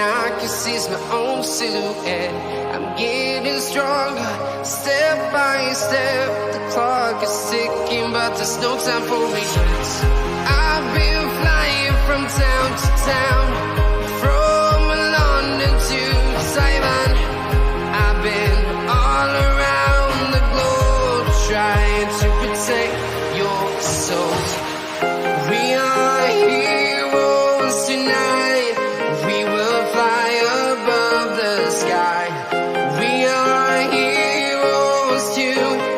I can seize my own silhouette. I'm getting stronger, step by step. The clock is ticking, but there's no time for regrets. I've been flying from town to town, from London to Taiwan. I've been all around the globe trying to protect your soul. We are heroes tonight. We will fly above the sky. We are heroes tonight.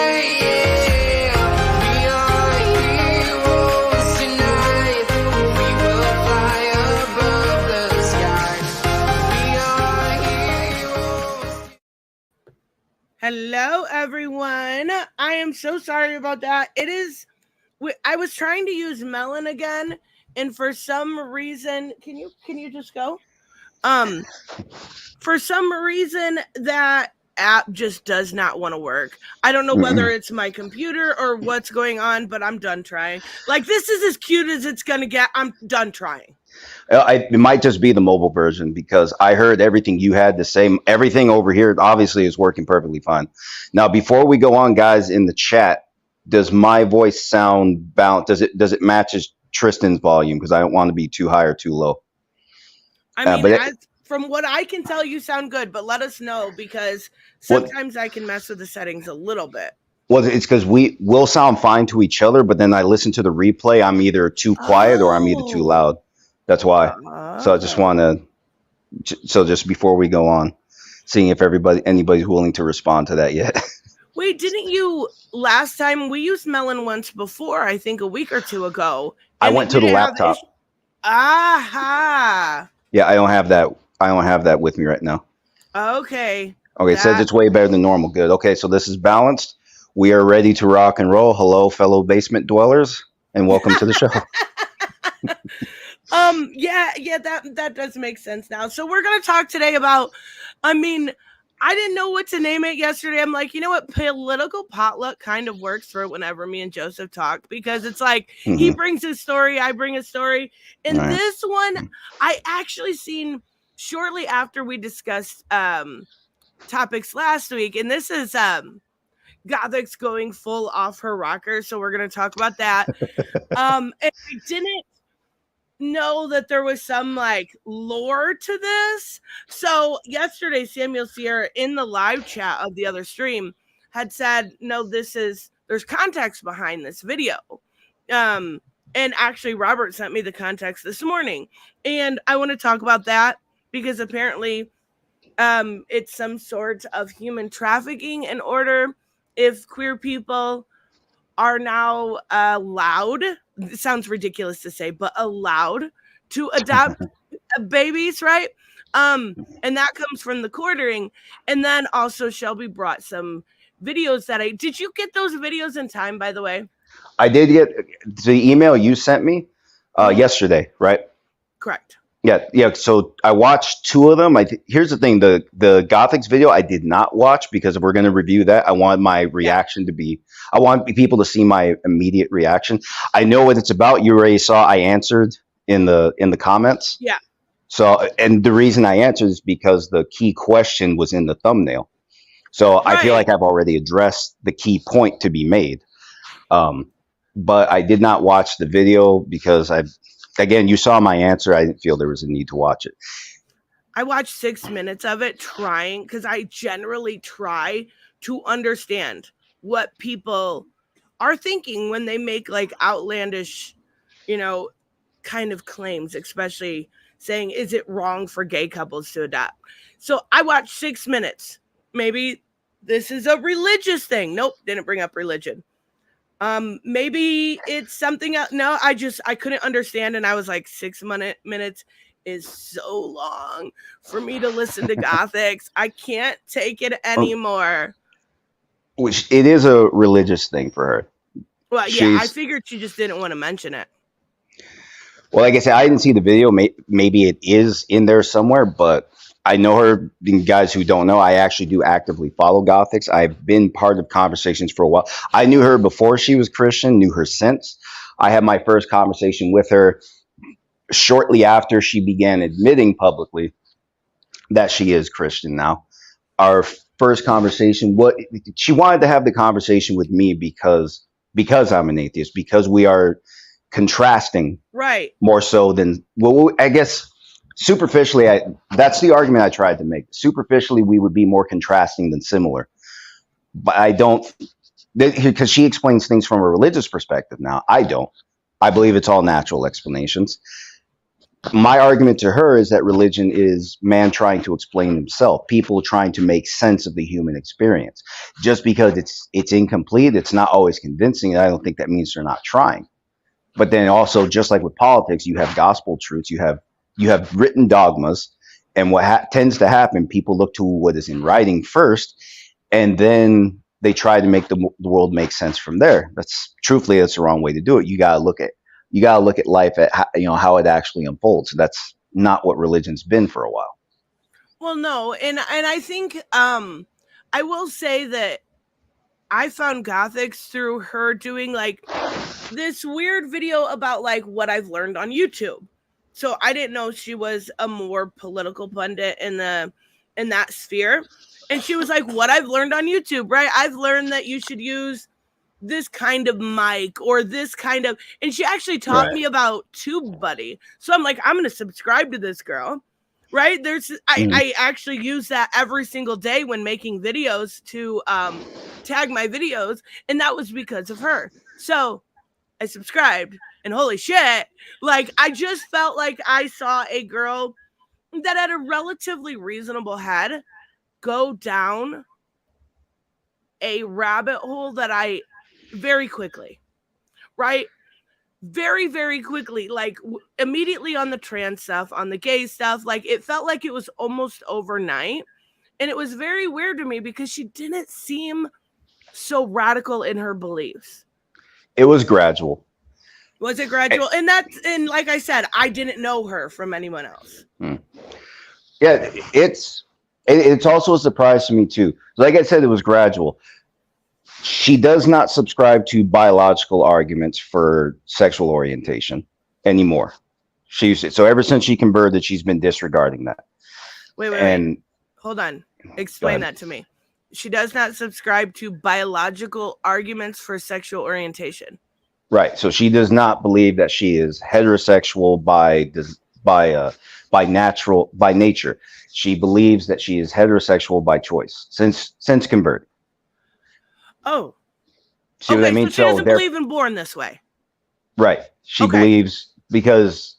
Yeah. We are heroes tonight. We will fly above the sky. We are heroes. Hello, everyone. I am so sorry about that. I was trying to use Melon again, and for some reason, can you just go? For some reason, that app just does not want to work. I don't know whether it's my computer or what's going on, but I'm done trying. Like, this is as cute as it's gonna get. I'm done trying. It might just be the mobile version because I heard everything you had to say. Everything over here obviously is working perfectly fine. Now, before we go on, guys, in the chat, does my voice sound balanced? Does it matches Tristan's volume? Because I don't want to be too high or too low. I mean, from what I can tell, you sound good, but let us know because sometimes I can mess with the settings a little bit. Well, it's because will sound fine to each other, but then I listen to the replay. I'm either too quiet or I'm either too loud. That's why. So I just want to. So just before we go on, seeing if anybody's willing to respond to that yet. Wait, didn't you last time we used Melon once before? I think a week or two ago. I went to the laptop. Aha. Yeah, I don't have that. I don't have that with me right now. Okay. Okay, it says it's way better than normal. Good. Okay, so this is balanced. We are ready to rock and roll. Hello, fellow basement dwellers, and welcome to the show. Yeah, that does make sense now. So we're gonna talk today about, I didn't know what to name it yesterday. I'm like, you know what? Political potluck kind of works for it whenever me and Joseph talk because it's like he brings his story, I bring a story. And this one I actually seen shortly after we discussed topics last week. And this is Gothix going full off her rocker. So we're gonna talk about that. And I didn't know that there was some like lore to this. So yesterday, Samuel Sierra in the live chat of the other stream had said, no, there's context behind this video. And actually Robert sent me the context this morning. And I want to talk about that because apparently it's some sort of human trafficking in order if queer people are now allowed, it sounds ridiculous to say, but allowed to adopt babies, right? And that comes from the quartering. And then also Shelby brought some videos did you get those videos in time, by the way? I did get the email you sent me yesterday, right? Correct. Yeah. So I watched two of them. Here's the thing: the Gothix video I did not watch because we're going to review that. I want my reaction to be. I want people to see my immediate reaction. I know what it's about. You already saw. I answered in the comments. Yeah. So, and the reason I answered is because the key question was in the thumbnail. So I feel like I've already addressed the key point to be made. But I did not watch the video because Again, you saw my answer. I didn't feel there was a need to watch it. I watched 6 minutes of it trying because I generally try to understand what people are thinking when they make like outlandish, kind of claims, especially saying, is it wrong for gay couples to adopt? So I watched 6 minutes. Maybe this is a religious thing. Nope, didn't bring up religion. Maybe it's something else. No, I couldn't understand. And I was like, 6 minutes is so long for me to listen to Gothix. I can't take it anymore. Which it is a religious thing for her. Well, yeah, I figured she just didn't want to mention it. Well, like I said, I didn't see the video. Maybe it is in there somewhere, but I know her. Guys who don't know, I actually do actively follow Gothix. I've been part of conversations for a while. I knew her before she was Christian, knew her since. I had my first conversation with her shortly after she began admitting publicly that she is Christian now, our first conversation, what she wanted to have the conversation with me because I'm an atheist, because we are contrasting Right. more so than, well, I guess superficially, that's the argument I tried to make. Superficially, we would be more contrasting than similar, but I don't, because she explains things from a religious perspective. Now I don't. I believe it's all natural explanations. My argument to her is that religion is man trying to explain himself, people trying to make sense of the human experience. Just because it's incomplete, it's not always convincing, and I don't think that means they're not trying. But then also, just like with politics, you have gospel truths, you have written dogmas, and what tends to happen, people look to what is in writing first, and then they try to make the world make sense from there. That's the wrong way to do it. You gotta look at life at how it actually unfolds. That's not what religion's been for a while. Well, no, and I think I will say that I found Gothix through her doing like this weird video about like what I've learned on YouTube. So I didn't know she was a more political pundit in that sphere. And she was like, what I've learned on YouTube, right? I've learned that you should use this kind of mic or this kind of, and she actually taught me about TubeBuddy. So I'm like, I'm going to subscribe to this girl, right? I actually use that every single day when making videos to tag my videos. And that was because of her. So I subscribed, and holy shit, like I just felt like I saw a girl that had a relatively reasonable head go down a rabbit hole that I very quickly, right? Very, very quickly, like immediately on the trans stuff, on the gay stuff, like it felt like it was almost overnight. And it was very weird to me because she didn't seem so radical in her beliefs. It was gradual. Was it gradual? And like I said, I didn't know her from anyone else. Yeah, it's also a surprise to me too. Like I said, it was gradual. She does not subscribe to biological arguments for sexual orientation anymore. She used to, so ever since she converted, she's been disregarding that. Wait. Hold on. Explain that to me. She does not subscribe to biological arguments for sexual orientation. Right. So she does not believe that she is heterosexual by nature. She believes that she is heterosexual by choice since converted. Oh. See what I mean? So she doesn't believe in born this way. Right. She believes because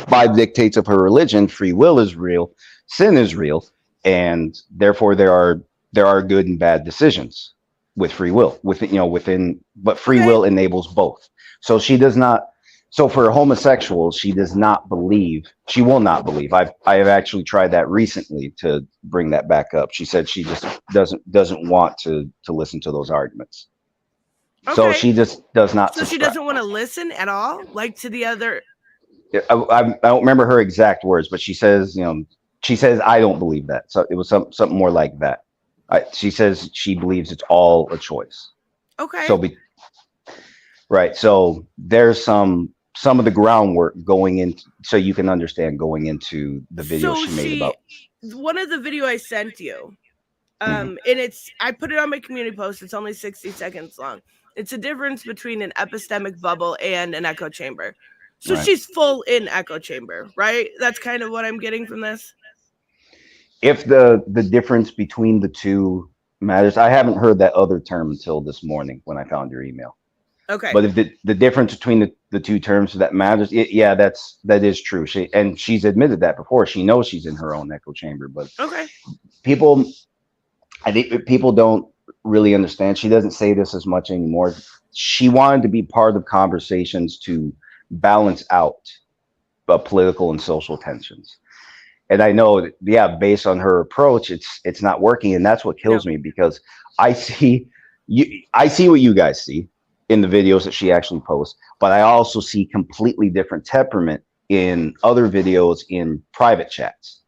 by the dictates of her religion, free will is real, sin is real, and therefore there are good and bad decisions with free will but free will enables both. So she does not. So for homosexuals, she will not believe. I have actually tried that recently to bring that back up. She said she just doesn't want to listen to those arguments. So she just does not. So she doesn't want to listen at all, like to the other. I don't remember her exact words, but she says, I don't believe that. So it was something more like that. She says she believes it's all a choice. Okay. So there's some of the groundwork going in, so you can understand going into the video she made about. One of the video I sent you, and I put it on my community post. It's only 60 seconds long. It's a difference between an epistemic bubble and an echo chamber. So she's full in echo chamber, right? That's kind of what I'm getting from this. If the difference between the two matters, I haven't heard that other term until this morning when I found your email. Okay. But if the difference between the two terms that matters, that is true. She's admitted that before. She knows she's in her own echo chamber, but I think people don't really understand. She doesn't say this as much anymore. She wanted to be part of conversations to balance out political and social tensions. And I know, based on her approach, it's not working, and that's what kills me, because I see what you guys see in the videos that she actually posts, but I also see completely different temperament in other videos in private chats,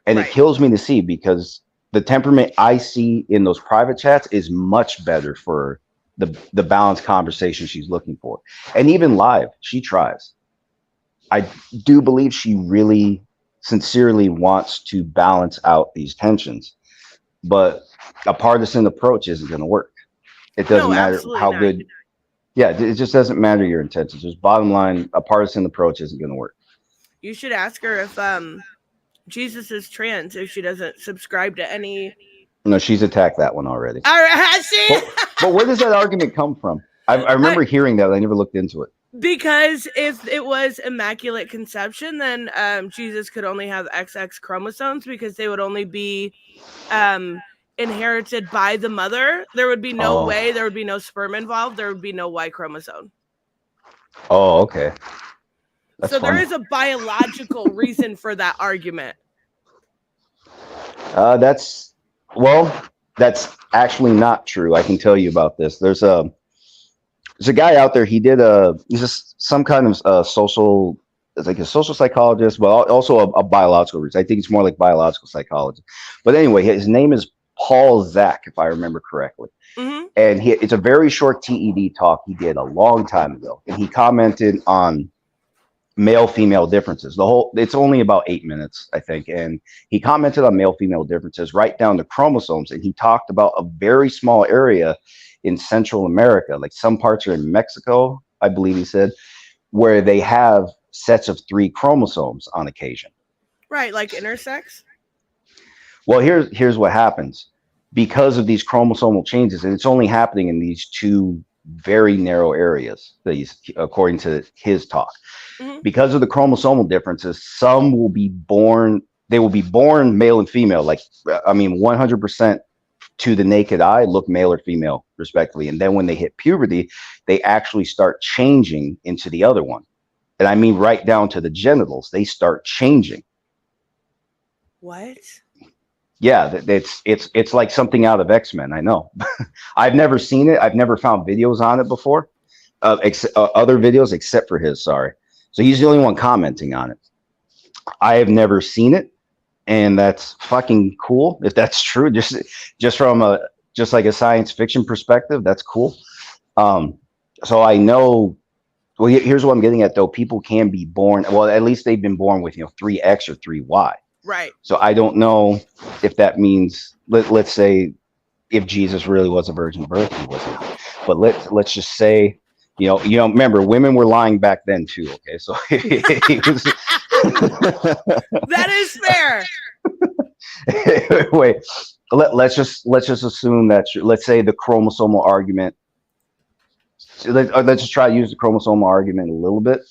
and it kills me to see, because the temperament I see in those private chats is much better for the balanced conversation she's looking for, and even live she tries. I do believe she really sincerely wants to balance out these tensions, but a partisan approach isn't going to work. It doesn't No, matter absolutely how not. good. Yeah, it just doesn't matter your intentions. Just bottom line, a partisan approach isn't going to work. You should ask her if Jesus is trans if she doesn't subscribe to any. No, she's attacked that one already. All right, has she? But where does that argument come from? I remember hearing that, but I never looked into it. Because if it was immaculate conception, then Jesus could only have XX chromosomes because they would only be inherited by the mother. There would be no way, there would be no sperm involved, there would be no Y chromosome. Oh, okay. So there is a biological reason for that argument. That's actually not true. I can tell you about this. There's a guy out there. He's just some kind of social, like a social psychologist, but also a biological reason. I think it's more like biological psychology. But anyway, his name is Paul Zach, if I remember correctly. Mm-hmm. And it's a very short TED talk he did a long time ago, and he commented on male-female differences. It's only about 8 minutes, I think, and he commented on male-female differences right down to chromosomes, and he talked about a very small area in Central America, like some parts are in Mexico, I believe he said, where they have sets of 3 chromosomes on occasion. Right, like intersex? Well, here's what happens. Because of these chromosomal changes, and it's only happening in these 2 very narrow areas, according to his talk. Mm-hmm. Because of the chromosomal differences, some will be born male and female, 100% to the naked eye look male or female respectively. And then when they hit puberty, they actually start changing into the other one. And I mean right down to the genitals, they start changing. What? Yeah, it's like something out of X-Men. I know. I've never seen it. I've never found videos on it before, other videos except for his. Sorry. So he's the only one commenting on it. I have never seen it, and that's fucking cool. If that's true, just from like a science fiction perspective, that's cool. So I know. Well, here's what I'm getting at though. People can be born. Well, at least they've been born with 3X or 3Y. Right. So I don't know if that means let's say if Jesus really was a virgin birth, he was not. But let's just say, remember women were lying back then too. Okay, so that is fair. Wait, let's just assume that let's say the chromosomal argument. Let's just try to use the chromosomal argument a little bit.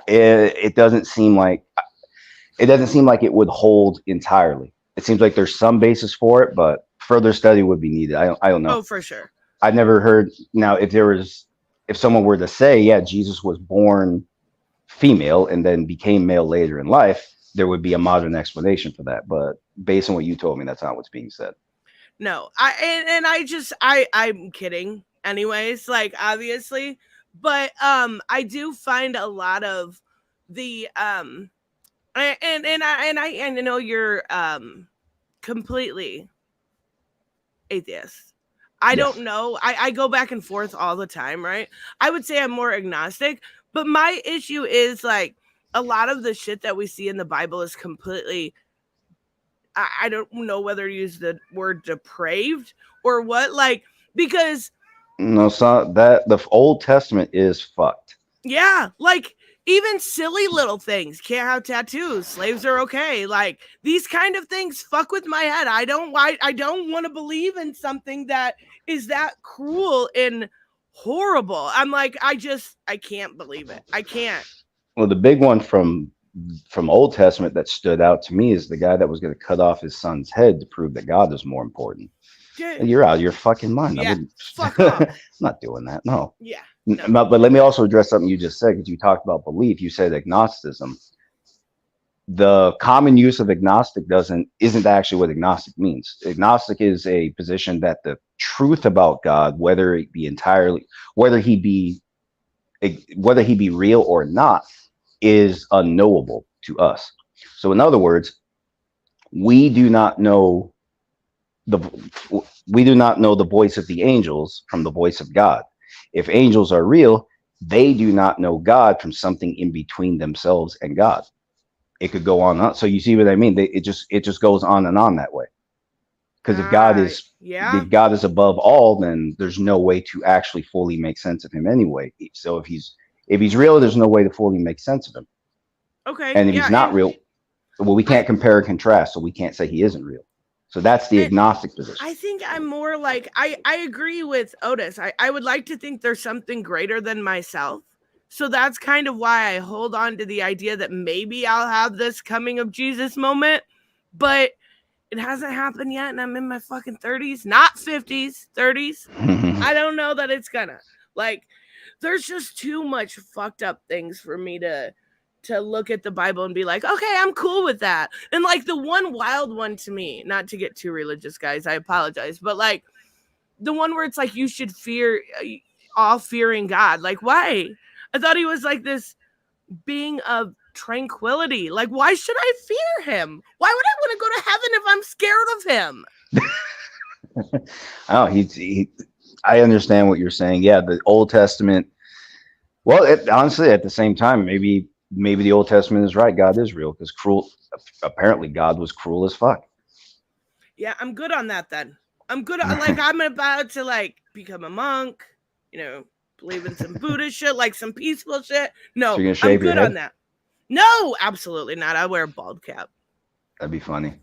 It doesn't seem like it would hold entirely. It seems like there's some basis for it, but further study would be needed. I don't know. Oh, for sure. I've never heard. Now, if someone were to say, yeah, Jesus was born female and then became male later in life, there would be a modern explanation for that. But based on what you told me, that's not what's being said. No, I'm kidding. Anyways, like obviously, but I do find a lot of the I know you're completely atheist. I don't know. I go back and forth all the time, right? I would say I'm more agnostic, but my issue is like a lot of the shit that we see in the Bible is completely, I don't know whether to use the word depraved or what, like, because no, so that the Old Testament is fucked. Yeah, like even silly little things. Can't have tattoos. Slaves are okay. Like these kind of things fuck with my head. I don't want to believe in something that is that cruel and horrible. I'm like, I can't believe it. I can't. Well, the big one from Old Testament that stood out to me is the guy that was going to cut off his son's head to prove that God is more important. Yeah. You're out of your fucking mind. Yeah, fuck off. I'm not doing that. No. Yeah. No. But let me also address something you just said, because you talked about belief. You said agnosticism. The common use of agnostic isn't actually what agnostic means. Agnostic is a position that the truth about God, whether he be real or not, is unknowable to us. So in other words, we do not know the voice of the angels from the voice of God. If angels are real, they do not know God from something in between themselves and God. It could go on and on. So you see what I mean? It just goes on and on that way. Because Yeah. if God is above all, then there's no way to actually fully make sense of him anyway. So if he's real, there's no way to fully make sense of him. Okay. And if he's Yeah. not And real, well, we I can't compare and contrast, so we can't say he isn't real. So that's the and agnostic position. I think I'm more like I agree with Otis. I would like to think there's something greater than myself. So that's kind of why I hold on to the idea that maybe I'll have this coming of Jesus moment, but it hasn't happened yet, and I'm in my fucking 30s, not 50s, 30s. I don't know that it's gonna. Like, there's just too much fucked up things for me to look at the Bible and be like, okay, I'm cool with that. And like the one wild one to me, not to get too religious, guys, I apologize, but like the one where it's like you should fear all fearing God. Like, why? I thought he was like this being of tranquility. Like, why should I fear him? Why would I want to go to heaven if I'm scared of him? Oh, I understand what you're saying. Yeah, the Old Testament. Well, honestly, at the same time, maybe the Old Testament is right. God is real because cruel. Apparently, God was cruel as fuck. Yeah, I'm good on that then. I'm good on, like, I'm about to like become a monk, believe in some Buddha shit, like some peaceful shit. So No, you're gonna I'm shave your good on head? that. No, absolutely not. I wear a bald cap. That'd be funny.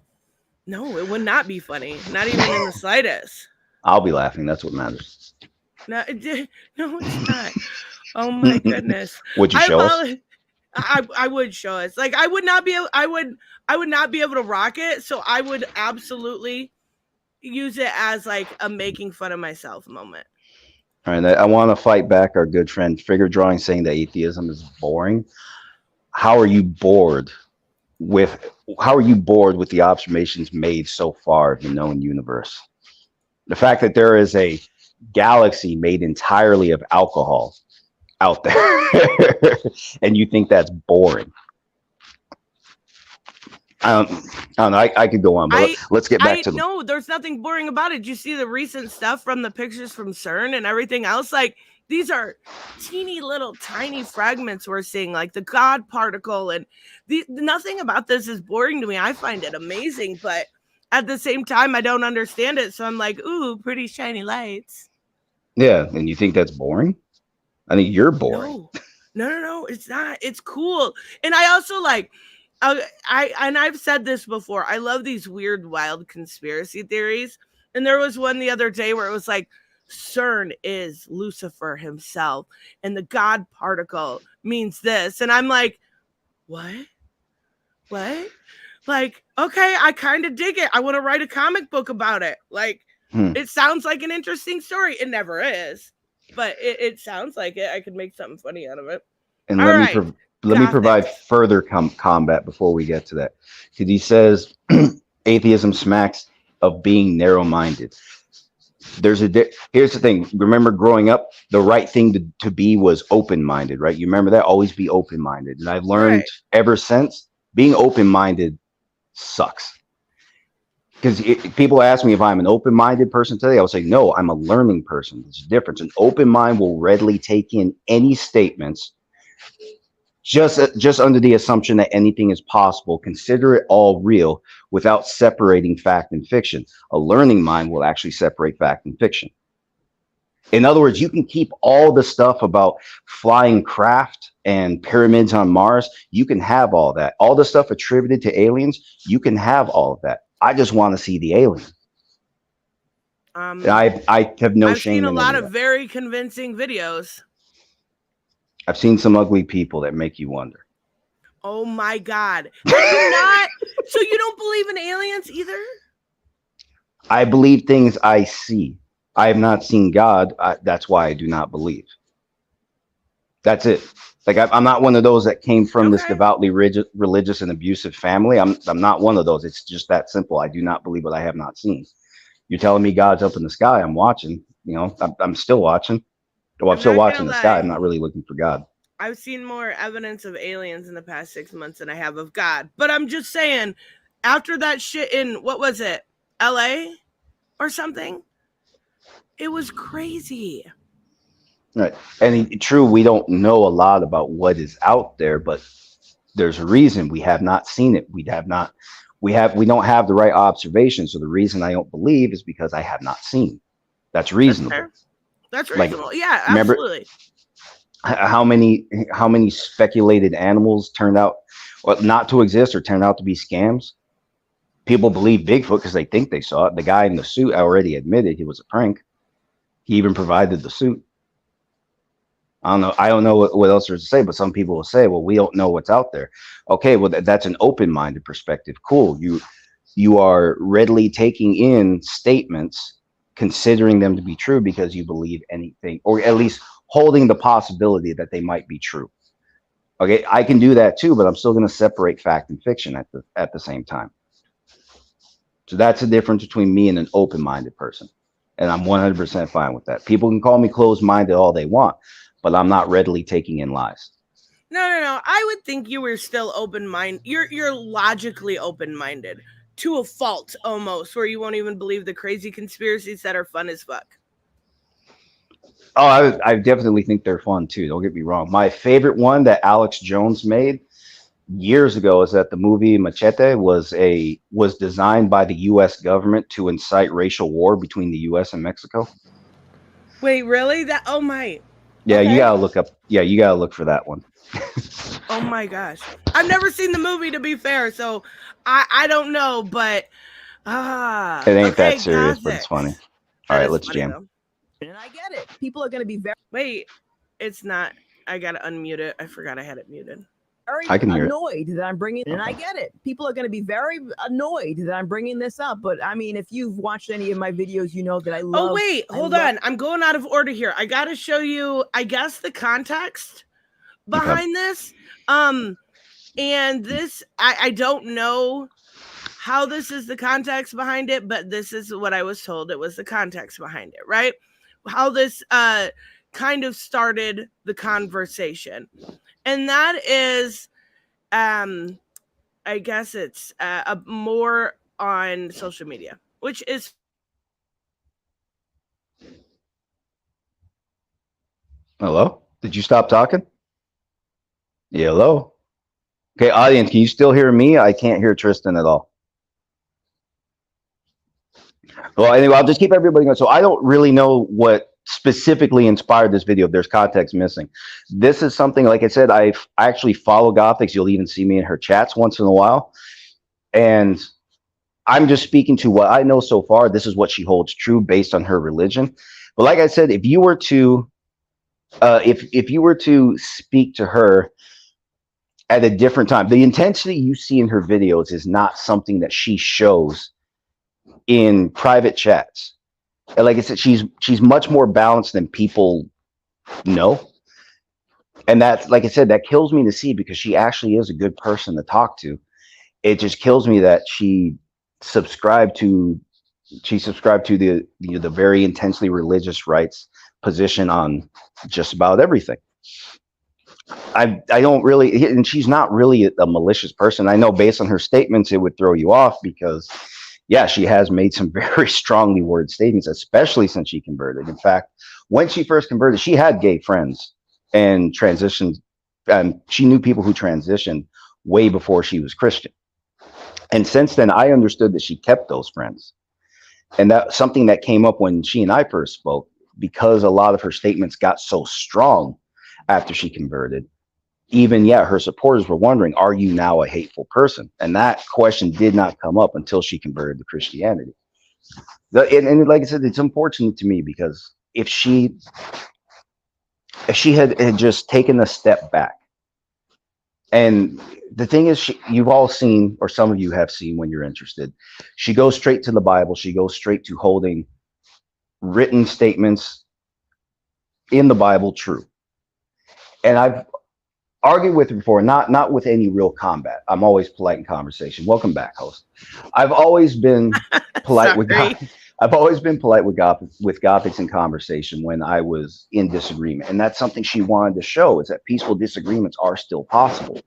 No, it would not be funny. Not even in the slightest. I'll be laughing. That's what matters. No, no, it's not. Oh my goodness. Would you I show us? apologize. I would show us. Like I would not be able, I would not be able to rock it, so I would absolutely use it as like a making fun of myself moment. All right, I want to fight back our good friend Figure Drawing saying that atheism is boring. How are you bored with the observations made so far of the known universe? The fact that there is a galaxy made entirely of alcohol out there and you think that's boring. I don't know. I could go on, but let's get back to no, there's nothing boring about it. You see the recent stuff from the pictures from CERN and everything else. Like, these are teeny little tiny fragments we're seeing, like the God particle, and nothing about this is boring to me. I find it amazing, but at the same time, I don't understand it. So I'm like, ooh, pretty shiny lights. Yeah, and you think that's boring? I think you're boring. No, it's not. It's cool. And I also like, I've said this before. I love these weird, wild conspiracy theories. And there was one the other day where it was like, CERN is Lucifer himself, and the God particle means this. And I'm like, what? Like, okay, I kind of dig it. I want to write a comic book about it. Like, it sounds like an interesting story. It never is, but it sounds like it. I could make something funny out of it. And let me provide further combat before we get to that. Because he says atheism smacks of being narrow-minded. Here's the thing. Remember growing up, the right thing to be was open-minded, right? You remember that? Always be open-minded. And I've learned ever since, being open-minded sucks. Because people ask me if I'm an open-minded person today, I will say, no, I'm a learning person. There's a difference. An open mind will readily take in any statements just under the assumption that anything is possible, consider it all real without separating fact and fiction. A learning mind will actually separate fact and fiction. In other words, you can keep all the stuff about flying craft and pyramids on Mars. You can have all that. All the stuff attributed to aliens, you can have all of that. I just want to see the alien. I have no shame. I've seen a lot of very convincing videos. I've seen some ugly people that make you wonder. Oh my God. So you don't believe in aliens either? I believe things I see. I have not seen God. That's why I do not believe. That's it. Like I'm not one of those that came from this devoutly religious and abusive family. I'm not one of those. It's just that simple. I do not believe what I have not seen. You're telling me God's up in the sky. I'm watching. I'm still watching. Well, I'm still watching the sky. I'm not really looking for God. I've seen more evidence of aliens in the past 6 months than I have of God. But I'm just saying, after that shit in, what was it, LA or something? It was crazy. Right. And true, we don't know a lot about what is out there, but there's a reason we have not seen it. We don't have the right observation. So the reason I don't believe is because I have not seen. That's That's reasonable. fair. That's Like, reasonable. Yeah, remember absolutely. how many speculated animals turned out well, not to exist or turned out to be scams? People believe Bigfoot because they think they saw it. The guy in the suit already admitted he was a prank. He even provided the suit. I don't know what else there's to say, but some people will say, well, we don't know what's out there. Okay, well, that's an open-minded perspective. Cool. You are readily taking in statements, considering them to be true because you believe anything, or at least holding the possibility that they might be true. Okay, I can do that too, but I'm still going to separate fact and fiction at the same time. So that's the difference between me and an open-minded person. And I'm 100% fine with that. People can call me closed-minded all they want, but I'm not readily taking in lies. No. I would think you were still open-minded. You're logically open-minded to a fault almost, where you won't even believe the crazy conspiracies that are fun as fuck. Oh, I definitely think they're fun too. Don't get me wrong. My favorite one that Alex Jones made years ago is that the movie Machete was designed by the U.S. government to incite racial war between the U.S. and Mexico. Wait, really? That? Oh my. Yeah, Okay. you gotta look up. Yeah, you gotta look for that one. Oh my gosh. I've never seen the movie, to be fair, so I don't know, but It ain't okay, that serious, but it's Gothix. funny. All That right, is let's funny, jam. though. And I get it. People are going to be Wait, it's not. I gotta unmute it. I forgot I had it muted. very I can hear it. annoyed that I'm bringing, and I get it. People are going to be very annoyed that I'm bringing this up. But I mean, if you've watched any of my videos, you know that I love. Oh wait, hold on. I'm going out of order here. I gotta show you, I guess, the context behind this. And this, I don't know how this is the context behind it, but this is what I was told. It was the context behind it, right? How this kind of started the conversation. And that is, I guess it's more on social media, which is. Hello? Did you stop talking? Yeah, hello? Okay, audience, can you still hear me? I can't hear Tristan at all. Well, anyway, I'll just keep everybody going. So I don't really know what specifically inspired this video. There's context missing. This is something, like I said, I actually follow Gothix. You'll even see me in her chats once in a while. And I'm just speaking to what I know so far. This is what she holds true based on her religion. But like I said, if you were to if you were to speak to her at a different time, the intensity you see in her videos is not something that she shows in private chats. And like I said, she's much more balanced than people know. And that's, like I said, that kills me to see because she actually is a good person to talk to. It just kills me that she subscribed to the very intensely religious rights position on just about everything. I don't really, and she's not really a malicious person. I know based on her statements, it would throw you off because, yeah, she has made some very strongly worded statements, especially since she converted. In fact, when she first converted, she had gay friends and transitioned, and she knew people who transitioned way before she was Christian. And since then, I understood that she kept those friends. And that's something that came up when she and I first spoke, because a lot of her statements got so strong after she converted. Even, yeah, her supporters were wondering, are you now a hateful person? And that question did not come up until she converted to Christianity. And like I said, it's unfortunate to me because if she had just taken a step back, and the thing is, you've all seen, or some of you have seen when you're interested, she goes straight to the Bible. She goes straight to holding written statements in the Bible true. And I've argued with her before, not with any real combat. I'm always polite in conversation. Welcome back, host. I've always been polite with I've always been polite with Gothix in conversation when I was in disagreement. And that's something she wanted to show, is that peaceful disagreements are still possible.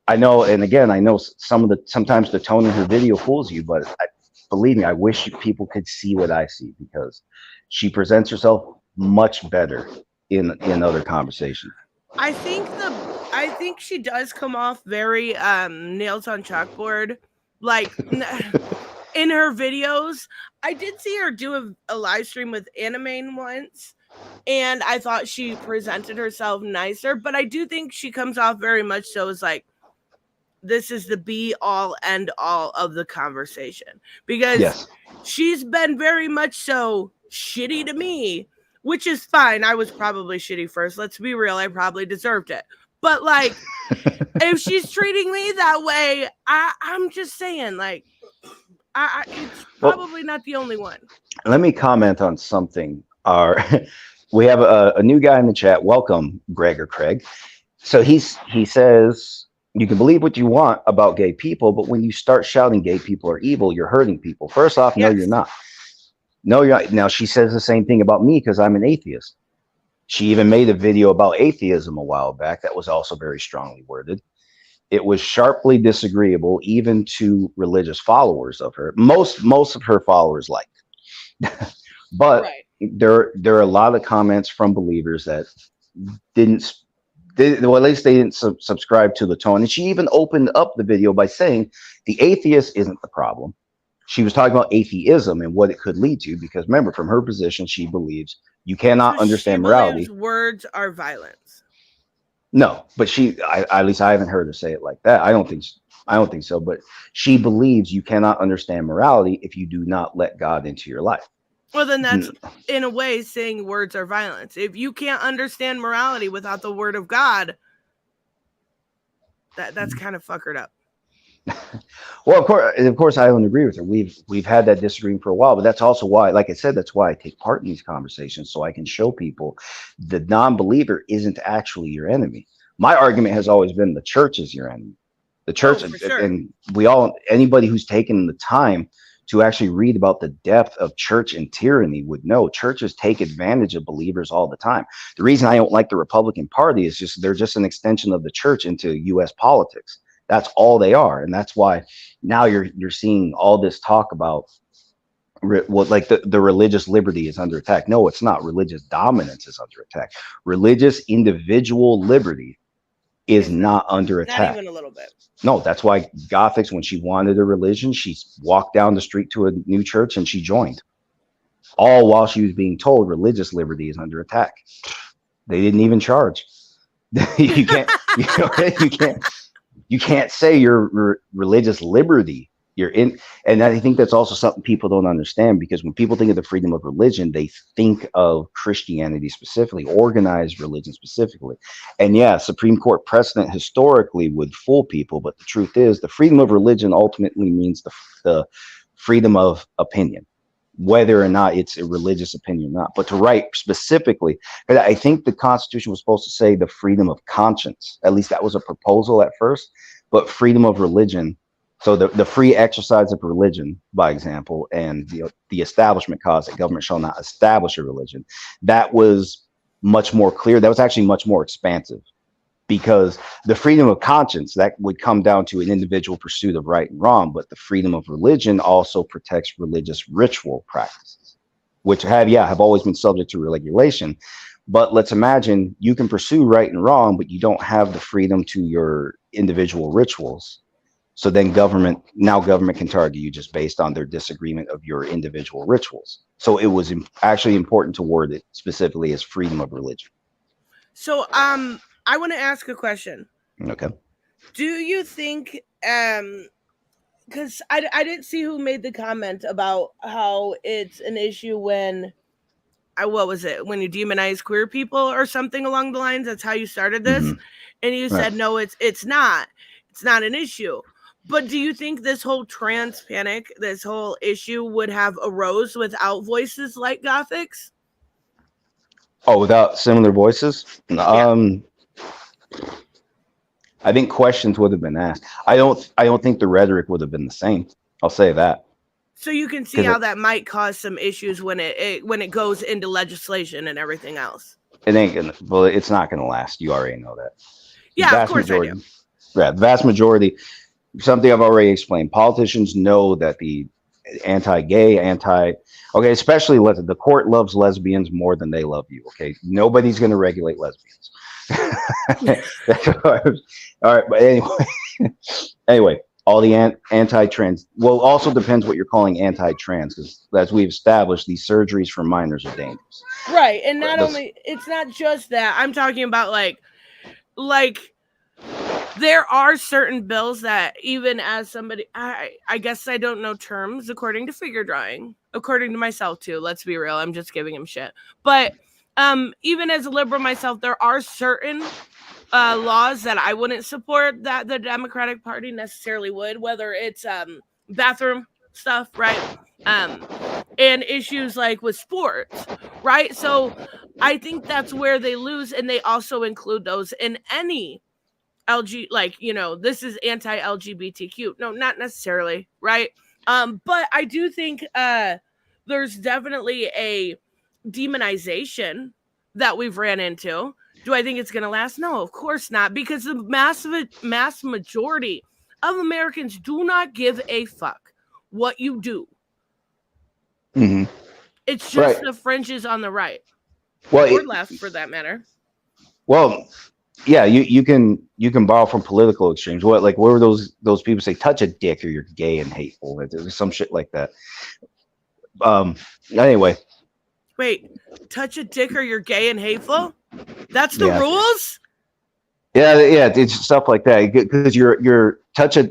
I know, and again, I know sometimes the tone in her video fools you, but believe me, I wish people could see what I see because she presents herself much better in other conversations. I think she does come off very nails on chalkboard, like in her videos. I did see her do a live stream with Anime once, and I thought she presented herself nicer, but I do think she comes off very much so as like, this is the be all end all of the conversation, because Yes. she's been very much so shitty to me, which is fine. I was probably shitty first. Let's be real. I probably deserved it. But like, if she's treating me that way, I'm just saying, like, it's probably not the only one. Let me comment on something. We have a new guy in the chat. Welcome, Greg or Craig. So he says, you can believe what you want about gay people, but when you start shouting gay people are evil, you're hurting people. First off, no, you're not. No, you're not. Now, she says the same thing about me because I'm an atheist. She even made a video about atheism a while back that was also very strongly worded. It was sharply disagreeable, even to religious followers of her. Most of her followers liked. But Right. there are a lot of comments from believers that well, at least they didn't subscribe to the tone. And she even opened up the video by saying the atheist isn't the problem. She was talking about atheism and what it could lead to, because remember, from her position, she believes you cannot understand morality. Words are violence. No, but at least I haven't heard her say it like that. I don't think so. But she believes you cannot understand morality if you do not let God into your life. Well, then that's in a way saying words are violence. If you can't understand morality without the word of God, that's kind of fuckered up. Well, of course, I don't agree with her. We've had that disagreement for a while, but that's also why, like I said, that's why I take part in these conversations, so I can show people the non-believer isn't actually your enemy. My argument has always been the church is your enemy. The church, and anybody who's taken the time to actually read about the depth of church and tyranny would know churches take advantage of believers all the time. The reason I don't like the Republican Party is they're just an extension of the church into U.S. politics. That's all they are. And that's why now you're seeing all this talk about like the religious liberty is under attack. No, it's not. Religious dominance is under attack. Religious individual liberty is not under attack. Not even a little bit. No, that's why Gothix, when she wanted a religion, she walked down the street to a new church and she joined. All while she was being told religious liberty is under attack. They didn't even charge. You can't. You can't say your religious liberty. You're in, and I think that's also something people don't understand, because when people think of the freedom of religion, they think of Christianity specifically, organized religion specifically. And yeah, Supreme Court precedent historically would fool people, but the truth is the freedom of religion ultimately means the freedom of opinion, whether or not it's a religious opinion or not. But to write specifically, but I think the Constitution was supposed to say the freedom of conscience. At least that was a proposal at first, but freedom of religion. So the free exercise of religion, by example, and the establishment clause that government shall not establish a religion, that was much more clear. That was actually much more expansive, because the freedom of conscience, that would come down to an individual pursuit of right and wrong. But the freedom of religion also protects religious ritual practices, which have always been subject to regulation. But let's imagine you can pursue right and wrong, but you don't have the freedom to your individual rituals. So then government can target you just based on their disagreement of your individual rituals. So it was actually important to word it specifically as freedom of religion. So I want to ask a question. Okay. Do you think, because I didn't see who made the comment about how it's an issue when, what was it, when you demonize queer people or something along the lines? That's how you started this. Mm-hmm. And you said, no, it's not an issue. But do you think this whole trans panic, this whole issue would have arose without voices like Gothix? Oh, without similar voices? Yeah. I think questions would have been asked. I don't think the rhetoric would have been the same. I'll say that. So you can see how that might cause some issues when it goes into legislation and everything else. It ain't gonna. Well, it's not gonna last. You already know that. Yeah, of course I do. Yeah, the vast majority. Something I've already explained. Politicians know that anti-gay, okay, especially the court loves lesbians more than they love you. Okay, nobody's going to regulate lesbians. All right, but anyway, all the anti-trans. Well, also depends what you're calling anti-trans, because as we've established, these surgeries for minors are dangerous. Right, and it's not just that. I'm talking about like there are certain bills that, even as somebody, I guess I don't know terms according to figure drawing, according to myself too. Let's be real. I'm just giving him shit. But even as a liberal myself, there are certain laws that I wouldn't support that the Democratic Party necessarily would, whether it's bathroom stuff, right? And issues like with sports, right? So I think that's where they lose, and they also include those in any this is anti-LGBTQ. No, not necessarily, right? But I do think there's definitely a demonization that we've ran into. Do I think it's going to last? No, of course not, because the mass majority of Americans do not give a fuck what you do. Mm-hmm. It's just the fringes on the right, or left, for that matter. Well, yeah, you can borrow from political extremes. What were those people say? Touch a dick or you're gay and hateful. There's some shit like that. Anyway. Wait, touch a dick or you're gay and hateful? That's the rules? Yeah, it's stuff like that. Because you're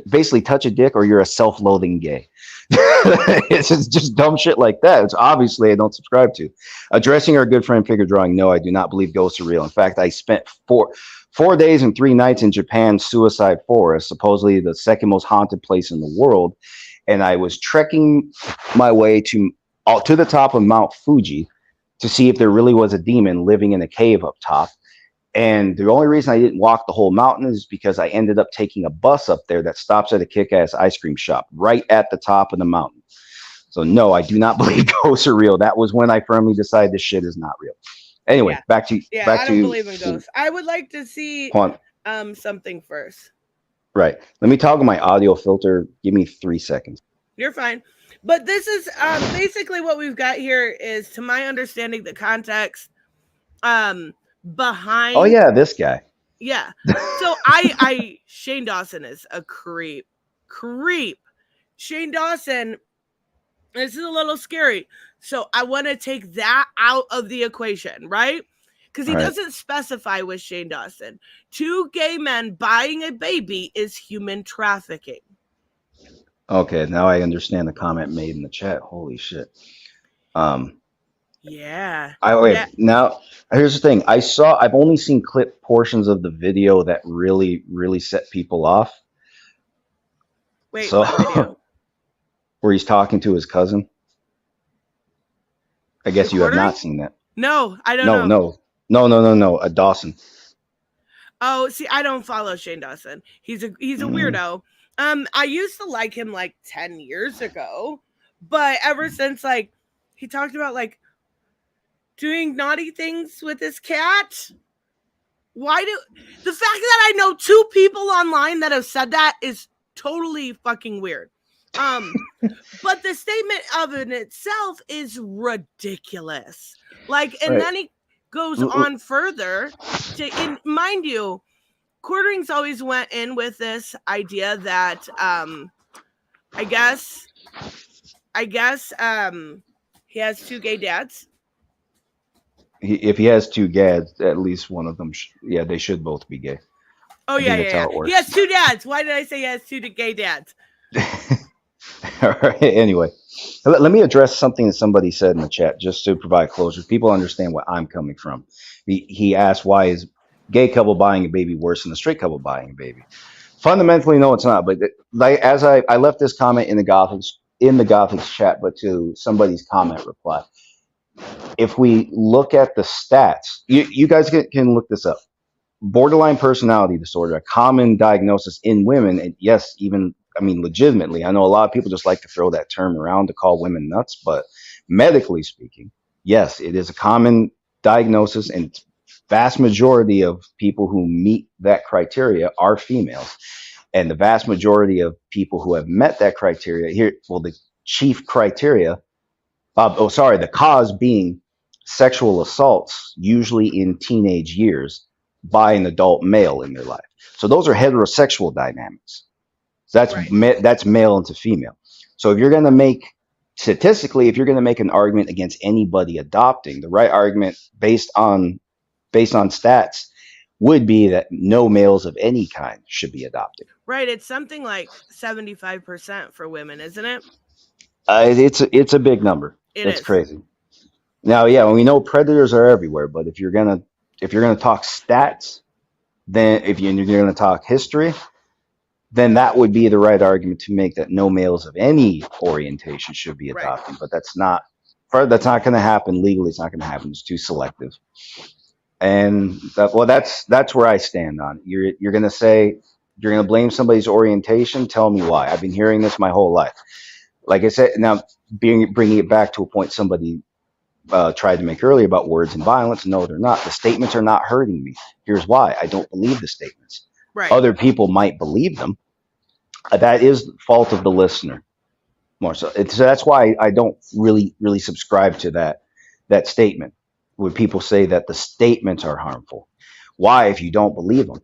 basically touch a dick or you're a self-loathing gay. It's just dumb shit like that. It's obviously I don't subscribe to. Addressing our good friend figure drawing. No, I do not believe ghosts are real. In fact, I spent 4 days and 3 nights in Japan's Suicide Forest, supposedly the second most haunted place in the world, and I was trekking my way to the top of Mount Fuji to see if there really was a demon living in a cave up top. And the only reason I didn't walk the whole mountain is because I ended up taking a bus up there that stops at a kick-ass ice cream shop right at the top of the mountain. So no, I do not believe ghosts are real. That was when I firmly decided this shit is not real. Anyway, back to I don't believe in ghosts. I would like to see something first. Right. Let me toggle my audio filter. Give me 3 seconds. You're fine. But this is basically what we've got here is, to my understanding, the context behind. Oh yeah, this guy. Yeah. So Shane Dawson is a creep. Shane Dawson, this is a little scary. So I want to take that out of the equation, right? Because he doesn't specify with Shane Dawson. 2 gay men buying a baby is human trafficking. Okay, now I understand the comment made in the chat. Holy shit. Yeah. Now here's the thing. I've only seen clip portions of the video that really, really set people off. Wait, what video? Where he's talking to his cousin. I guess you have not seen that. No, I don't know. No. Dawson. Oh, see, I don't follow Shane Dawson. He's a weirdo. I used to like him 10 years ago, but ever since he talked about doing naughty things with his cat. The fact that I know 2 people online that have said that is totally fucking weird. But the statement of it itself is ridiculous. Then he goes on further mind you, Quartering's always went in with this idea that I guess he has 2 gay dads. If he has 2 dads, at least one of them, they should both be gay. Oh yeah. He has 2 dads. Why did I say he has 2 gay dads? All right. Anyway, let me address something that somebody said in the chat just to provide closure. People understand where I'm coming from. He asked, why is gay couple buying a baby worse than a straight couple buying a baby? Fundamentally, no, it's not. But as I left this comment in the Gothix chat, but to somebody's comment reply. If we look at the stats, you guys can look this up. Borderline personality disorder, a common diagnosis in women, and yes, legitimately. I know a lot of people just like to throw that term around to call women nuts, but medically speaking, yes, it is a common diagnosis, and vast majority of people who meet that criteria are females. And the vast majority of people who have met that criteria chief criteria. The cause being sexual assaults, usually in teenage years, by an adult male in their life. So those are heterosexual dynamics. So that's male into female. So if you're going to make statistically, if you're going to make an argument against anybody adopting, the right argument based on stats would be that no males of any kind should be adopted. Right. It's something like 75% for women, isn't it? It's a big number. It's crazy. Now, yeah, we know predators are everywhere, but if you're gonna talk stats, then if you're gonna talk history, then that would be the right argument to make, that no males of any orientation should be adopted. But that's not going to happen legally. It's not going to happen. It's too selective. And that's where I stand on it. You're going to say you're going to blame somebody's orientation. Tell me why. I've been hearing this my whole life. Like I said, now bringing it back to a point somebody tried to make earlier about words and violence. No, they're not. The statements are not hurting me. Here's why. I don't believe the statements. Right. Other people might believe them. That is the fault of the listener, more so. So that's why I don't really subscribe to that statement when people say that the statements are harmful. Why, if you don't believe them?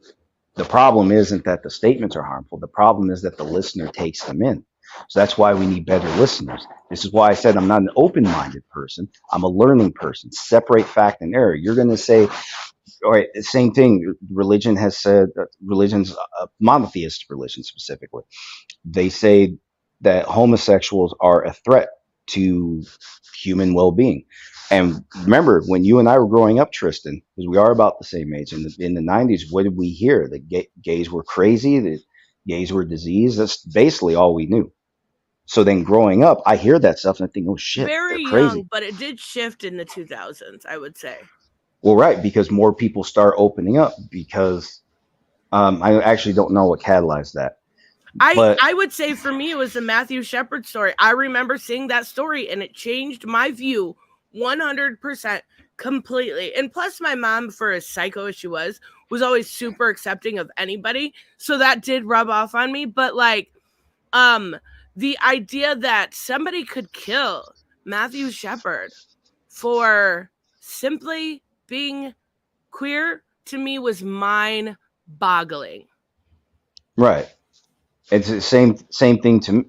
The problem isn't that the statements are harmful. The problem is that the listener takes them in. So that's why we need better listeners. This is why I said I'm not an open-minded person. I'm a learning person. Separate fact and error. You're going to say, all right, same thing. Religion has said, religion's monotheist religion specifically. They say that homosexuals are a threat to human well-being. And remember, when you and I were growing up, Tristan, because we are about the same age, in the 90s, what did we hear? That gays were crazy, that gays were disease. That's basically all we knew. So then growing up, I hear that stuff and I think, oh shit, very they're crazy. young, but it did shift in the 2000s, I would say. Well, right, because more people start opening up, because I actually don't know what catalyzed that. I would say for me, it was the Matthew Shepard story. I remember seeing that story and it changed my view 100% completely. And plus my mom, for as psycho as she was always super accepting of anybody. So that did rub off on me. But like, the idea that somebody could kill Matthew Shepard for simply being queer, to me, was mind-boggling. Right. It's the same thing to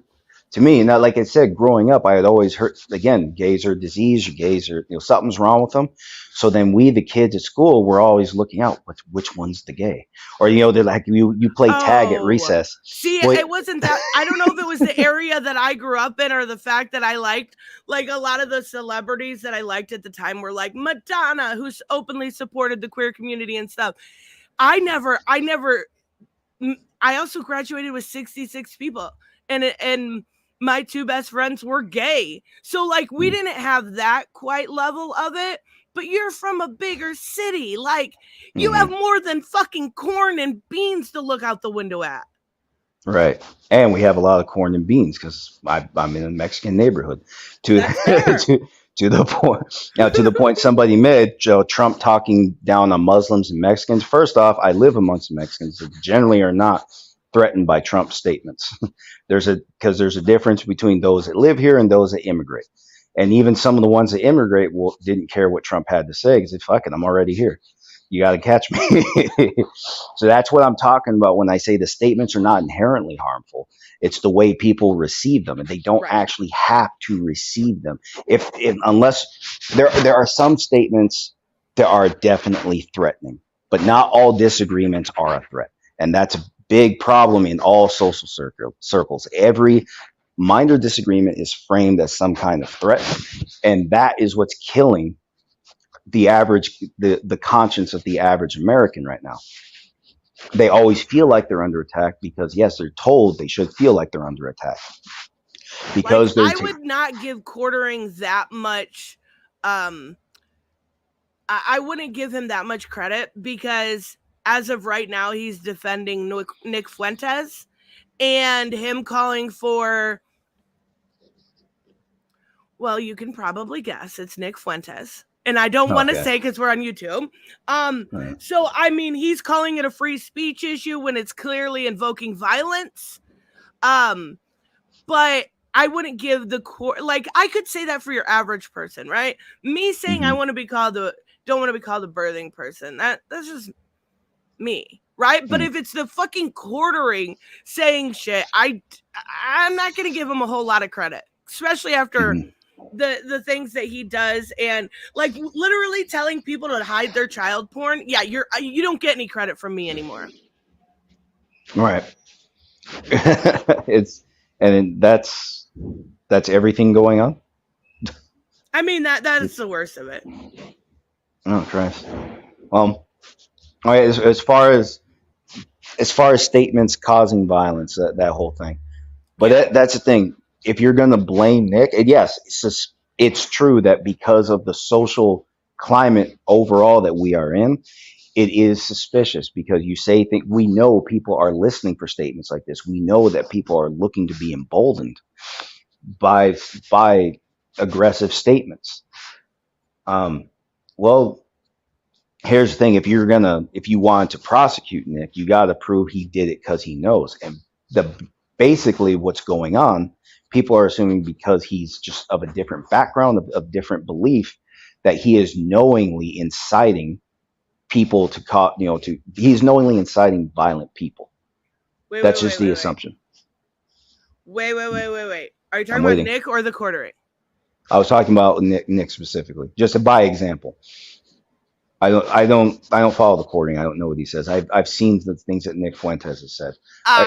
me. Now, like I said, growing up, I had always heard, again, gays are disease, gays are, something's wrong with them. So then we, the kids at school, were always looking out, which one's the gay? Or, they're like, you play tag at recess. See, it wasn't that. I don't know if it was the area that I grew up in, or the fact that I liked, like, a lot of the celebrities that I liked at the time were like Madonna, who's openly supported the queer community and stuff. I also graduated with 66 people, and my two best friends were gay. So like, we didn't have that quite level of it, but you're from a bigger city. Like, you have more than fucking corn and beans to look out the window at. Right. And we have a lot of corn and beans because I'm in a Mexican neighborhood. To the point somebody made, Trump talking down on Muslims and Mexicans. First off, I live amongst Mexicans that generally are not threatened by Trump's statements. Because there's a difference between those that live here and those that immigrate. And even some of the ones that immigrate didn't care what Trump had to say, because fuck it, I'm already here. You got to catch me. So that's what I'm talking about when I say the statements are not inherently harmful. It's the way people receive them, and they don't actually have to receive them. Unless there are some statements that are definitely threatening, but not all disagreements are a threat. And that's a big problem in all social circles. Every minor disagreement is framed as some kind of threat, and that is what's killing the conscience of the average American right now. They always feel like they're under attack because, yes, they're told they should feel like they're under attack. Because I would not give Quartering that much. I wouldn't give him that much credit, because as of right now, he's defending Nick Fuentes, and him calling for, well, you can probably guess it's Nick Fuentes. And I don't want to say, because we're on YouTube. So, I mean, he's calling it a free speech issue when it's clearly invoking violence. But I wouldn't give the core, like, I could say that for your average person, right? Me saying I want to be called don't want to be called a birthing person. That's just me, right? But if it's the fucking quartering saying shit, I'm not gonna give him a whole lot of credit, especially after the things that he does, and like literally telling people to hide their child porn. Yeah, you don't get any credit from me anymore. Right. That's everything going on. I mean, that's the worst of it. Oh Christ. All right, as far as statements causing violence, that whole thing. But that's the thing. If you're going to blame Nick, and yes, it's true that because of the social climate overall that we are in, it is suspicious because you say things. We know people are listening for statements like this. We know that people are looking to be emboldened by aggressive statements. Well, here's the thing: if you want to prosecute Nick, you got to prove he did it because he knows. And basically what's going on, people are assuming because he's just of a different background, of different belief, that he is knowingly inciting people he's knowingly inciting violent people. That's just the assumption. Wait. Are you talking about Nick or the quartering? I was talking about Nick specifically, just by example. I don't follow the quartering. I don't know what he says. I've seen the things that Nick Fuentes has said.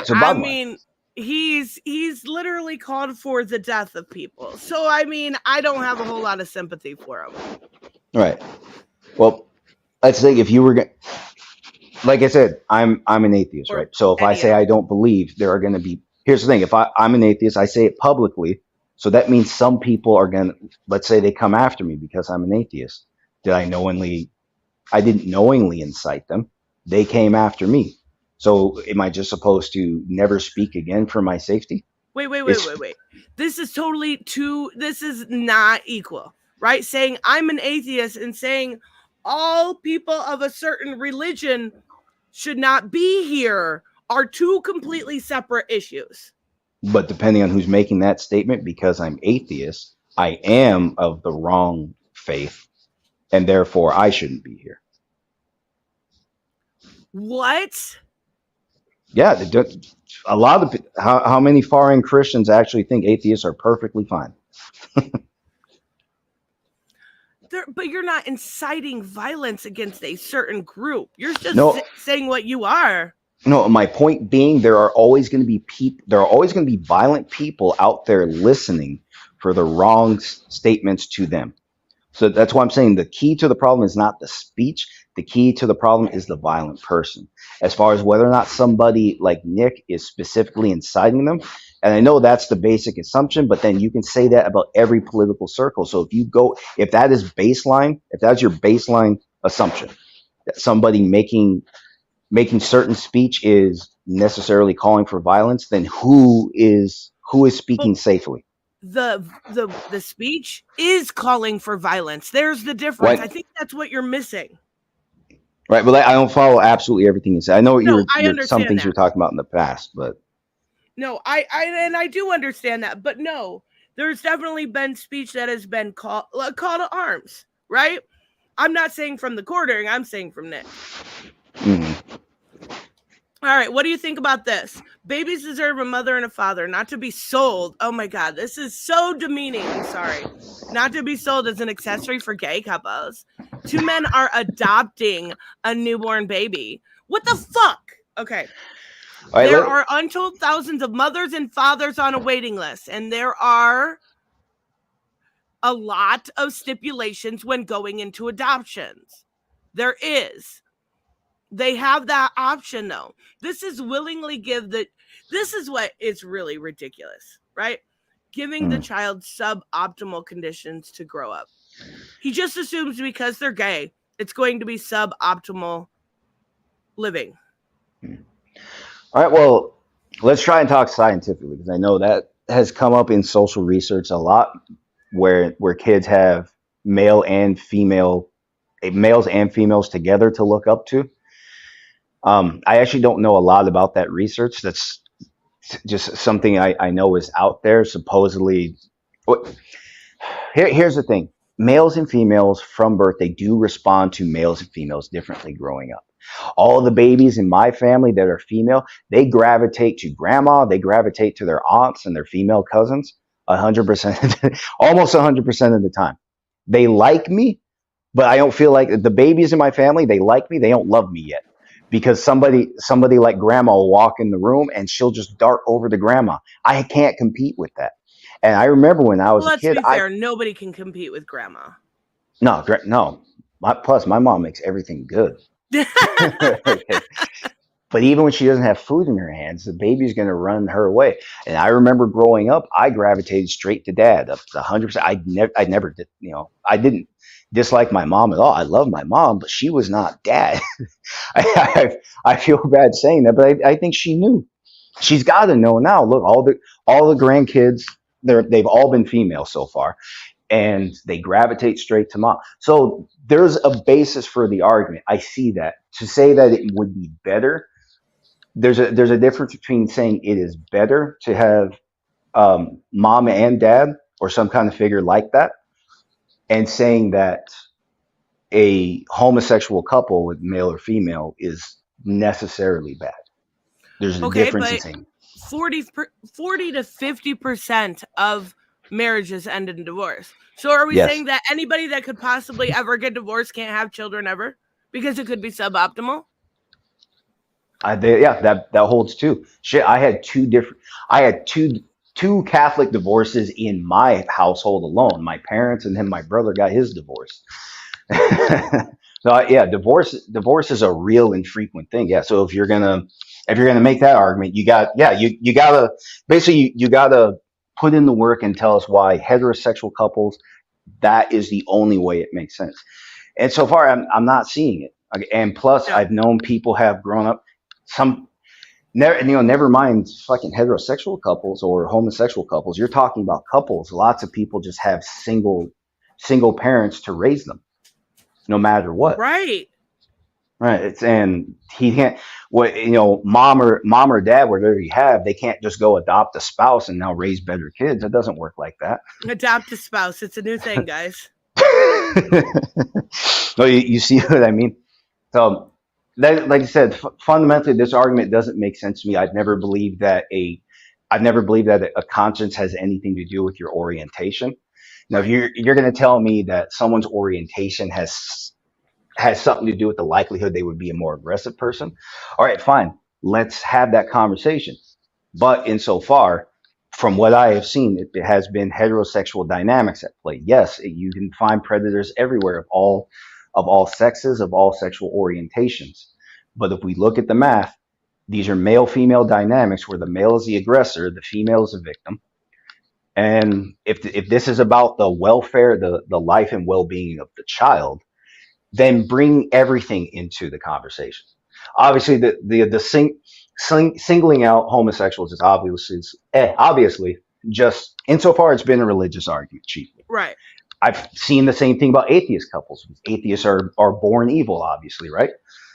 So I mean, he's literally called for the death of people. So I mean, I don't have a whole lot of sympathy for him. Right. Well, let's think if you were like I said, I'm an atheist, right? So if I say I don't believe, there are going to be. Here's the thing: if I'm an atheist, I say it publicly. So that means some people are going to, let's say they come after me because I'm an atheist. I didn't knowingly incite them. They came after me. So am I just supposed to never speak again for my safety? Wait. This is this is not equal, right? Saying I'm an atheist and saying all people of a certain religion should not be here are two completely separate issues. But depending on who's making that statement, because I'm atheist, I am of the wrong faith, and therefore I shouldn't be here. What? Yeah, a lot of how many foreign Christians actually think atheists are perfectly fine? But you're not inciting violence against a certain group. You're just saying what you are. No, my point being, there are always going to be violent people out there listening for the wrong statements to them. So that's why I'm saying the key to the problem is not the speech. The key to the problem is the violent person. As far as whether or not somebody like Nick is specifically inciting them, and I know that's the basic assumption, but then you can say that about every political circle. So if that is your baseline assumption, that somebody making certain speech is necessarily calling for violence, then who is speaking safely? The speech is calling for violence. There's the difference. What? I think that's what you're missing. Right, but I don't follow absolutely everything you say. I know some things you're talking about in the past, but no, I do understand that, but no, there's definitely been speech that has been call to arms, right? I'm not saying from the quartering, I'm saying from Nick. Mm-hmm. All right, what do you think about this? Babies deserve a mother and a father, not to be sold. Oh my God, this is so demeaning. I'm sorry. Not to be sold as an accessory for gay couples. 2 men are adopting a newborn baby. What the fuck? Okay. Right, there are untold thousands of mothers and fathers on a waiting list, and there are a lot of stipulations when going into adoptions. There is. They have that option, though. This is willingly this is what is really ridiculous, right? Giving the child suboptimal conditions to grow up. He just assumes because they're gay, it's going to be suboptimal living. All right, well, let's try and talk scientifically, because I know that has come up in social research a lot, where kids have males and females together to look up to. I actually don't know a lot about that research. just something I know is out there. Supposedly, here's the thing: males and females from birth, they do respond to males and females differently growing up. All the babies in my family that are female, they gravitate to grandma, they gravitate to their aunts and their female cousins 100%, almost 100% of the time. They like me, but I don't feel like the babies in my family, they like me, they don't love me yet. Because somebody like grandma will walk in the room and she'll just dart over to grandma. I can't compete with that. And I remember when I was Well, a let's kid, be fair. Nobody can compete with grandma. no. Plus, my mom makes everything good. But even when she doesn't have food in her hands, the baby's going to run her way. And I remember growing up, I gravitated straight to dad, up to 100%. I never did, I didn't dislike my mom at all. I love my mom, but she was not dad. I feel bad saying that, but I think she knew. She's got to know now. Look, all the grandkids, they've all been female so far, and they gravitate straight to mom. So there's a basis for the argument. I see that. To say that it would be better, there's a difference between saying it is better to have mom and dad or some kind of figure like that, and saying that a homosexual couple with male or female is necessarily bad. There's a difference in saying 40 to 50% of marriages end in divorce. So are we saying that anybody that could possibly ever get divorced can't have children ever because it could be suboptimal? That holds too. Shit, I had two Catholic divorces in my household alone. My parents and then my brother got his divorce. So yeah, divorce is a real and frequent thing. Yeah. So if you're gonna make that argument, you gotta basically you gotta put in the work and tell us why heterosexual couples, that is the only way it makes sense. And so far, I'm not seeing it. Okay, and plus, I've known people have grown up. Never mind fucking heterosexual couples or homosexual couples. You're talking about couples. Lots of people just have single parents to raise them, no matter what. Right. And he can't. Mom or dad, whatever you have, they can't just go adopt a spouse and now raise better kids. It doesn't work like that. Adopt a spouse. It's a new thing, guys. So you see what I mean? So, like I said, fundamentally, this argument doesn't make sense to me. I've never believed that a conscience has anything to do with your orientation. Now, if you're going to tell me that someone's orientation has something to do with the likelihood they would be a more aggressive person, all right, fine. Let's have that conversation. But insofar, from what I have seen, it has been heterosexual dynamics at play. Yes, you can find predators everywhere of all sexes, of all sexual orientations. But if we look at the math, these are male-female dynamics where the male is the aggressor, the female is the victim. And if this is about the welfare, the life and well-being of the child, then bring everything into the conversation. Obviously, the singling out homosexuals is obviously just insofar it's been a religious argument chiefly. Right. I've seen the same thing about atheist couples. Atheists are born evil, obviously, right?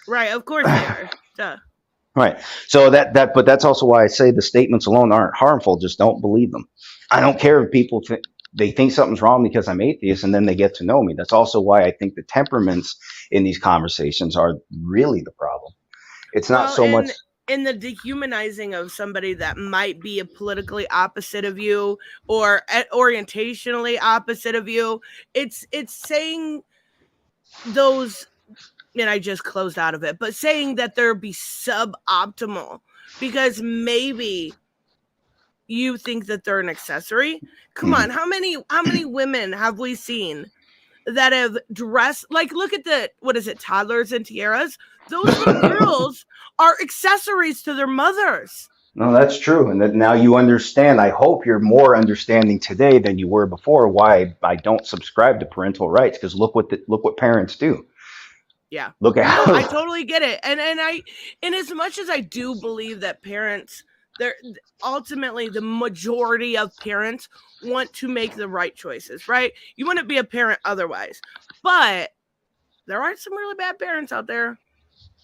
Right. Of course they are. Duh. Right. So but that's also why I say the statements alone aren't harmful. Just don't believe them. I don't care if people they think something's wrong because I'm atheist and then they get to know me. That's also why I think the temperaments in these conversations are really the problem. It's not so much in the dehumanizing of somebody that might be a politically opposite of you or orientationally opposite of you. It's saying those, and I just closed out of it, but saying that there be suboptimal because maybe you think that they're an accessory. Come on, how many women have we seen that have dressed like, look at toddlers and tiaras? Those little girls are accessories to their mothers. No, that's true. And that now you understand. I hope you're more understanding today than you were before why I don't subscribe to parental rights, because look what parents do. Yeah. Look at how I totally get it. And as much as I do believe that parents, they're ultimately the majority of parents want to make the right choices, right? You wouldn't be a parent otherwise. But there are some really bad parents out there.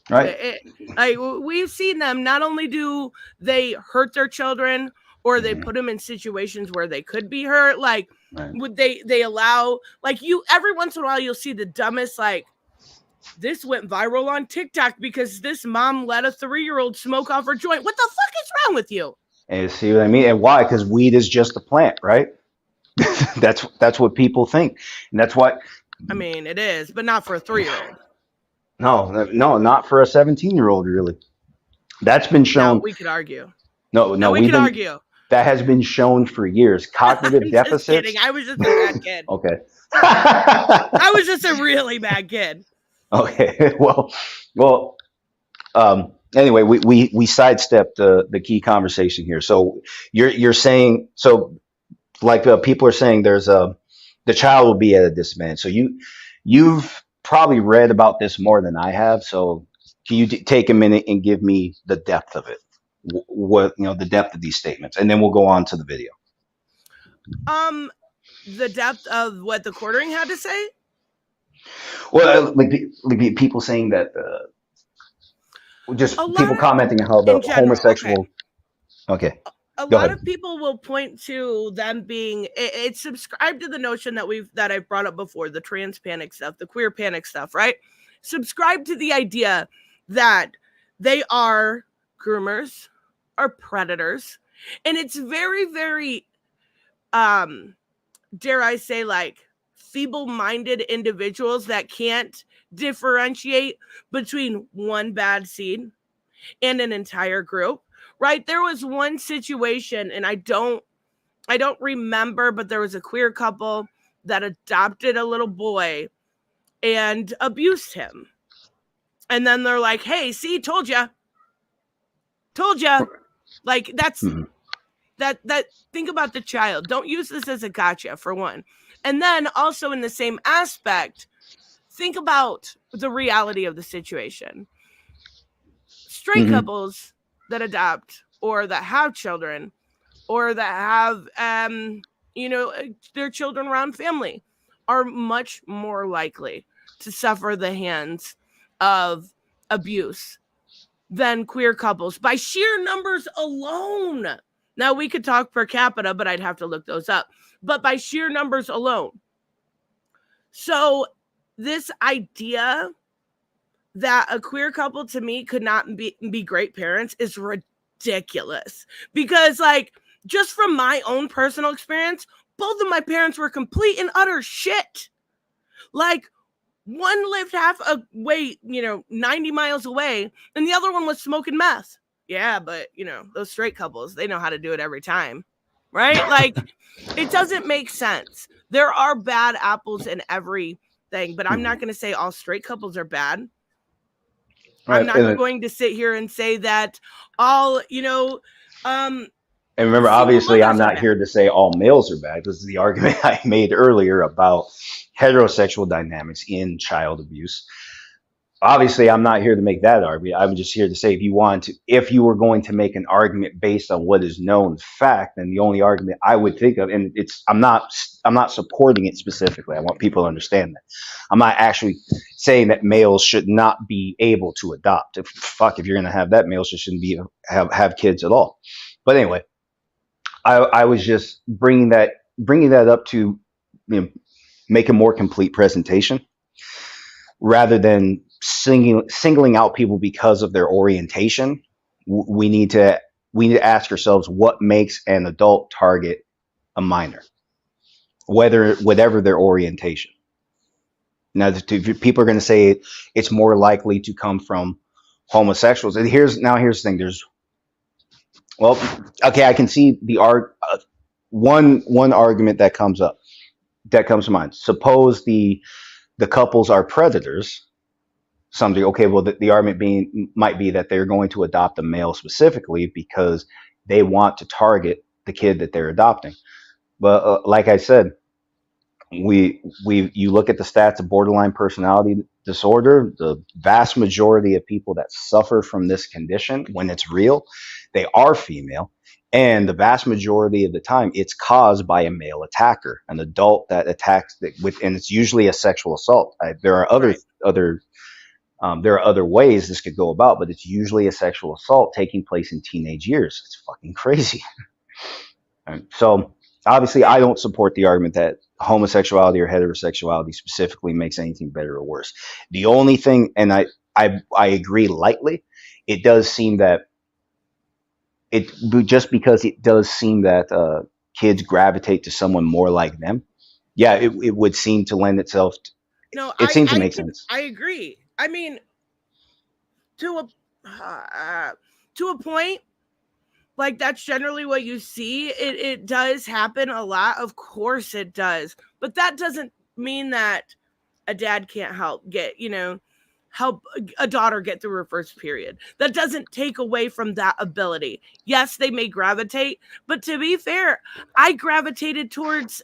Right. Like we've seen them. Not only do they hurt their children, or they put them in situations where they could be hurt. Like, Right. would they allow, like, you every once in a while you'll see the dumbest, like, this went viral on TikTok because this mom let a 3-year-old smoke off her joint. What the fuck is wrong with you? And see what I mean? And why? Because weed is just a plant, right? That's what people think, and that's what. I mean, it is, but not for a 3-year-old. No, not for a 17-year-old. Really, that's been shown. Now we could argue. No, we could argue. That has been shown for years. Cognitive I'm deficits. Just kidding. I was just a bad kid. Okay. I was just a really bad kid. Okay. Well. Anyway, we sidestepped the key conversation here. So you're saying, so like people are saying, there's the child will be at a disadvantage. So you've probably read about this more than I have. So can you take a minute and give me the depth of it? What the depth of these statements, and then we'll go on to the video. The depth of what the quartering had to say. Well, like people saying that. Just people commenting how the homosexual. Okay. A lot of people will point to them being it's subscribed to the notion that I've brought up before, the trans panic stuff, the queer panic stuff, right? Subscribe to the idea that they are groomers or predators, and it's very, very dare I say, like, feeble-minded individuals that can't differentiate between one bad seed and an entire group, right? There was one situation, and I don't remember, but there was a queer couple that adopted a little boy and abused him. And then they're like, hey, see, told ya. Like, that's that think about the child. Don't use this as a gotcha, for one. And then also in the same aspect, think about the reality of the situation. Straight couples that adopt or that have children or that have, their children around family are much more likely to suffer the hands of abuse than queer couples by sheer numbers alone. Now, we could talk per capita, but I'd have to look those up. But by sheer numbers alone. So this idea that a queer couple, to me, could not be great parents is ridiculous. Because, like, just from my own personal experience, both of my parents were complete and utter shit. Like, one lived half a way, 90 miles away, and the other one was smoking meth. Yeah, but, those straight couples, they know how to do it every time. Right? Like, it doesn't make sense. There are bad apples in everything, but I'm not going to say all straight couples are bad. Right. I'm not going to sit here and say that all, and remember, obviously, I'm not here to say all males are bad. This is the argument I made earlier about heterosexual dynamics in child abuse. Obviously, I'm not here to make that argument. I'm just here to say, if you were going to make an argument based on what is known fact, then the only argument I would think of, and I'm not supporting it specifically. I want people to understand that. I'm not actually saying that males should not be able to adopt. If you're going to have that, males just shouldn't have kids at all. But anyway, I was just bringing that up to make a more complete presentation rather than singling out people because of their orientation. We need to ask ourselves what makes an adult target a minor, whatever their orientation. Now, people are going to say it's more likely to come from homosexuals. And here's the thing. I can see the one argument that comes to mind. Suppose the couples are predators. Something, okay, well, the argument might be that they're going to adopt a male specifically because they want to target the kid that they're adopting. But like I said, you look at the stats of borderline personality disorder, the vast majority of people that suffer from this condition, when it's real, they are female. And the vast majority of the time, it's caused by a male attacker, an adult that attacks and it's usually a sexual assault. There are other There are other ways this could go about, but it's usually a sexual assault taking place in teenage years. It's fucking crazy. So obviously, I don't support the argument that homosexuality or heterosexuality specifically makes anything better or worse. The only thing, and I agree lightly, it does seem that just because it does seem that kids gravitate to someone more like them. Yeah, it would seem to lend itself. No, It seems to make sense. I agree. I mean, to a point, like that's generally what you see. It does happen a lot, of course it does, but that doesn't mean that a dad can't help a daughter get through her first period. That doesn't take away from that ability. Yes, they may gravitate, but to be fair, I gravitated towards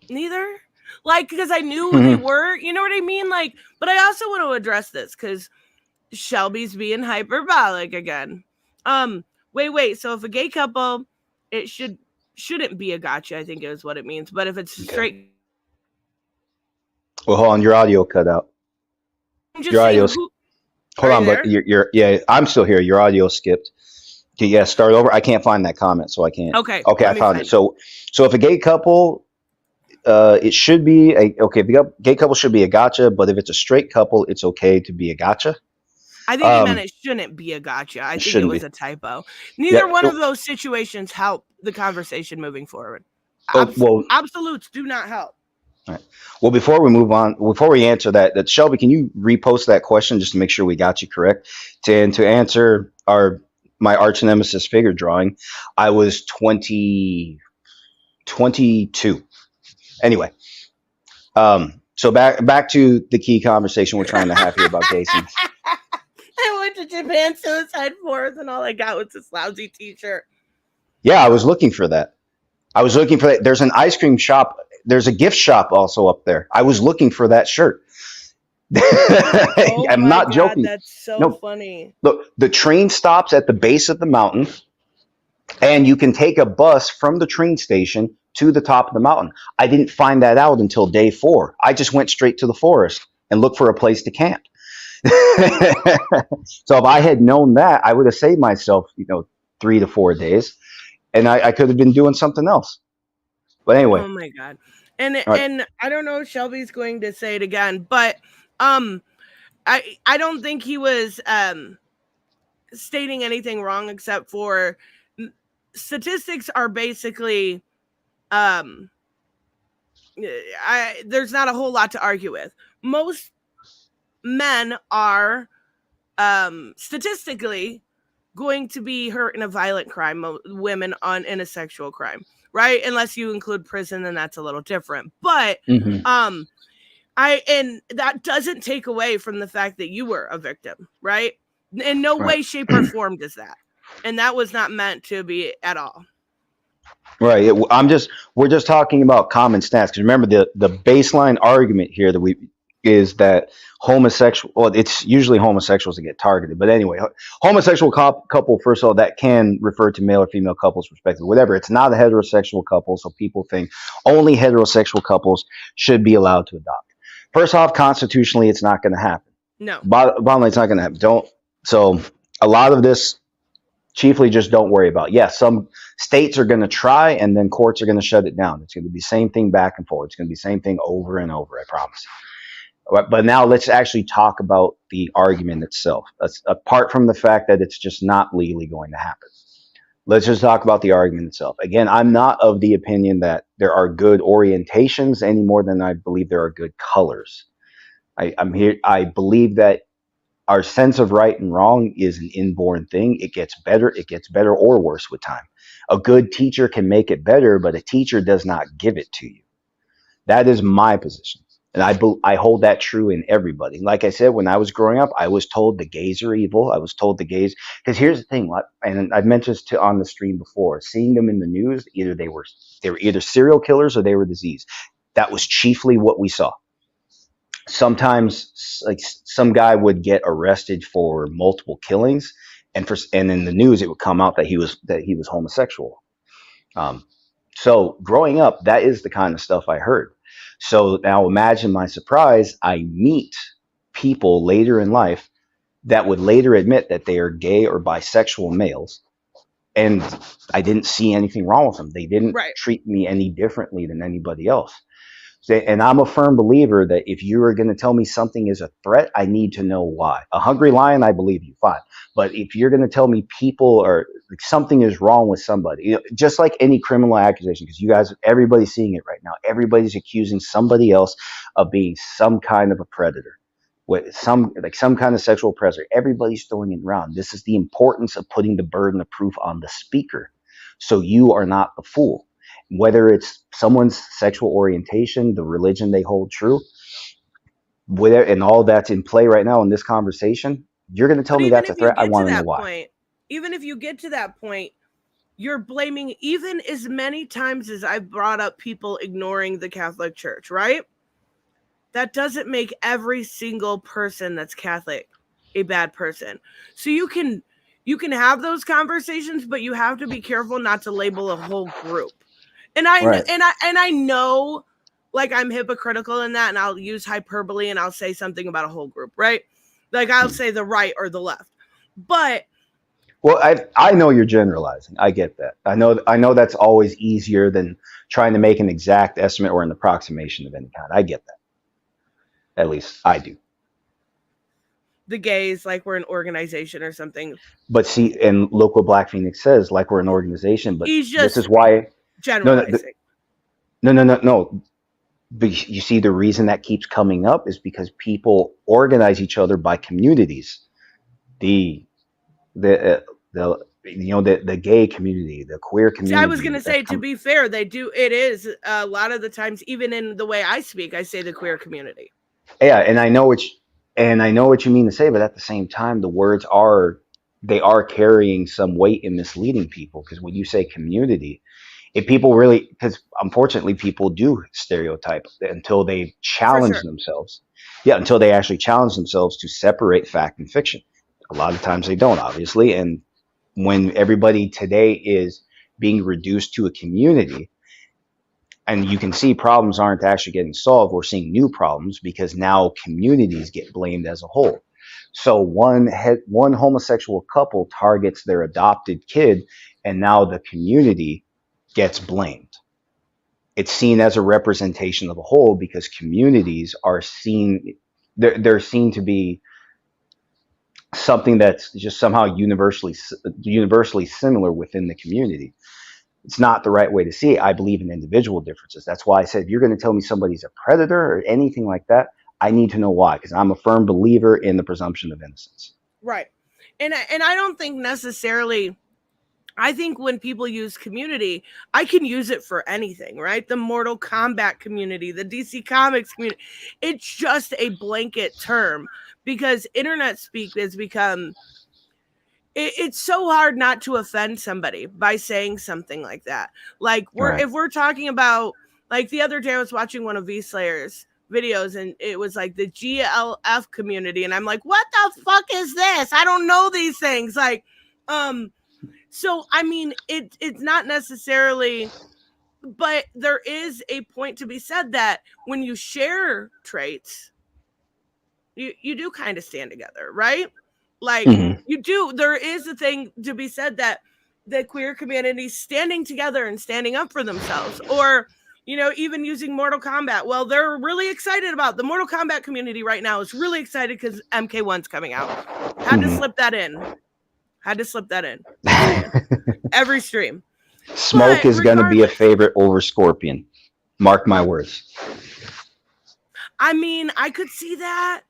neither, like, because I knew who they were, you know what I mean? Like, but I also want to address this because Shelby's being hyperbolic again. Wait. So if a gay couple, it shouldn't be a gotcha, I think is what it means. But if it's straight, well, hold on, your audio cut out. Your audio. Hold on, but yeah, I'm still here. Your audio skipped. Okay, yeah, start over. I can't find that comment, so I can't. Okay, I found it. So if a gay couple, it should be if a gay couple should be a gotcha, but if it's a straight couple, it's okay to be a gotcha. I think he meant it shouldn't be a gotcha. I think it was a typo. Neither one of those situations help the conversation moving forward. Absolutes do not help. All right. Well, before we move on, before we answer that Shelby, can you repost that question just to make sure we got you correct? To answer my arch nemesis figure drawing, I was 22. Anyway, so back to the key conversation we're trying to have here about gay scenes. I went to Japan Suicide Force and all I got was this lousy t-shirt. Yeah, I was looking for that. There's an ice cream shop. There's a gift shop also up there. I was looking for that shirt. I'm not joking. That's so funny. Look, the train stops at the base of the mountain, and you can take a bus from the train station to the top of the mountain. I didn't find that out until day 4. I just went straight to the forest and looked for a place to camp. So if I had known that, I would have saved myself, 3 to 4 days, and I could have been doing something else. But anyway. Oh my God. And I don't know if Shelby's going to say it again, but I don't think he was stating anything wrong except for statistics are basically there's not a whole lot to argue with. Most men are statistically going to be hurt in a violent crime, women in a sexual crime, right? Unless you include prison, then that's a little different. But and that doesn't take away from the fact that you were a victim, right? In no way, shape, or form does that. And that was not meant to be at all. Right. We're just talking about common stats. Because remember, the baseline argument here is that it's usually homosexuals that get targeted. But anyway, homosexual couple, first of all, that can refer to male or female couples respectively, whatever. It's not a heterosexual couple. So people think only heterosexual couples should be allowed to adopt. First off, constitutionally, it's not going to happen. No. Bottom line, it's not going to happen. So a lot of this, chiefly, just don't worry about. Yes, some states are going to try, and then courts are going to shut it down. It's going to be the same thing back and forth. It's going to be the same thing over and over, I promise. But now let's actually talk about the argument itself. Apart from the fact that it's just not legally going to happen. Let's just talk about the argument itself. Again, I'm not of the opinion that there are good orientations any more than I believe there are good colors. I believe that our sense of right and wrong is an inborn thing. It gets better or worse with time. A good teacher can make it better, but a teacher does not give it to you. That is my position. And I hold that true in everybody. Like I said, when I was growing up, I was told the gays are evil. I was told the gays, because here's the thing, and I've mentioned this on the stream before, seeing them in the news, they were either serial killers or they were diseased. That was chiefly what we saw. Sometimes, like, some guy would get arrested for multiple killings, and in the news it would come out that he was homosexual. So growing up, that is the kind of stuff I heard. So now imagine my surprise. I meet people later in life that would later admit that they are gay or bisexual males. And I didn't see anything wrong with them. They didn't Right. treat me any differently than anybody else. And I'm a firm believer that if you are going to tell me something is a threat, I need to know why. A hungry lion, I believe you, fine. But if you're going to tell me people or like something is wrong with somebody, just like any criminal accusation, because you guys, everybody's seeing it right now. Everybody's accusing somebody else of being some kind of a predator, with some kind of sexual predator. Everybody's throwing it around. This is the importance of putting the burden of proof on the speaker, so you are not the fool. Whether it's someone's sexual orientation, the religion they hold true, whatever, and all that's in play right now in this conversation, you're going to tell But me even that's a if you threat. I get to want to know that why. point, even if you get to that point, you're blaming, even as many times as I've brought up people ignoring the Catholic Church, right? That doesn't make every single person that's Catholic a bad person. So you can have those conversations, but you have to be careful not to label a whole group. And I know, like, I'm hypocritical in that, and I'll use hyperbole and I'll say something about a whole group, right? Like, I'll say the right or the left. But well, I know you're generalizing. I get that. I know that's always easier than trying to make an exact estimate or an approximation of any kind. I get that. At least I do. the gays, like we're an organization or something. But see, and look what Black Phoenix says, like we're an organization. But He's this just is why. generalizing. No. But you see, the reason that keeps coming up is because people organize each other by communities. The gay community, the queer community. See, I was going to say, to be fair, they do. It is a lot of the times, even in the way I speak, I say the queer community. Yeah, and I know what you mean to say, but at the same time, the words are carrying some weight in misleading people. Because when you say community, if people really, because unfortunately people do stereotype until they challenge themselves. Yeah, until they actually challenge themselves to separate fact and fiction. A lot of times they don't, obviously. And when everybody today is being reduced to a community, and you can see problems aren't actually getting solved, we're seeing new problems because now communities get blamed as a whole. So one homosexual couple targets their adopted kid, and now the community gets blamed. It's seen as a representation of a whole because communities are seen, they're seen to be something that's just somehow universally similar within the community. It's not the right way to see it. I believe in individual differences. That's why I said, if you're going to tell me somebody's a predator or anything like that, I need to know why, because I'm a firm believer in the presumption of innocence. Right. And I don't think necessarily, I think when people use community, I can use it for anything, right? The Mortal Kombat community, the DC Comics community. It's just a blanket term because internet speak has become, it's so hard not to offend somebody by saying something like that. Like if we're talking about, like the other day I was watching one of V-Slayer's videos and it was like the GLF community. And I'm like, what the fuck is this? I don't know these things. Like, so, I mean, it's not necessarily, but there is a point to be said that when you share traits, you do kind of stand together, right? Like you do. There is a thing to be said that the queer community standing together and standing up for themselves, or, even using Mortal Kombat. Well, they're really excited about the Mortal Kombat community right now is really excited because MK1's coming out. Had to slip that in. Every stream. Smoke is going to be a favorite over Scorpion. Mark my words. I mean, I could see that,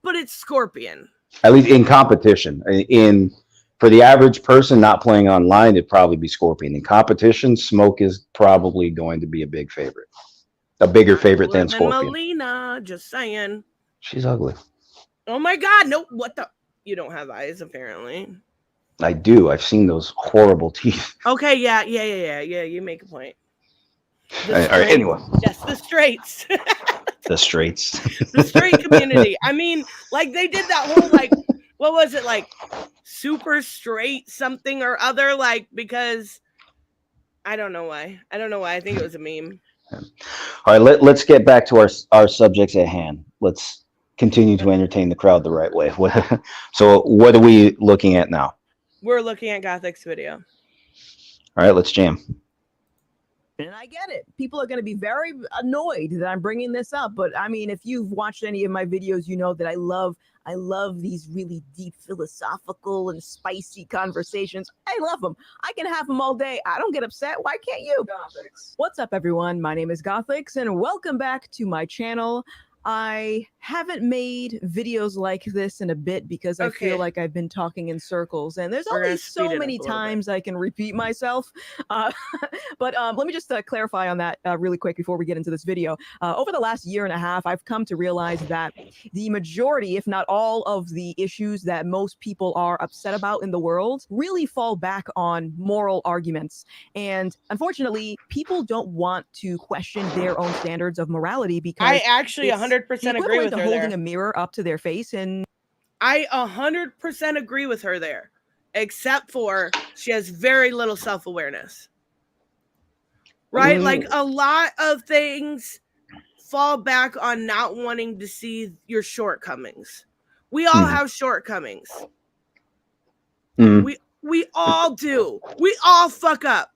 but it's Scorpion. At least in competition. For the average person not playing online, it'd probably be Scorpion. In competition, Smoke is probably going to be a big favorite. A bigger favorite than Scorpion. Melina, just saying. She's ugly. Oh my God. No, what the? You don't have eyes, apparently. I do. I've seen those horrible teeth. Okay, yeah. You make a point. All right, anyway. Yes, the straights. The straights. The straight community. I mean, like they did that whole what was it, like super straight something or other, like, because I don't know why. I think it was a meme. All right, let's get back to our subjects at hand. Let's continue to entertain the crowd the right way. So what are we looking at now? We're looking at Gothix video. All right, let's jam. And I get it. People are going to be very annoyed that I'm bringing this up. But I mean, if you've watched any of my videos, you know that I love these really deep philosophical and spicy conversations. I love them. I can have them all day. I don't get upset. Why can't you? Gothix. What's up, everyone? My name is Gothix, and welcome back to my channel. I haven't made videos like this in a bit because I feel like I've been talking in circles, and there's only so many times I can repeat myself. But let me just clarify on that really quick before we get into this video. Over the last year and a half, I've come to realize that the majority, if not all, of the issues that most people are upset about in the world really fall back on moral arguments. And unfortunately, people don't want to question their own standards of morality because I actually 100% agree with her holding there. a mirror up to their face, and I 100% agree with her there, except for she has very little self-awareness. Right? Like a lot of things fall back on not wanting to see your shortcomings. We all have shortcomings. We all do. We all fuck up.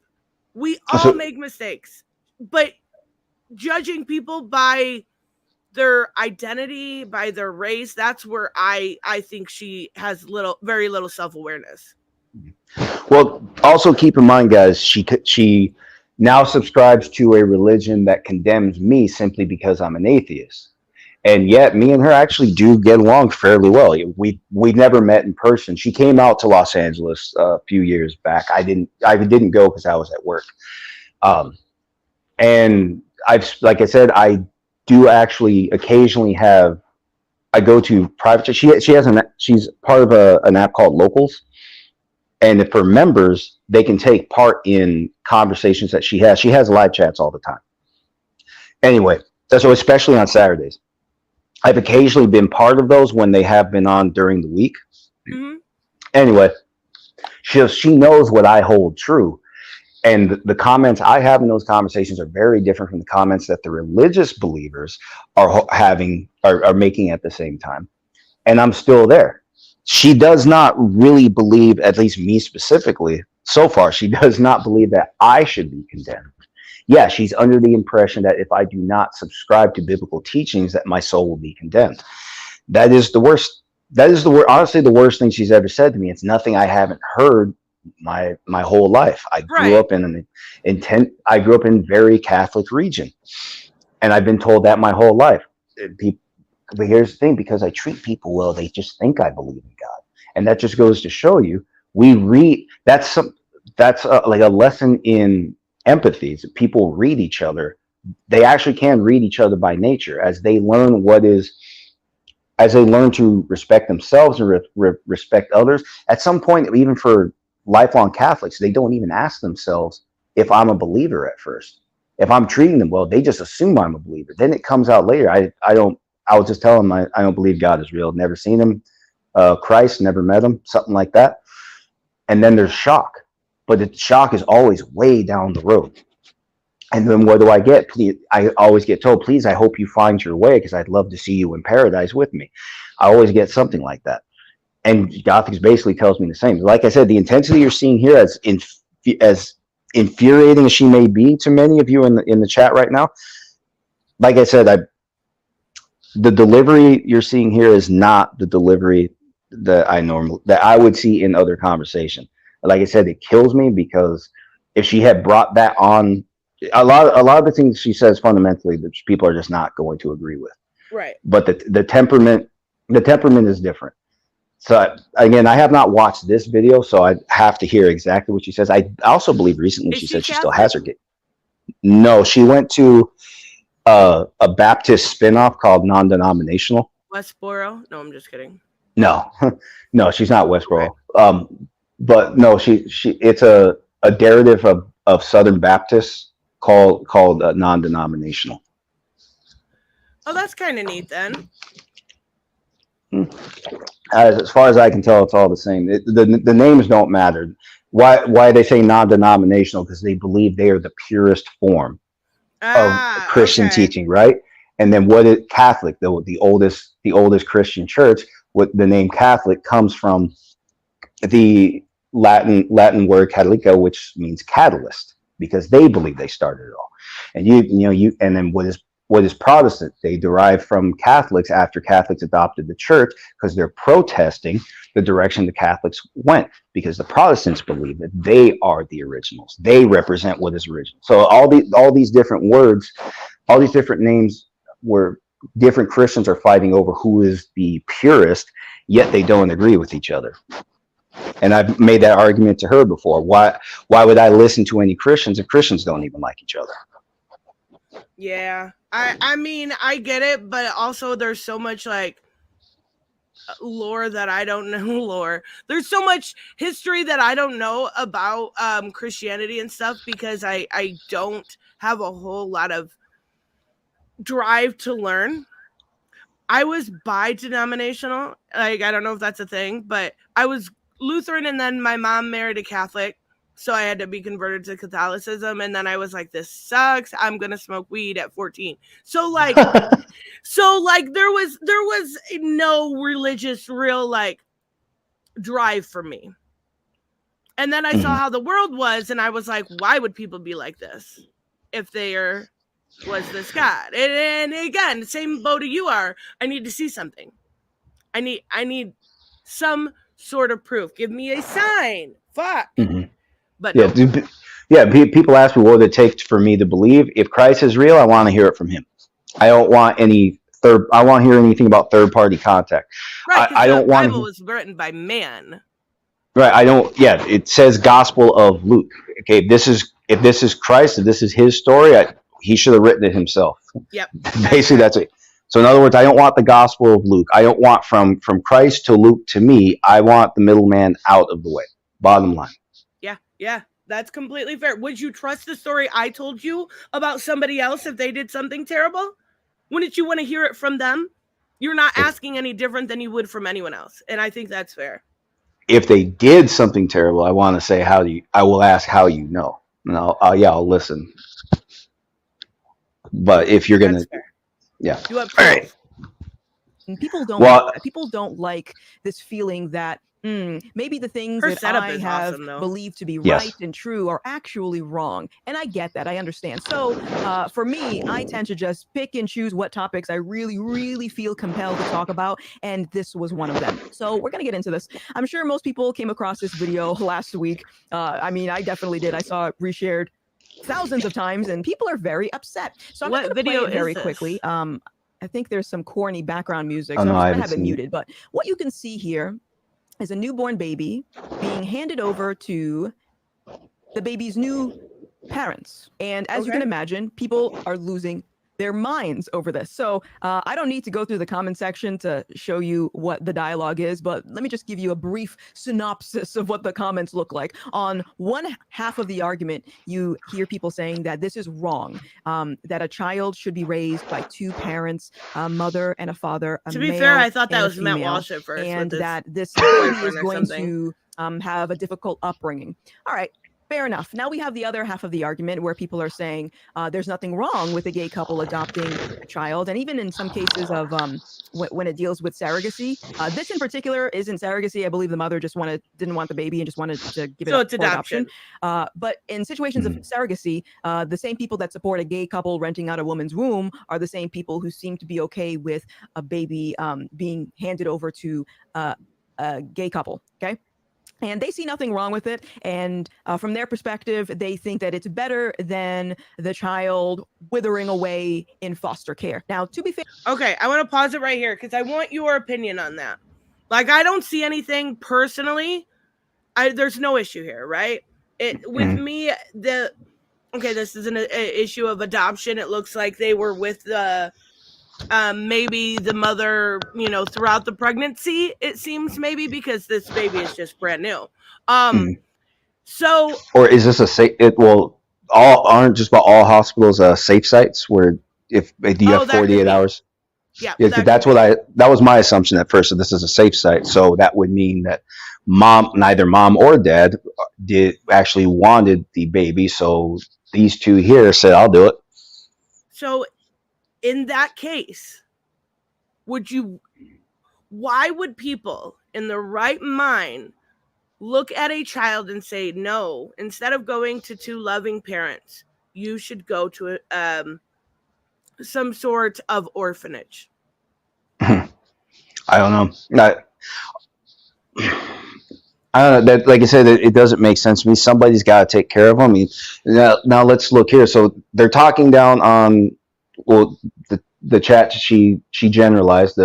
We all make mistakes. But judging people by their identity, by their race, that's where I think she has very little self-awareness. Well, also keep in mind, guys, she now subscribes to a religion that condemns me simply because I'm an atheist. And yet me and her actually do get along fairly well. We never met in person. She came out to Los Angeles a few years back. I didn't go because I was at work. And like I said, I do actually occasionally I go to private. She's part of an app called Locals. And for members, they can take part in conversations that she has. She has live chats all the time. Anyway, so especially on Saturdays. I've occasionally been part of those when they have been on during the week. Anyway, she knows what I hold true. And the comments I have in those conversations are very different from the comments that the religious believers are making at the same time. And I'm still there. She does not really believe, at least me specifically, so far, she does not believe that I should be condemned. Yeah, she's under the impression that if I do not subscribe to biblical teachings, that my soul will be condemned. That is the worst. Honestly, the worst thing she's ever said to me. It's nothing I haven't heard my whole life. I grew up in I grew up in very Catholic region, and I've been told that my whole life. But here's the thing: because I treat people well, they just think I believe in God, and that just goes to show you. That's like a lesson in empathy. So people read each other. They actually can read each other by nature as they learn as they learn to respect themselves and respect others. At some point, even for lifelong Catholics, they don't even ask themselves if I'm a believer at first. If I'm treating them well, they just assume I'm a believer. Then it comes out later. I'll just tell them I don't believe God is real. Never seen him. Christ, never met him. Something like that. And then there's shock. But the shock is always way down the road. And then what do I get? I always get told, please, I hope you find your way because I'd love to see you in paradise with me. I always get something like that. And Gothix basically tells me the same. Like I said, the intensity you're seeing here, as infuriating as she may be to many of you in the chat right now, like I said, the delivery you're seeing here is not the delivery that I would see in other conversation. Like I said, it kills me because if she had brought that on, a lot of the things she says fundamentally that people are just not going to agree with. Right. But the temperament is different. So again, I have not watched this video, so I have to hear exactly what she says. I also believe recently she said she still has her gate. No, she went to a Baptist spinoff called Non-Denominational. Westboro? No, I'm just kidding. No, no, she's not Westboro. But no, it's a derivative of Southern Baptists called Non-Denominational. Oh, that's kind of neat then. As far as I can tell, it's all the same. The names don't matter. Why they say non-denominational? Because they believe they are the purest form. of Christian Okay. teaching, right? And then what is Catholic, the oldest Christian church, what the name Catholic comes from the Latin word catalico, which means catalyst, because they believe they started it all. And and then what is Protestant? They derive from Catholics after Catholics adopted the church because they're protesting the direction the Catholics went, because the Protestants believe that they are the originals. They represent what is original. So all these different words, all these different names where different Christians are fighting over who is the purest, yet they don't agree with each other. And I've made that argument to her before. Why would I listen to any Christians if Christians don't even like each other? Yeah. I mean, I get it, but also there's so much like lore that I don't know. Lore. There's so much history that I don't know about Christianity and stuff, because I don't have a whole lot of drive to learn. I was bi-denominational. Like, I don't know if that's a thing, but I was Lutheran, and then my mom married a Catholic, so I had to be converted to Catholicism. And then I was like, this sucks. I'm gonna smoke weed at 14. So like there was no religious real like drive for me. And then I saw how the world was, and I was like, why would people be like this if there was this God? And again, same boat you are. I need to see something. I need some sort of proof. Give me a sign. Fuck. But Yeah, people ask me what would it take for me to believe. If Christ is real, I want to hear it from him. I don't want I want to hear anything about third party contact. right, I don't the want Bible was written by man. Right. I don't. Yeah. It says Gospel of Luke. Okay. If this is Christ, if this is his story, he should have written it himself. Yep. Basically, that's it. So in other words, I don't want the Gospel of Luke. I don't want from Christ to Luke to me. I want the middleman out of the way. Bottom line. Yeah. That's completely fair. Would you trust the story I told you about somebody else if they did something terrible? Wouldn't you want to hear it from them? You're not asking any different than you would from anyone else. And I think that's fair. If they did something terrible, I want to say, I will ask how you know. And I'll listen. But if you're going to, yeah. You have proof. All right. And people don't like this feeling that maybe the things Her that setup I is have awesome, believed to be Yes. right and true are actually wrong. And I get that. I understand. So for me, I tend to just pick and choose what topics I really, really feel compelled to talk about. And this was one of them. So we're going to get into this. I'm sure most people came across this video last week. I mean, I definitely did. I saw it reshared thousands of times, and people are very upset. So I'm going to play it very quickly. I think there's some corny background music, so I'm just going to have it muted. But what you can see here is a newborn baby being handed over to the baby's new parents. And as you can imagine, people are losing their minds over this. So I don't need to go through the comment section to show you what the dialogue is, but let me just give you a brief synopsis of what the comments look like. On one half of the argument, you hear people saying that this is wrong, that a child should be raised by two parents, a mother and a father. To be fair, I thought that was Matt Walsh at first. And that this baby is going to have a difficult upbringing. All right. Fair enough. Now we have the other half of the argument where people are saying there's nothing wrong with a gay couple adopting a child. And even in some cases of when it deals with surrogacy, this in particular isn't surrogacy. I believe the mother just didn't want the baby and just wanted to give it up for adoption. But in situations of surrogacy, the same people that support a gay couple renting out a woman's womb are the same people who seem to be okay with a baby being handed over to a gay couple. Okay. And they see nothing wrong with it. And from their perspective, they think that it's better than the child withering away in foster care. Now, to be fair. Okay, I want to pause it right here because I want your opinion on that. Like, I don't see anything personally. There's no issue here, right? With me, this is an issue of adoption. It looks like they were with the maybe the mother, throughout the pregnancy, it seems, maybe because this baby is just brand new. So, or is this a safe? Aren't just about all hospitals safe sites where if you have 48 hours? Yeah, that was my assumption at first. So this is a safe site. So that would mean that neither mom or dad wanted the baby. So these two here said, "I'll do it." So in that case, why would people in the right mind look at a child and say, no, instead of going to two loving parents, you should go to some sort of orphanage? I don't know. I don't know. That, like I said, it doesn't make sense to me. Somebody's got to take care of them. I mean, now let's look here. So they're talking down on, well, the chat. She generalized,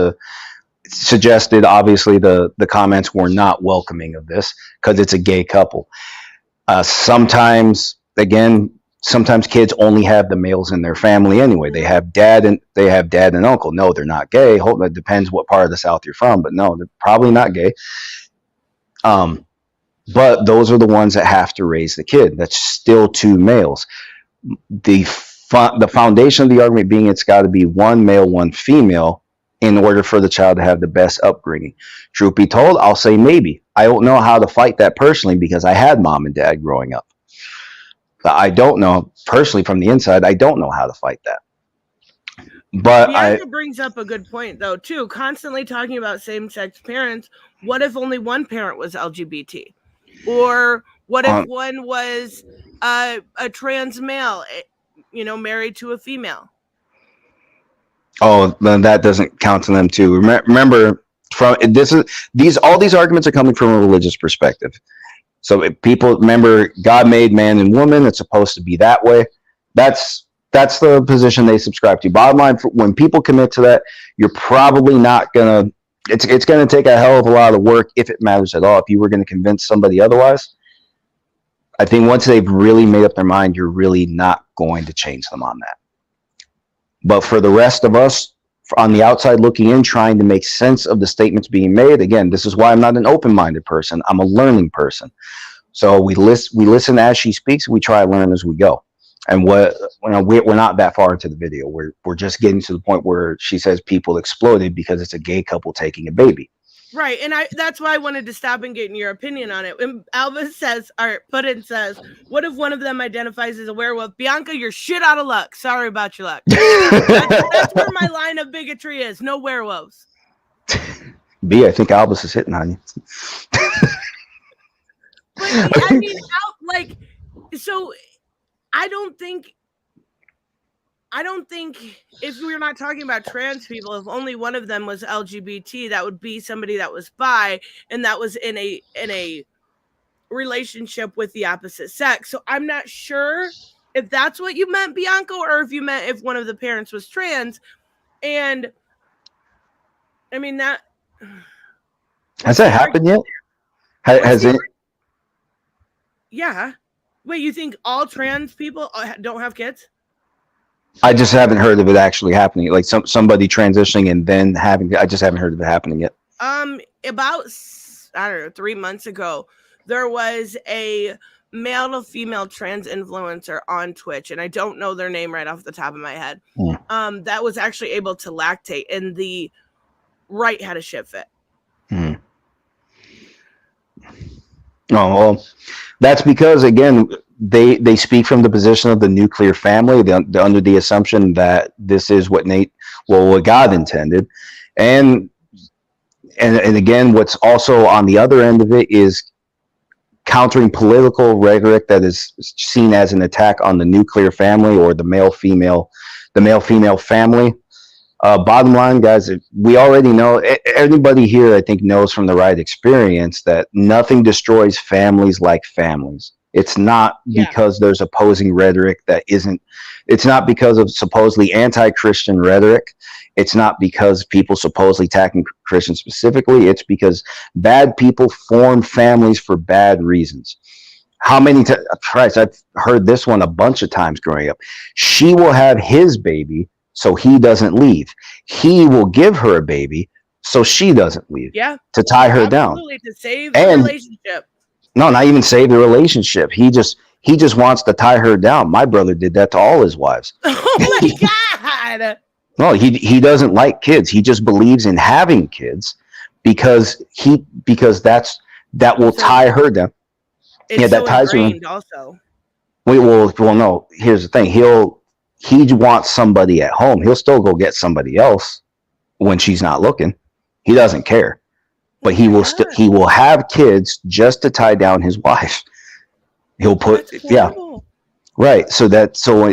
suggested. Obviously, the comments were not welcoming of this because it's a gay couple. Sometimes kids only have the males in their family anyway. They have dad and uncle. No, they're not gay. It depends what part of the South you're from, but no, they're probably not gay. But those are the ones that have to raise the kid. That's still two males. The foundation of the argument being it's got to be one male, one female in order for the child to have the best upbringing. Truth be told, I'll say maybe. I don't know how to fight that personally because I had mom and dad growing up. I don't know personally from the inside. I don't know how to fight that. But Bianca brings up a good point, though, too. Constantly talking about same-sex parents. What if only one parent was LGBT? Or what if one was a trans male, married to a female? Oh, then that doesn't count to them too. Remember, all these arguments are coming from a religious perspective. So people remember God made man and woman. It's supposed to be that way. That's the position they subscribe to. Bottom line, when people commit to that, you're probably not gonna. It's gonna take a hell of a lot of work if it matters at all. If you were gonna convince somebody otherwise, I think once they've really made up their mind, you're really not going to change them on that. But for the rest of us on the outside looking in, trying to make sense of the statements being made, again, this is why I'm not an open-minded person. I'm a learning person. So we listen as she speaks. We try to learn as we go. And we're not that far into the video. We're just getting to the point where she says people exploded because it's a gay couple taking a baby. Right, and that's why I wanted to stop and get your opinion on it. And Alva says, what if one of them identifies as a werewolf? Bianca, you're shit out of luck. Sorry about your luck. That's where my line of bigotry is. No werewolves. B, I think Albus is hitting on you. But I mean, so I don't think if we're not talking about trans people, if only one of them was LGBT, that would be somebody that was bi and that was in a relationship with the opposite sex. So I'm not sure if that's what you meant, Bianca, or if you meant if one of the parents was trans. And I mean that has that happened yet? Has it? Yeah. Wait, you think all trans people don't have kids? I just haven't heard of it actually happening. Like somebody transitioning and then having. I just haven't heard of it happening yet. About 3 months ago, there was a male to female trans influencer on Twitch, and I don't know their name right off the top of my head. That was actually able to lactate, and the right had a shit fit. Oh, well, that's because again, they speak from the position of the nuclear family. They're under the assumption that this is what God intended, and again, what's also on the other end of it is countering political rhetoric that is seen as an attack on the nuclear family or the male female family. Bottom line, guys, we already know, everybody here I think knows from the right experience that nothing destroys families like families. It's not because there's opposing rhetoric it's not because of supposedly anti-Christian rhetoric. It's not because people supposedly attacking Christians specifically. It's because bad people form families for bad reasons. How many times, Christ, I've heard this one a bunch of times growing up. She will have his baby so he doesn't leave. He will give her a baby so she doesn't leave. Yeah. To tie her down. To save the relationship. No, not even save the relationship. He just wants to tie her down. My brother did that to all his wives. Oh my God. No, he doesn't like kids. He just believes in having kids because that will tie her down. It's that ties her in. Also. Well, no. Here's the thing. he wants somebody at home. He'll still go get somebody else when she's not looking. He doesn't care, but he will still he will have kids just to tie down his wife. He'll put right. So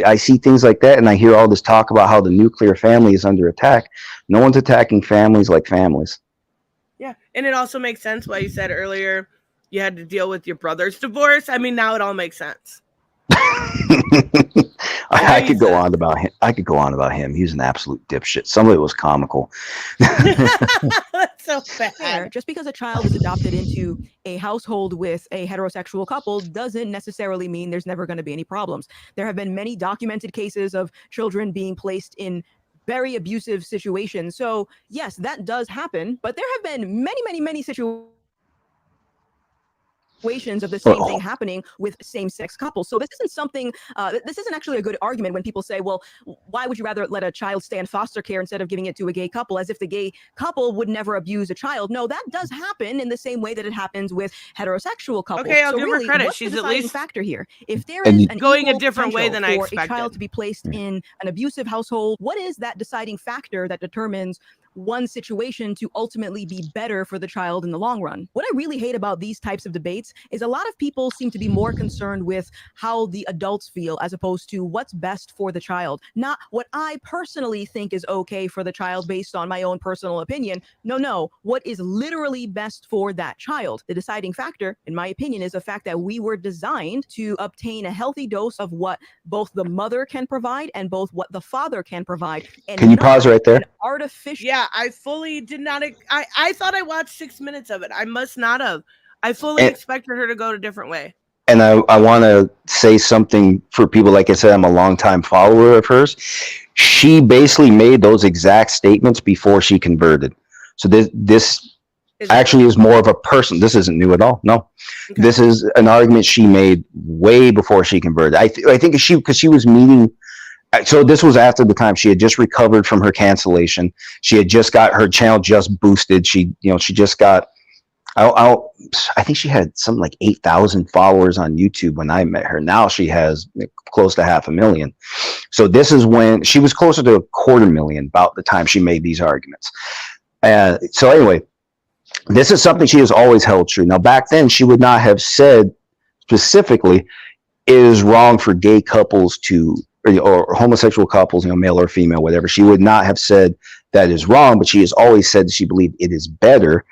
I see things like that, and I hear all this talk about how the nuclear family is under attack. No one's attacking families like families. Yeah, and it also makes sense why you said earlier you had to deal with your brother's divorce. I mean, now it all makes sense. I could go on about him. I could go on about him. He's an absolute dipshit. Some of it was comical. That's so bad. Just because a child is adopted into a household with a heterosexual couple doesn't necessarily mean there's never going to be any problems. There have been many documented cases of children being placed in very abusive situations. So yes, that does happen, but there have been many situations of the same thing happening with same-sex couples. So this isn't something, this isn't actually a good argument when people say, well, why would you rather let a child stay in foster care instead of giving it to a gay couple, as if the gay couple would never abuse a child. No, that does happen in the same way that it happens with heterosexual couples. Okay, I'll so give really, her credit. What's She's the at least factor here. If there is an going a different way than I expected. A child to be placed in an abusive household, what is that deciding factor that determines one situation to ultimately be better for the child in the long run? What I really hate about these types of debates is a lot of people seem to be more concerned with how the adults feel as opposed to what's best for the child, not what I personally think is okay for the child based on my own personal opinion. No, what is literally best for that child? The deciding factor, in my opinion, is the fact that we were designed to obtain a healthy dose of what both the mother can provide and both what the father can provide. And can you pause right there? Artificial. Yeah, I fully did not. I thought I watched 6 minutes of it. I must not have. I fully expected her to go a different way. And I want to say something for people. Like I said, I'm a longtime follower of hers. She basically made those exact statements before she converted. So this actually is more of a person. This isn't new at all. No, okay. This is an argument she made way before she converted. I think because she was meeting. So this was after the time she had just recovered from her cancellation. She had just got her channel just boosted. She just got, I think she had something like 8,000 followers on YouTube when I met her. Now she has close to 500,000. So this is when she was closer to 250,000 about the time she made these arguments. So anyway, this is something she has always held true. Now back then she would not have said specifically it is wrong for gay couples to, or homosexual couples, male or female, whatever. She would not have said that is wrong, but she has always said that she believed it is better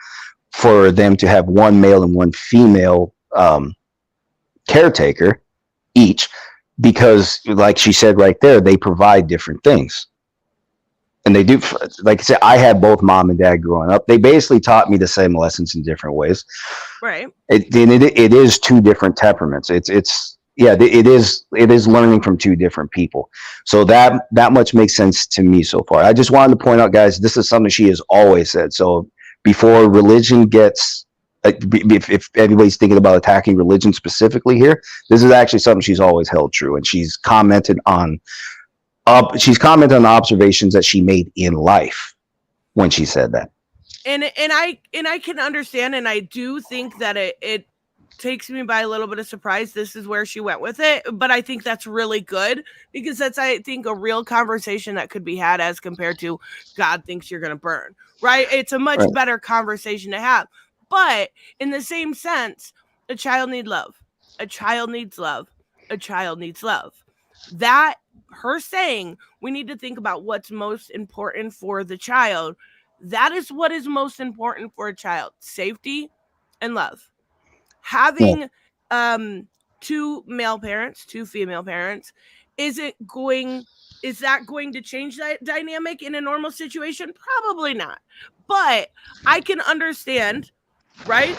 for them to have one male and one female caretaker each, because like she said right there, they provide different things. And they do, like I said, I had both mom and dad growing up. They basically taught me the same lessons in different ways. Right. It is two different temperaments. It is learning from two different people. So that much makes sense to me so far. I just wanted to point out, guys, this is something she has always said. So before religion gets, if anybody's thinking about attacking religion specifically here, this is actually something she's always held true. And she's commented on observations that she made in life when she said that. And I can understand, and I do think that it takes me by a little bit of surprise. This is where she went with it, but I think that's really good, because that's, I think, a real conversation that could be had as compared to God thinks you're going to burn, right? It's a much better conversation to have. But in the same sense, a child needs love. A child needs love. A child needs love. That, her saying, we need to think about what's most important for the child. That is what is most important for a child: safety and love. Having two male parents, two female parents, is that going to change that dynamic in a normal situation? Probably not. But I can understand, right,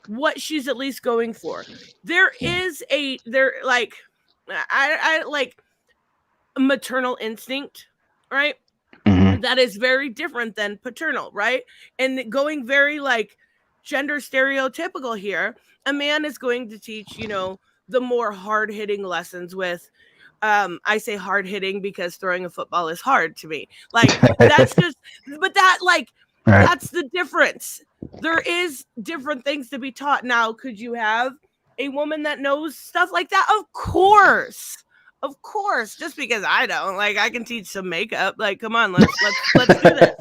what she's at least going for. There is I like maternal instinct, right? Mm-hmm. That is very different than paternal, right? And going very like gender stereotypical here, a man is going to teach, the more hard-hitting lessons with, I say hard-hitting because throwing a football is hard to me. Like, that's just, but that, like, that's the difference. There is different things to be taught. Now, could you have a woman that knows stuff like that? Of course. Of course, just because I don't, like, I can teach some makeup. Like, come on, let's do this.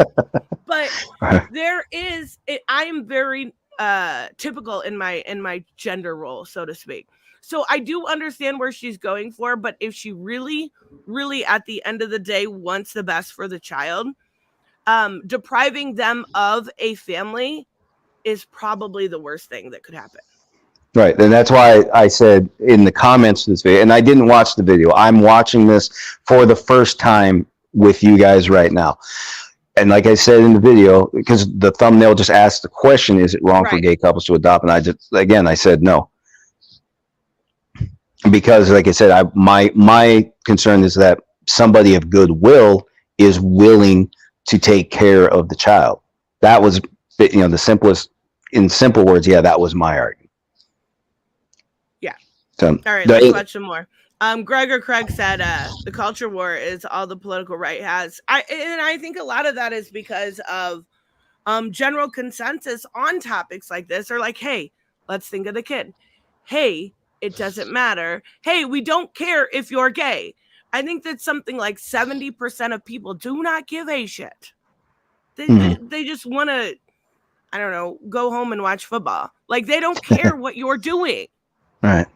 But there is, I am very typical in my gender role, so to speak. So I do understand where she's going for, but if she really, really at the end of the day wants the best for the child, depriving them of a family is probably the worst thing that could happen. Right. And that's why I said in the comments to this video, and I didn't watch the video, I'm watching this for the first time with you guys right now. And like I said in the video, because the thumbnail just asked the question, is it wrong for gay couples to adopt? And I said no. Because like I said, my concern is that somebody of goodwill is willing to take care of the child. That was, the simplest, in simple words, that was my argument. Yeah. So, all right, let's watch some more. Gregor Craig said the culture war is all the political right has. I think a lot of that is because of general consensus on topics like this are like, hey, let's think of the kid. Hey, it doesn't matter. Hey, we don't care if you're gay. I think that something like 70% of people do not give a shit. They just want to, I don't know, go home and watch football. Like, they don't care what you're doing. Right.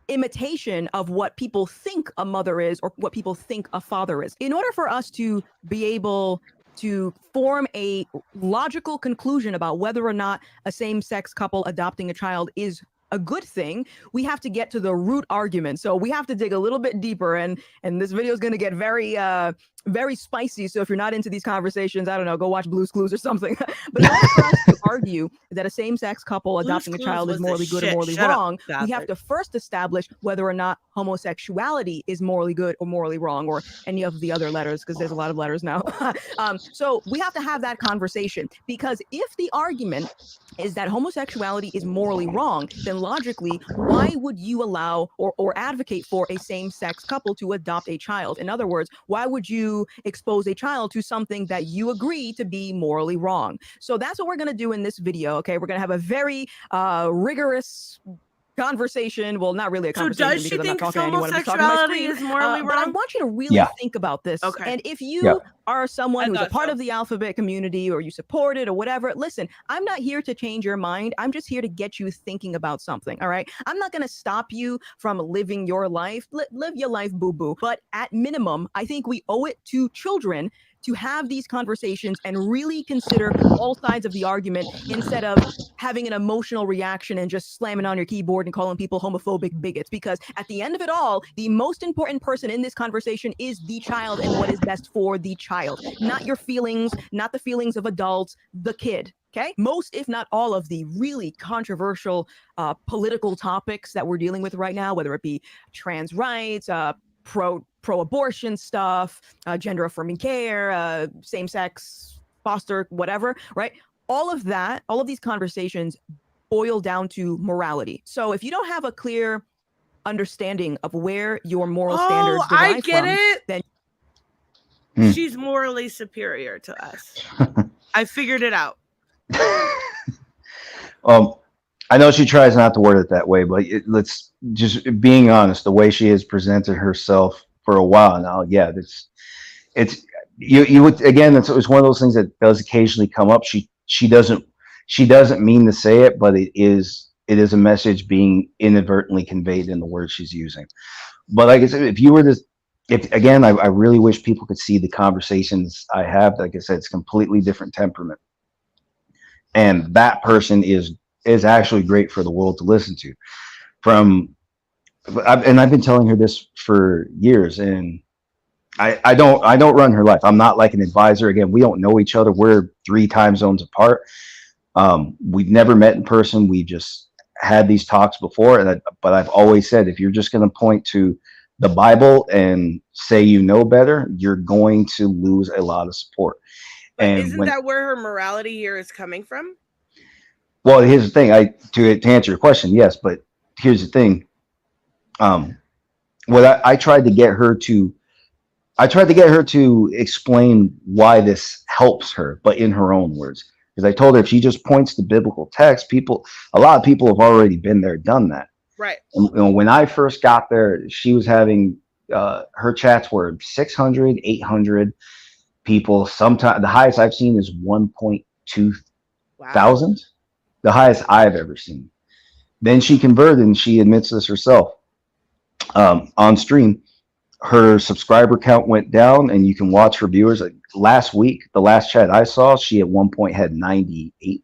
Imitation of what people think a mother is or what people think a father is. In order for us to be able to form a logical conclusion about whether or not a same-sex couple adopting a child is a good thing, we have to get to the root argument. So we have to dig a little bit deeper, and this video is going to get very very spicy. So if you're not into these conversations, I don't know, go watch Blue's Clues or something. But in order for us to argue that a same-sex couple adopting a child is morally good or morally wrong, we have to first establish whether or not homosexuality is morally good or morally wrong, or any of the other letters, because there's a lot of letters now. So we have to have that conversation, because if the argument is that homosexuality is morally wrong, then logically, why would you allow or advocate for a same-sex couple to adopt a child? In other words, why would you expose a child to something that you agree to be morally wrong? So that's what we're going to do in this video. Okay, we're going to have a very rigorous conversation. Well, not really a conversation, because I'm not talking to anyone. I'm just talking homosexuality to my is morally screen. wrong? But I want you to really think about this. Okay. And if you are someone who's a part of the alphabet community, or you support it or whatever, listen, I'm not here to change your mind. I'm just here to get you thinking about something. All right. I'm not going to stop you from living your life. Live your life, boo-boo. But at minimum, I think we owe it to children to have these conversations and really consider all sides of the argument, instead of having an emotional reaction and just slamming on your keyboard and calling people homophobic bigots. Because at the end of it all, the most important person in this conversation is the child and what is best for the child, not your feelings, not the feelings of adults, the kid. Okay, most, if not all, of the really controversial political topics that we're dealing with right now, whether it be trans rights, pro-abortion stuff, gender affirming care, same-sex, foster, whatever, right? All of that, all of these conversations boil down to morality. So if you don't have a clear understanding of where your moral standards derive from, then she's morally superior to us. I figured it out. I know she tries not to word it that way, but let's just being honest, the way she has presented herself for a while now, it's you would, again, it's one of those things that does occasionally come up. She doesn't mean to say it, but it is a message being inadvertently conveyed in the words she's using. But like I said, I really wish people could see the conversations I have. Like I said, it's completely different temperament, and that person is actually great for the world to listen to. I've been telling her this for years, and I don't run her life. I'm not like an advisor. Again, we don't know each other. We're 3 time zones apart. We've never met in person. We just had these talks before, but I've always said, if you're just going to point to the Bible and say you know better, you're going to lose a lot of support. But isn't that where her morality here is coming from? Well, here's the thing. To answer your question, yes, but here's the thing. I tried to get her to explain why this helps her, but in her own words. Because I told her if she just points to biblical text, a lot of people have already been there, done that. Right. And when I first got there, she was having her chats were 600, 800 people. Sometimes the highest I've seen is 1.2 Wow. thousand, the highest I've ever seen. Then she converted, and she admits this herself on stream. Her subscriber count went down, and you can watch her viewers. Like last week, the last chat I saw, she at one point had 98,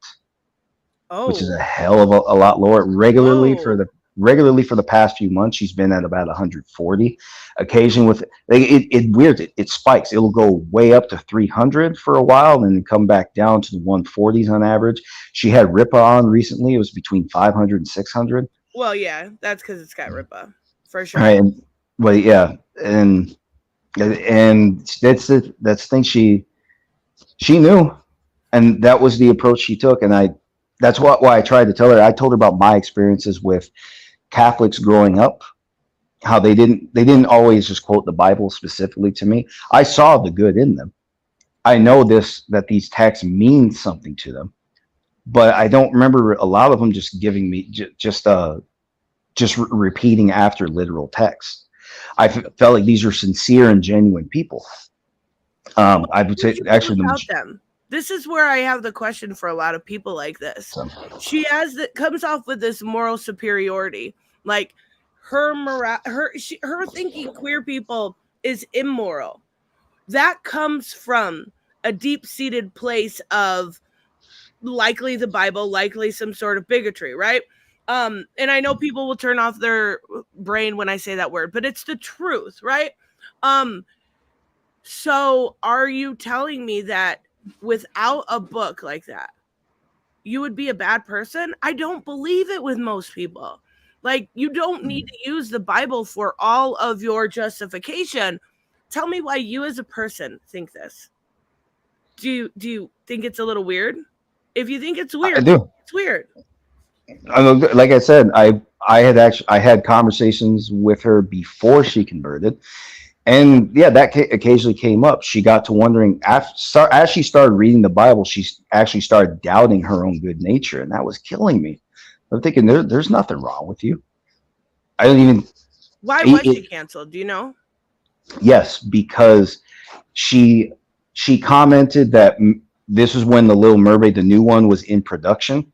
which is Oh. a hell of a lot lower. Whoa. Regularly for the past few months, she's been at about 140. Occasionally, with it weirds it spikes. It'll go way up to 300 for a while, and then come back down to the 140s on average. She had Ripa on recently. It was between 500 and 600. Well, yeah, that's because it's got Ripa for sure. Right, but yeah, and that's the thing. She knew, and that was the approach she took. And that's why I tried to tell her. I told her about my experiences with Catholics growing up, how they didn't always just quote the Bible specifically to me. I saw the good in them. I know that these texts mean something to them, but I don't remember a lot of them just giving me just repeating after literal text. I felt like these are sincere and genuine people. I would say actually without them. This is where I have the question for a lot of people like this. She comes off with this moral superiority, like her thinking queer people is immoral. That comes from a deep-seated place of likely the Bible, likely some sort of bigotry, right? And I know people will turn off their brain when I say that word, but it's the truth, right? So are you telling me that without a book like that, you would be a bad person? I don't believe it with most people. Like, you don't need to use the Bible for all of your justification. Tell me why you as a person think this. Do you think it's a little weird? If you think it's weird, I do. It's weird. Like I said, I had conversations with her before she converted, and yeah, that occasionally came up. She got to wondering as she started reading the Bible, she actually started doubting her own good nature, and that was killing me. I'm thinking there's nothing wrong with you. I don't even. Why was she canceled? Do you know? Yes, because she commented that this was when the Little Mermaid, the new one, was in production,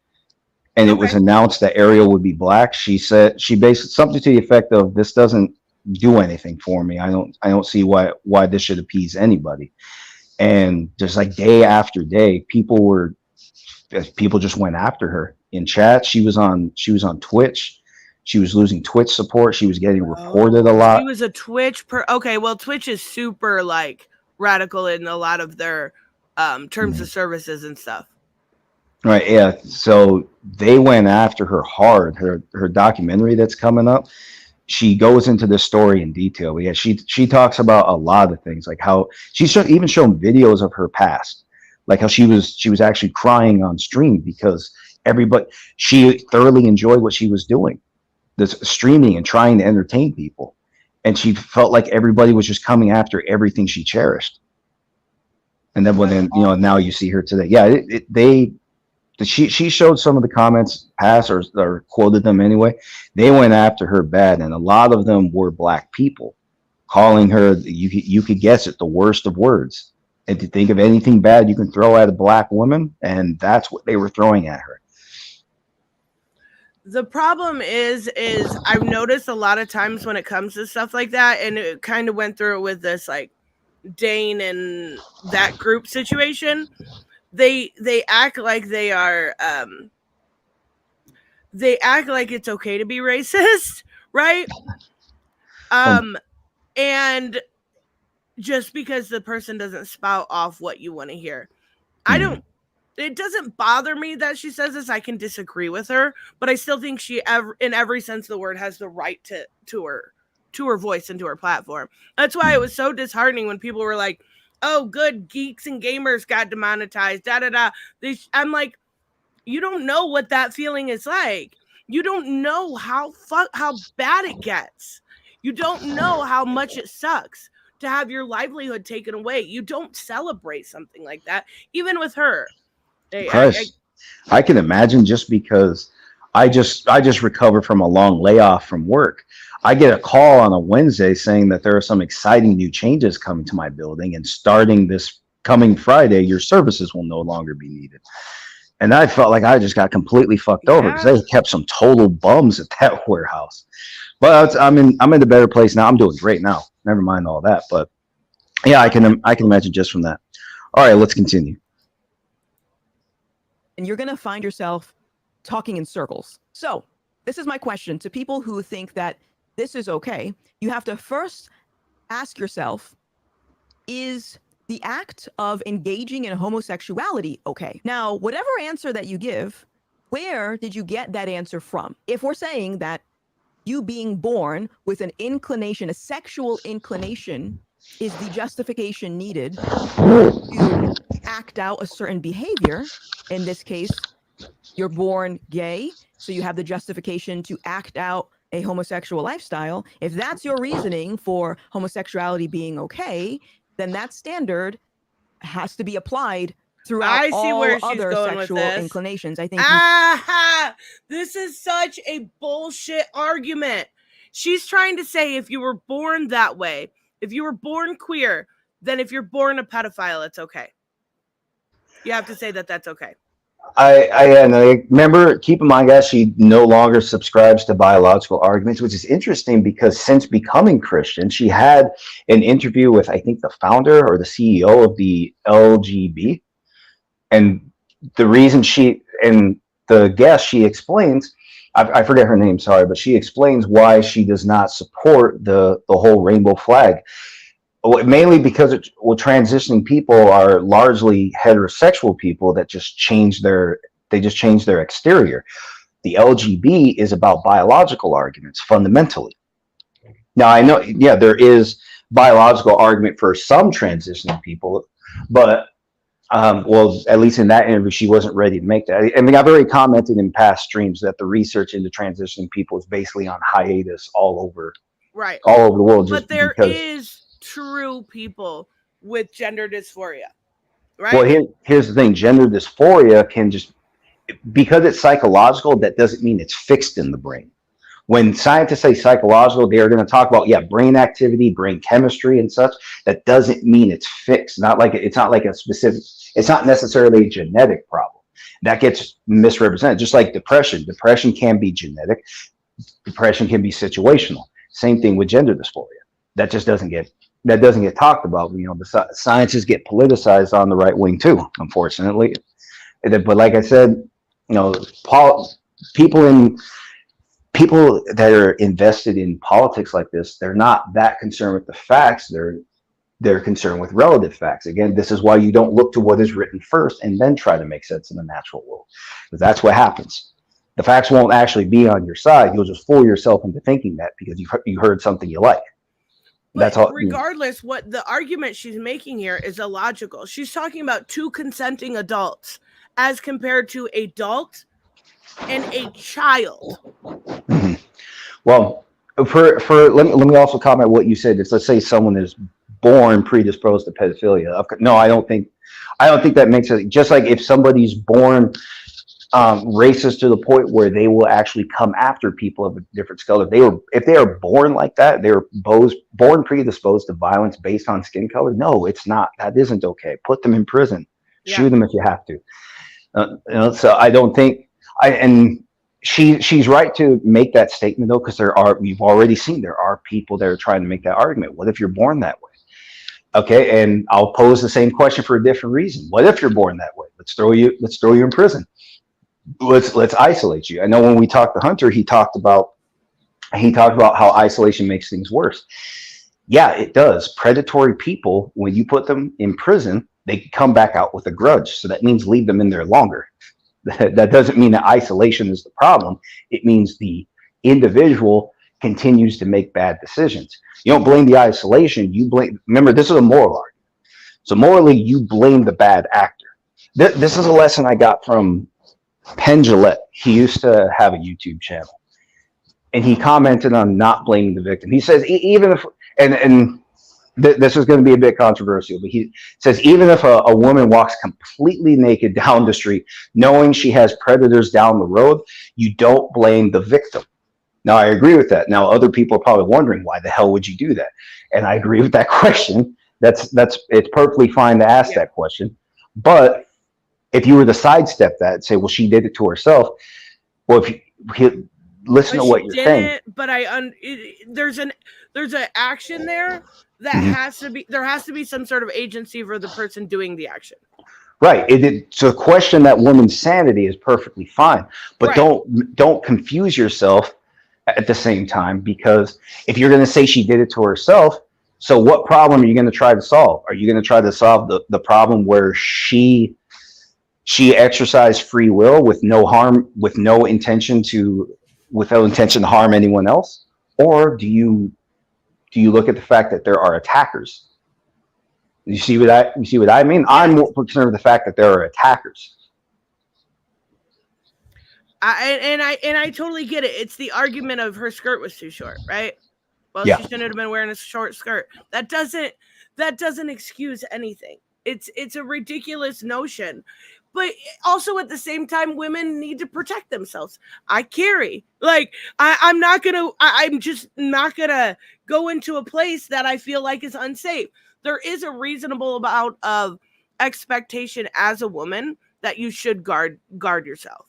and it was announced that Ariel would be black. She said she based something to the effect of, "This doesn't do anything for me. I don't see why this should appease anybody." And just like day after day, people just went after her in chat. She was on Twitch. She was losing Twitch support. She was getting reported a lot. She was a Twitch okay, well, Twitch is super like radical in a lot of their terms of services and stuff. Right, yeah. So they went after her hard. Her documentary that's coming up, she goes into this story in detail. Yeah, she talks about a lot of things, like how she's even shown videos of her past, like how she was actually crying on stream because she thoroughly enjoyed what she was doing, this streaming and trying to entertain people, and she felt like everybody was just coming after everything she cherished. And then now you see her today. Yeah, she showed some of the comments past or quoted them anyway. They went after her bad, and a lot of them were black people calling her, you could guess it, the worst of words. And to think of anything bad you can throw at a black woman, and that's what they were throwing at her. The problem is I've noticed a lot of times when it comes to stuff like that, and it kind of went through it with this like Dane and that group situation. They act like they are they act like it's okay to be racist, right? And just because the person doesn't spout off what you want to hear. It doesn't bother me that she says this. I can disagree with her, but I still think she in every sense of the word has the right to her voice and to her platform. That's why it was so disheartening when people were like, "Oh, good, geeks and gamers got demonetized." I'm like, you don't know what that feeling is like. You don't know how bad it gets. You don't know how much it sucks to have your livelihood taken away. You don't celebrate something like that, even with her. I can imagine, just because I just recovered from a long layoff from work. I get a call on a Wednesday saying that there are some exciting new changes coming to my building, and starting this coming Friday, your services will no longer be needed. And I felt like I just got completely fucked over because Yeah. they kept some total bums at that warehouse. But I'm in a better place now. I'm doing great now. Never mind all that. But yeah, I can imagine just from that. All right, let's continue. And you're going to find yourself talking in circles. So this is my question to people who think that this is okay. You have to first ask yourself, is the act of engaging in homosexuality okay? Now, whatever answer that you give, where did you get that answer from? If we're saying that you being born with an inclination, a sexual inclination, is the justification needed to act out a certain behavior, in this case, you're born gay, so you have the justification to act out a homosexual lifestyle. If that's your reasoning for homosexuality being okay, then that standard has to be applied throughout I see all where she's other going with sexual this. inclinations. I think This is such a bullshit argument. She's trying to say if you were born that way, if you were born queer, then if you're born a pedophile, it's okay. You have to say that that's okay. And I remember, keep in mind, guys, she no longer subscribes to biological arguments, which is interesting because since becoming Christian, she had an interview with, I think, the founder or the CEO of the LGB. And the reason the guest, she explains, I forget her name, sorry, but she explains why she does not support the whole rainbow flag. Mainly because transitioning people are largely heterosexual people that just change their exterior. The LGB is about biological arguments fundamentally. Now I know, yeah, there is biological argument for some transitioning people, but well, at least in that interview, she wasn't ready to make that. I mean, I've already commented in past streams that the research into transitioning people is basically on hiatus all over the world. But there is true people with gender dysphoria, right? Well, here's the thing: gender dysphoria can just, because it's psychological, that doesn't mean it's fixed in the brain. When scientists say psychological, they are going to talk about brain activity, brain chemistry, and such. That doesn't mean it's fixed. It's not like a specific. It's not necessarily a genetic problem. That gets misrepresented. Just like depression. Depression can be genetic. Depression can be situational. Same thing with gender dysphoria. That just doesn't get talked about. You know, the sciences get politicized on the right wing too, unfortunately. But like I said, you know, people that are invested in politics like this, they're not that concerned with the facts. They're concerned with relative facts. Again, this is why you don't look to what is written first and then try to make sense in the natural world, because that's what happens. The facts won't actually be on your side. You'll just fool yourself into thinking that because you heard something you like. That's all. Regardless, what the argument she's making here is illogical. She's talking about two consenting adults as compared to adult and a child. Mm-hmm. Well, let me also comment what you said. Let's say someone is born predisposed to pedophilia. No, I don't think that makes it. Just like if somebody's born racist to the point where they will actually come after people of a different color. If they are born like that, they're born predisposed to violence based on skin color. No, it's not. That isn't okay. Put them in prison. Yeah. Shoot them if you have to. So I don't think and she's right to make that statement though, because we've already seen there are people that are trying to make that argument. What if you're born that way? Okay, and I'll pose the same question for a different reason. What if you're born that way? Let's throw you in prison. Let's isolate you. I know when we talked to Hunter, he talked about how isolation makes things worse. Yeah, it does. Predatory people, when you put them in prison, they come back out with a grudge. So that means leave them in there longer. That doesn't mean that isolation is the problem. It means the individual continues to make bad decisions. You don't blame the isolation. Remember, this is a moral argument. So morally, you blame the bad actor. This is a lesson I got from Penn Jillette. He used to have a YouTube channel, and he commented on not blaming the victim. He says, even if, and this is going to be a bit controversial, but he says even if a woman walks completely naked down the street, knowing she has predators down the road, you don't blame the victim. Now, I agree with that. Now, other people are probably wondering, why the hell would you do that? And I agree with that question. It's perfectly fine to ask that question. But if you were to sidestep that and say, well, she did it to herself, well, if you listen to what you're saying. But there's an action there that has to be, there has to be some sort of agency for the person doing the action. Right. To question that woman's sanity is perfectly fine, but don't confuse yourself at the same time, because if you're going to say she did it to herself, so what problem are you going to try to solve? Are you going to try to solve the problem where she exercised free will with no intention to harm anyone else? Or do you look at the fact that there are attackers? You see what I mean? I'm more concerned with the fact that there are attackers. I totally get it. It's the argument of her skirt was too short, right? Well, she shouldn't have been wearing a short skirt. That doesn't excuse anything. It's a ridiculous notion. But also at the same time, women need to protect themselves. I carry. Like, I'm just not gonna go into a place that I feel like is unsafe. There is a reasonable amount of expectation as a woman that you should guard yourself.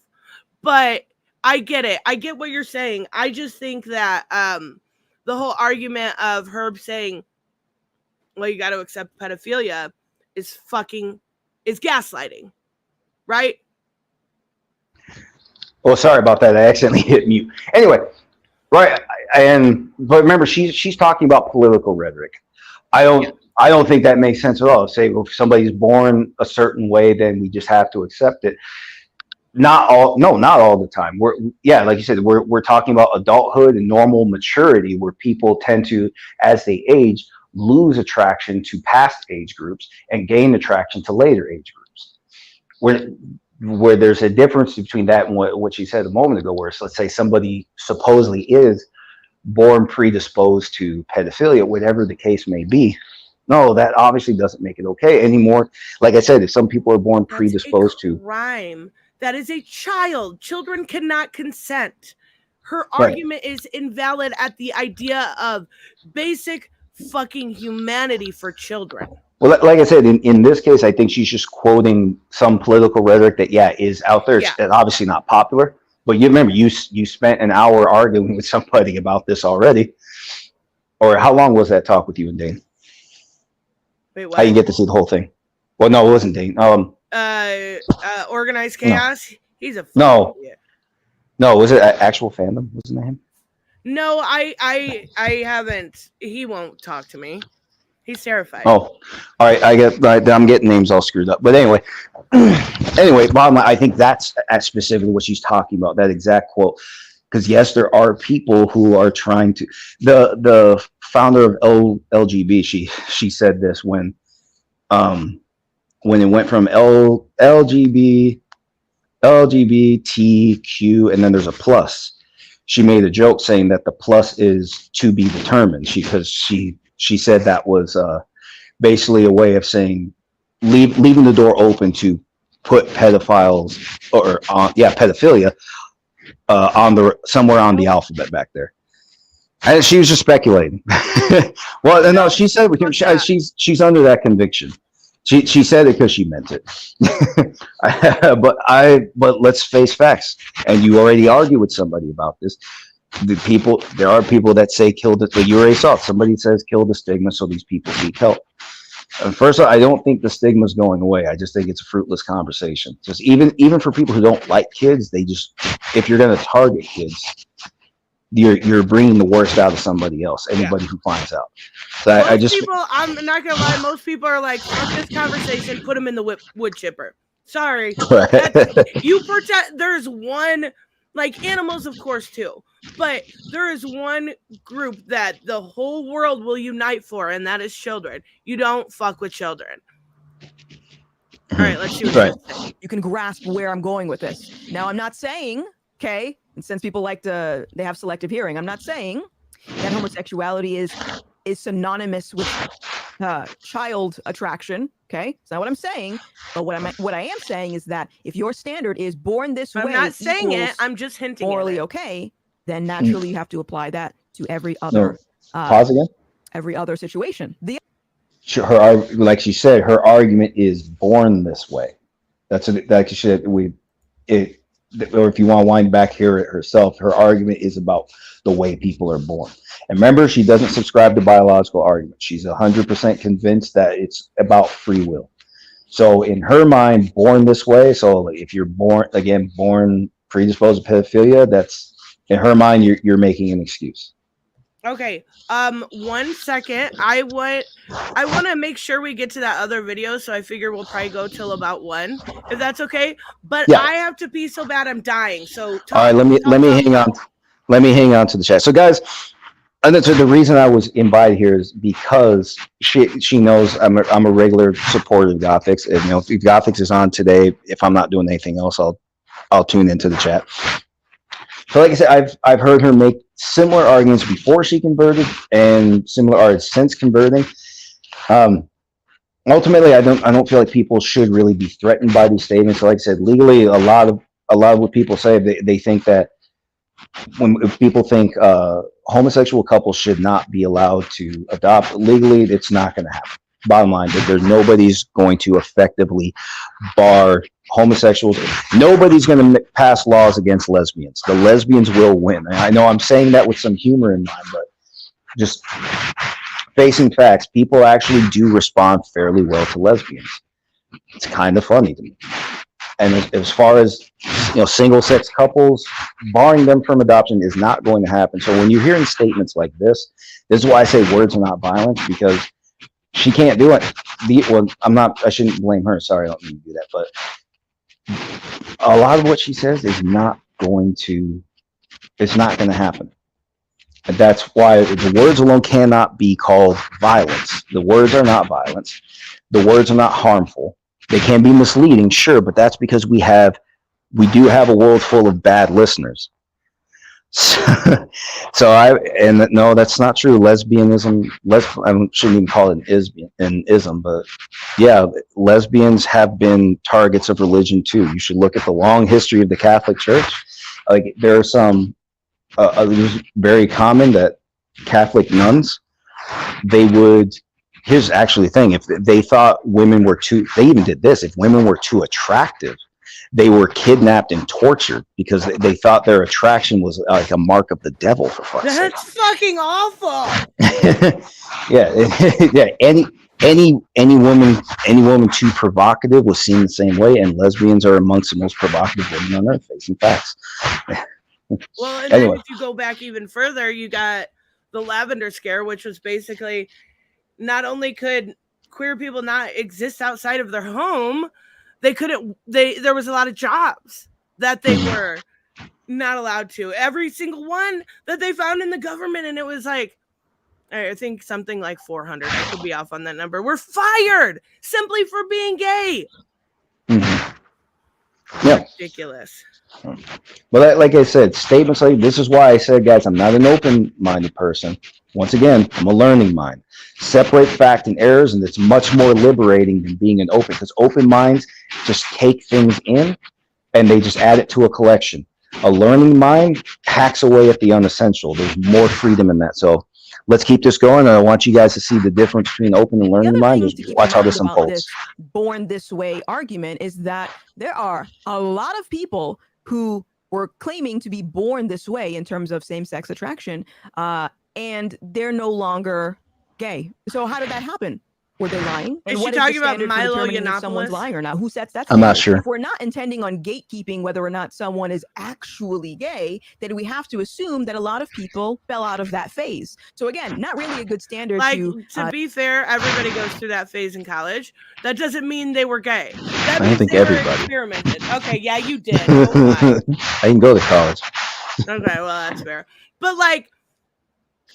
But I get it. I get what you're saying. I just think that the whole argument of Herb saying, well, you got to accept pedophilia is gaslighting. Right? Well, sorry about that. I accidentally hit mute. Anyway, right. But remember, she's talking about political rhetoric. I don't think that makes sense at all. Say, well, if somebody's born a certain way, then we just have to accept it. Not all the time. Like you said, we're talking about adulthood and normal maturity, where people tend to, as they age, lose attraction to past age groups and gain attraction to later age groups. Where there's a difference between that and what she said a moment ago, where let's say somebody supposedly is born predisposed to pedophilia, whatever the case may be. No, that obviously doesn't make it okay anymore. Like I said, if some people are born predisposed to crime, that is a child. Children cannot consent. Her argument is invalid at the idea of basic fucking humanity for children. Well, like I said, in this case, I think she's just quoting some political rhetoric that, is out there. It's obviously not popular. But you remember, you spent an hour arguing with somebody about this already. Or how long was that talk with you and Dane? Wait, what? How you get to see the whole thing? Well, no, it wasn't Dane. Organized Chaos. No. He's a idiot. No, was it actual fandom? Wasn't that him? No, I haven't. He won't talk to me. He's terrified. Oh, all right. I'm getting names all screwed up. But anyway, bottom line, I think that's specifically what she's talking about. That exact quote. Because yes, there are people who are trying to. The founder of LGB, she said this when it went from LGBTQ, and then there's a plus. She made a joke saying that the plus is to be determined. Because she said that was basically a way of saying leaving the door open to put pedophiles or pedophilia somewhere on the alphabet back there. And she was just speculating. Well, no, she said she's under that conviction. She said it because she meant it. But let's face facts. And you already argue with somebody about this. There are people that say kill the. You already saw it. Somebody says kill the stigma so these people seek help. And first of all, I don't think the stigma is going away. I just think it's a fruitless conversation. Just even for people who don't like kids, if you're going to target kids, you're bringing the worst out of somebody else. Anybody who finds out. So I'm not gonna lie. Most people are like, fuck this conversation. Put them in the wood chipper. Sorry, you protect. There's one. Like animals, of course, too. But there is one group that the whole world will unite for, and that is children. You don't fuck with children. All right, let's see what you can grasp where I'm going with this. Now, I'm not saying, okay, and since people they have selective hearing, I'm not saying that homosexuality is synonymous with child attraction. Okay, it's not what I'm saying, but what I am saying is that if your standard is born this way, I'm not saying it. equals I'm just hinting morally at it. okay, then naturally you have to apply that to every No, other pause again. every other situation. Like she said, her argument is born this way. That's like she said. Or if you want to wind back here at herself, her argument is about the way people are born. And remember, she doesn't subscribe to biological arguments. She's 100% convinced that it's about free will. So in her mind, born this way. So if you're born predisposed to pedophilia, that's in her mind, you're making an excuse. Okay. 1 second. I want to make sure we get to that other video, so I figure we'll probably go till about 1, if that's okay. But Yeah. I have to pee so bad I'm dying. So All right, let me hang on. Let me hang on to the chat. So guys, and so the reason I was invited here is because she knows I'm a regular supporter of Gothix. And, if Gothix is on today, if I'm not doing anything else, I'll tune into the chat. So like I said, I've heard her make similar arguments before she converted and similar arguments since converting. Ultimately, I don't feel like people should really be threatened by these statements. So like I said, legally, a lot of what people say, they think that if people think homosexual couples should not be allowed to adopt legally, it's not going to happen. Bottom line, there's nobody's going to effectively bar homosexuals. Nobody's going to pass laws against lesbians. The lesbians will win. And I know I'm saying that with some humor in mind, but just facing facts, people actually do respond fairly well to lesbians. It's kind of funny to me. And as far as single-sex couples, barring them from adoption is not going to happen. So when you're hearing statements like this is why I say words are not violence, because she can't do it. I shouldn't blame her. Sorry, I don't mean to do that. But a lot of what she says is not going to happen. And that's why the words alone cannot be called violence. The words are not violence. The words are not harmful. They can be misleading, sure, but that's because we do have a world full of bad listeners. No, that's not true. Lesbianism, I shouldn't even call it an ism, but yeah, lesbians have been targets of religion too. You should look at the long history of the Catholic Church. Like there are some, it was very common that Catholic nuns, here's actually the thing, if they thought women were they even did this, if women were too attractive, they were kidnapped and tortured because they thought their attraction was like a mark of the devil, for fuck's sake. That's fucking awful. Yeah. Any woman too provocative was seen the same way, and lesbians are amongst the most provocative women on earth, facing facts. Well, and Anyway. then if you go back even further, you got the Lavender Scare, which was basically not only could queer people not exist outside of their home, there was a lot of jobs that they were not allowed to. Every single one that they found in the government, and it was like, I think something like 400. I could be off on that number. Were fired simply for being gay. Mm-hmm. Yeah. Ridiculous. Well, like I said, statements like this is why I said, guys, I'm not an open-minded person. Once again, I'm a learning mind. Separate fact and errors, and it's much more liberating than being an open, because open minds just take things in and they just add it to a collection. A learning mind hacks away at the unessential. There's more freedom in that. So let's keep this going. And I want you guys to see the difference between open and learning mind. Just watch how this unfolds. This born this way argument is that there are a lot of people who were claiming to be born this way in terms of same-sex attraction, and they're no longer gay. So how did that happen? Were they lying? Is And she what talking the about standard for Milo determining if someone's Yiannopoulos? lying or not? Who sets that I'm not standard? sure. If we're not intending on gatekeeping whether or not someone is actually gay, then we have to assume that a lot of people fell out of that phase. So again, not really a good standard To be fair, everybody goes through that phase in college. That doesn't mean they were gay. That I don't means think they were everybody. experimented. Okay, yeah, you did. Oh, I didn't go to college. okay, well, that's fair. But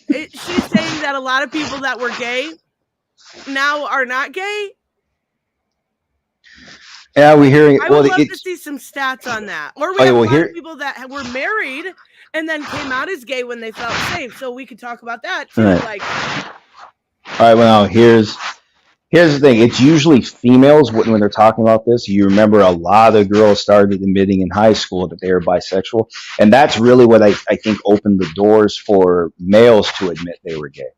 she's saying that a lot of people that were gay now are not gay. Yeah, we're hearing. I would love to see some stats on that. Or we have a lot of people that were married and then came out as gay when they felt safe. So we could talk about that too. Right. All right, well, now here's Here's the thing. It's usually females when they're talking about this. You remember a lot of girls started admitting in high school that they were bisexual. And that's really what I think opened the doors for males to admit they were gay.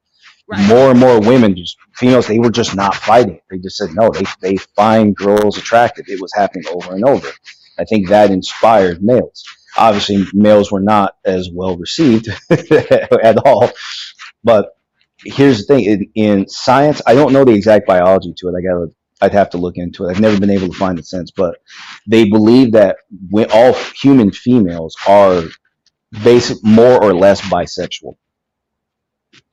Right. More and more women, just females, they were just not fighting it. They just said, no, they find girls attractive. It was happening over and over. I think that inspired males. Obviously, males were not as well received at all. But here's the thing: in science, I don't know the exact biology to it. I'd have to look into it. I've never been able to find it since, but they believe that all human females are more or less bisexual.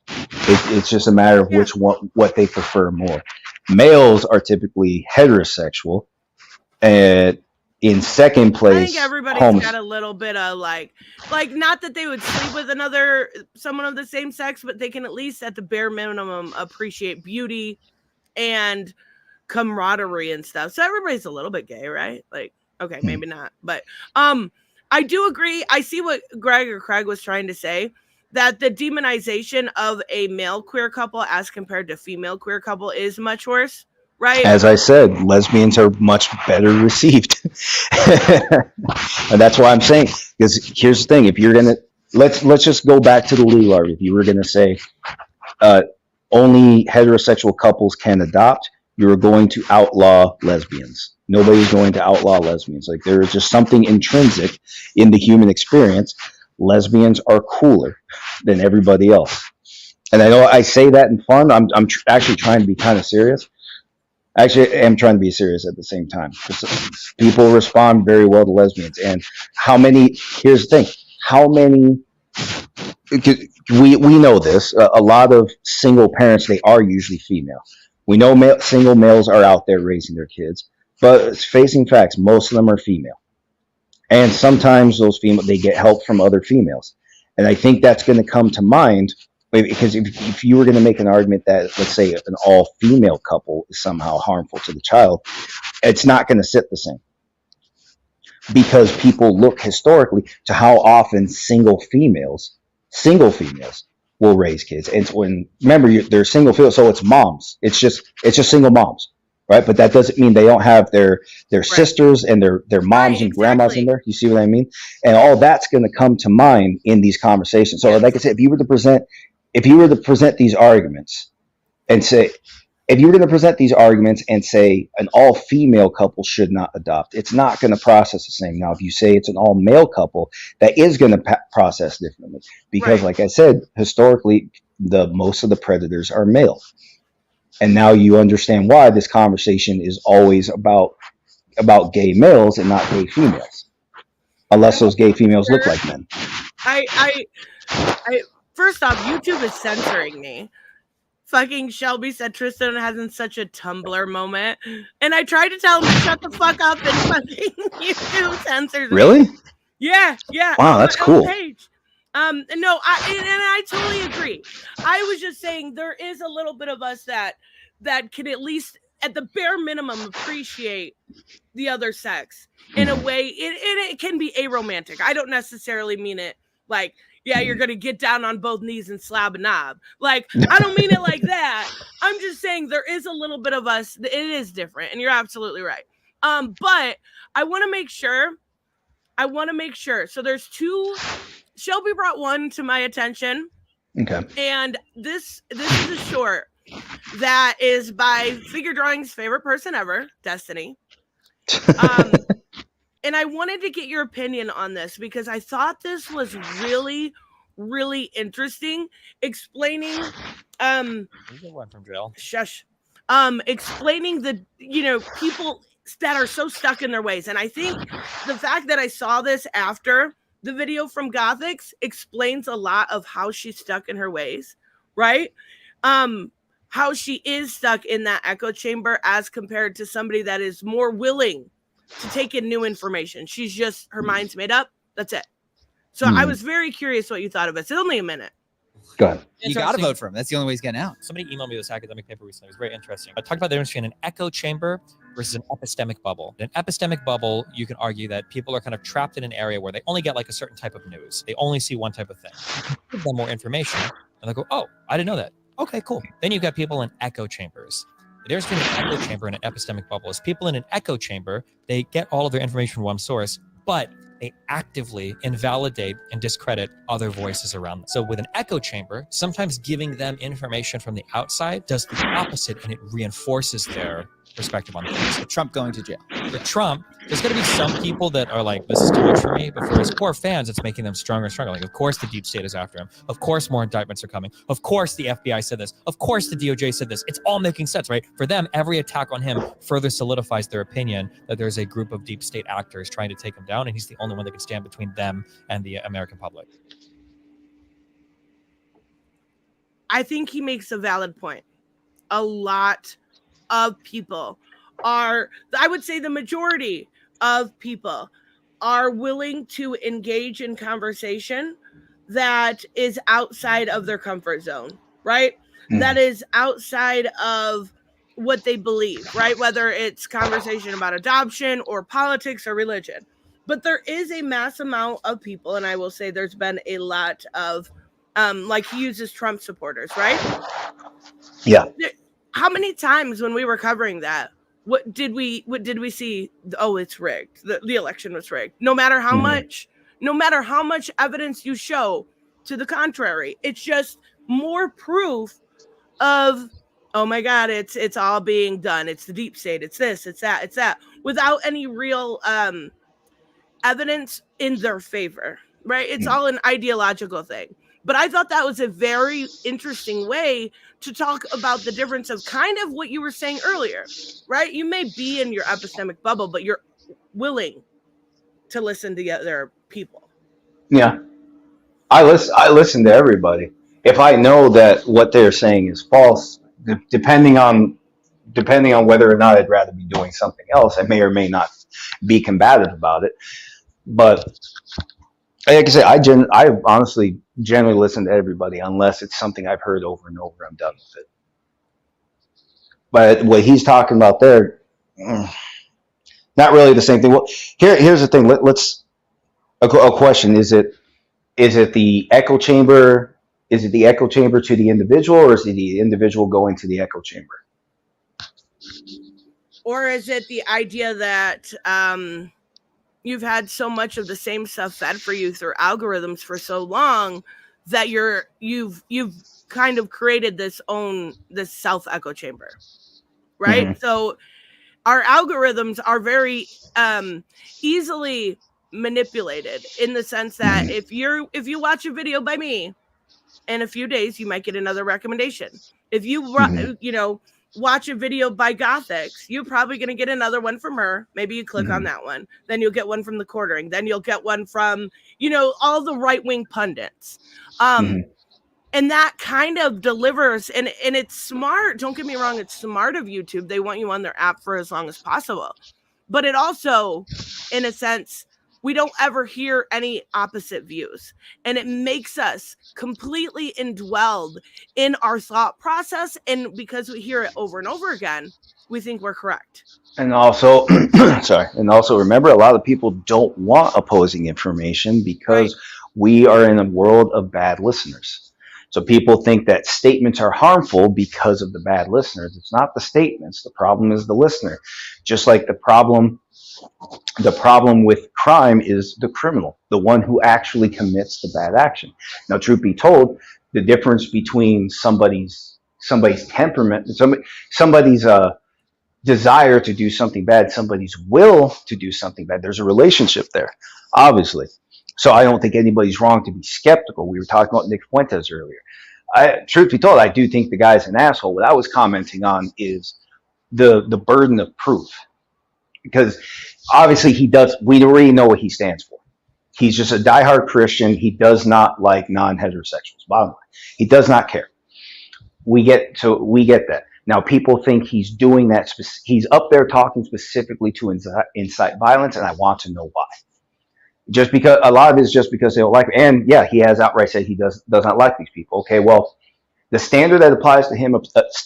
It's just a matter of which one, what they prefer more. Males are typically heterosexual, and in second place, I think everybody's got a little bit of like not that they would sleep with someone of the same sex, but they can at least at the bare minimum appreciate beauty and camaraderie and stuff. So everybody's a little bit gay, right? Like, okay, maybe not, but I do agree. I see what Greg or Craig was trying to say, that the demonization of a male queer couple as compared to female queer couple is much worse. Right. As I said, lesbians are much better received. And that's why I'm saying, because here's the thing, if you're going to, let's just go back to the legal argument. If you were going to say only heterosexual couples can adopt, you're going to outlaw lesbians. Nobody's going to outlaw lesbians. Like, there is just something intrinsic in the human experience. Lesbians are cooler than everybody else. And I know I say that in fun. I'm actually trying to be kind of serious. Actually, I am trying to be serious at the same time. People respond very well to lesbians. And here's the thing, how many, we know this, a lot of single parents, they are usually female. We know single males are out there raising their kids, but facing facts, most of them are female. And sometimes those female, they get help from other females. And I think that's going to come to mind. Because if you were going to make an argument that, let's say, an all-female couple is somehow harmful to the child, it's not going to sit the same. Because people look historically to how often single females will raise kids. And remember, they're single females, so it's moms. It's just single moms, right? But that doesn't mean they don't have their sisters and their moms and grandmas in there. You see what I mean? And all that's going to come to mind in these conversations. So, like I said, if you were to present these arguments and say an all-female couple should not adopt, it's not going to process the same. Now, if you say it's an all-male couple, that is going to process differently. Because, like I said, historically, most of the predators are male. And now you understand why this conversation is always about gay males and not gay females. Unless those gay females look like men. First off, YouTube is censoring me. Fucking Shelby said Tristan hasn't such a Tumblr moment. And I tried to tell him to shut the fuck up, and fucking YouTube censors me. Really? Yeah. Wow, that's cool. Page. No, I totally agree. I was just saying there is a little bit of us that can at least, at the bare minimum, appreciate the other sex in a way. It can be aromantic. I don't necessarily mean it like, yeah, you're going to get down on both knees and slab a knob. Like, I don't mean it like that. I'm just saying there is a little bit of us. It is different. And you're absolutely right. But I want to make sure. So there's two. Shelby brought one to my attention. Okay. And this is a short that is by Figure Drawing's favorite person ever, Destiny. And I wanted to get your opinion on this because I thought this was really, really interesting. Explaining, one from Drill. Shush. Explaining the, people that are so stuck in their ways. And I think the fact that I saw this after the video from Gothix explains a lot of how she's stuck in her ways, right? How she is stuck in that echo chamber as compared to somebody that is more willing to take in new information. She's just, her mind's made up. That's it. So I was very curious what you thought of it. It's only a minute. Go ahead. You got to vote for him. That's the only way he's getting out. Somebody emailed me this academic paper recently. It was very interesting. I talked about the difference between an echo chamber versus an epistemic bubble. In an epistemic bubble, you can argue that people are kind of trapped in an area where they only get like a certain type of news. They only see one type of thing. Give them more information, and they go, "Oh, I didn't know that. Okay, cool." Then you've got people in echo chambers. The difference between an echo chamber and an epistemic bubble is people in an echo chamber, they get all of their information from one source, but they actively invalidate and discredit other voices around them. So with an echo chamber, sometimes giving them information from the outside does the opposite, and it reinforces their perspective on things. So Trump going to jail. For Trump, there's going to be some people that are like, this is too much for me, but for his core fans, it's making them stronger and stronger. Like, of course the deep state is after him. Of course more indictments are coming. Of course the FBI said this. Of course the DOJ said this. It's all making sense, right? For them, every attack on him further solidifies their opinion that there's a group of deep state actors trying to take him down, and he's the only one that can stand between them and the American public. I think he makes a valid point. A lot of people are, I would say the majority of people are willing to engage in conversation that is outside of their comfort zone, right? That is outside of what they believe, right? Whether it's conversation about adoption or politics or religion. But there is a mass amount of people, and I will say there's been a lot of, like he uses Trump supporters, right? Yeah. How many times when we were covering that, what did we see? Oh, it's rigged. The election was rigged. No matter how much evidence you show to the contrary, it's just more proof of, oh my God, it's all being done. It's the deep state. It's this, it's that, without any real evidence in their favor, right? It's all an ideological thing. But I thought that was a very interesting way to talk about the difference of kind of what you were saying earlier, right? You may be in your epistemic bubble, but you're willing to listen to other people. Yeah. I listen to everybody. If I know that what they're saying is false, depending on whether or not I'd rather be doing something else, I may or may not be combative about it. But like I say, I honestly generally listen to everybody unless it's something I've heard over and over. I'm done with it. But what he's talking about there, not really the same thing. Well, here's the thing. Let's a question: Is it the echo chamber? Is it the echo chamber to the individual, or is it the individual going to the echo chamber? Or is it the idea that you've had so much of the same stuff fed for you through algorithms for so long that you've kind of created this self echo chamber, right? Mm-hmm. So our algorithms are very easily manipulated in the sense that if you watch a video by me, in a few days you might get another recommendation. If you watch a video by Gothix, you're probably going to get another one from her. Maybe you click on that one. Then you'll get one from the Quartering. Then you'll get one from, all the right-wing pundits. And that kind of delivers, and it's smart. Don't get me wrong. It's smart of YouTube. They want you on their app for as long as possible. But it also, in a sense, we don't ever hear any opposite views. And it makes us completely indwelled in our thought process. And because we hear it over and over again, we think we're correct. And also, remember, a lot of people don't want opposing information because we are in a world of bad listeners. So people think that statements are harmful because of the bad listeners. It's not the statements. The problem is the listener. Just like the problem with crime is the criminal, the one who actually commits the bad action. Now, truth be told, the difference between somebody's temperament, somebody's desire to do something bad, somebody's will to do something bad, there's a relationship there, obviously. So I don't think anybody's wrong to be skeptical. We were talking about Nick Fuentes earlier. Truth be told, I do think the guy's an asshole. What I was commenting on is the burden of proof. Because obviously we already know what he stands for. He's just a diehard Christian. He does not like non-heterosexuals. Bottom line, he does not care. We get that. Now people think he's doing that. He's up there talking specifically to incite violence, and I want to know why. Just because a lot of it is just because they don't like him. And yeah, he has outright said he does not like these people. Okay, well, the standard that applies to him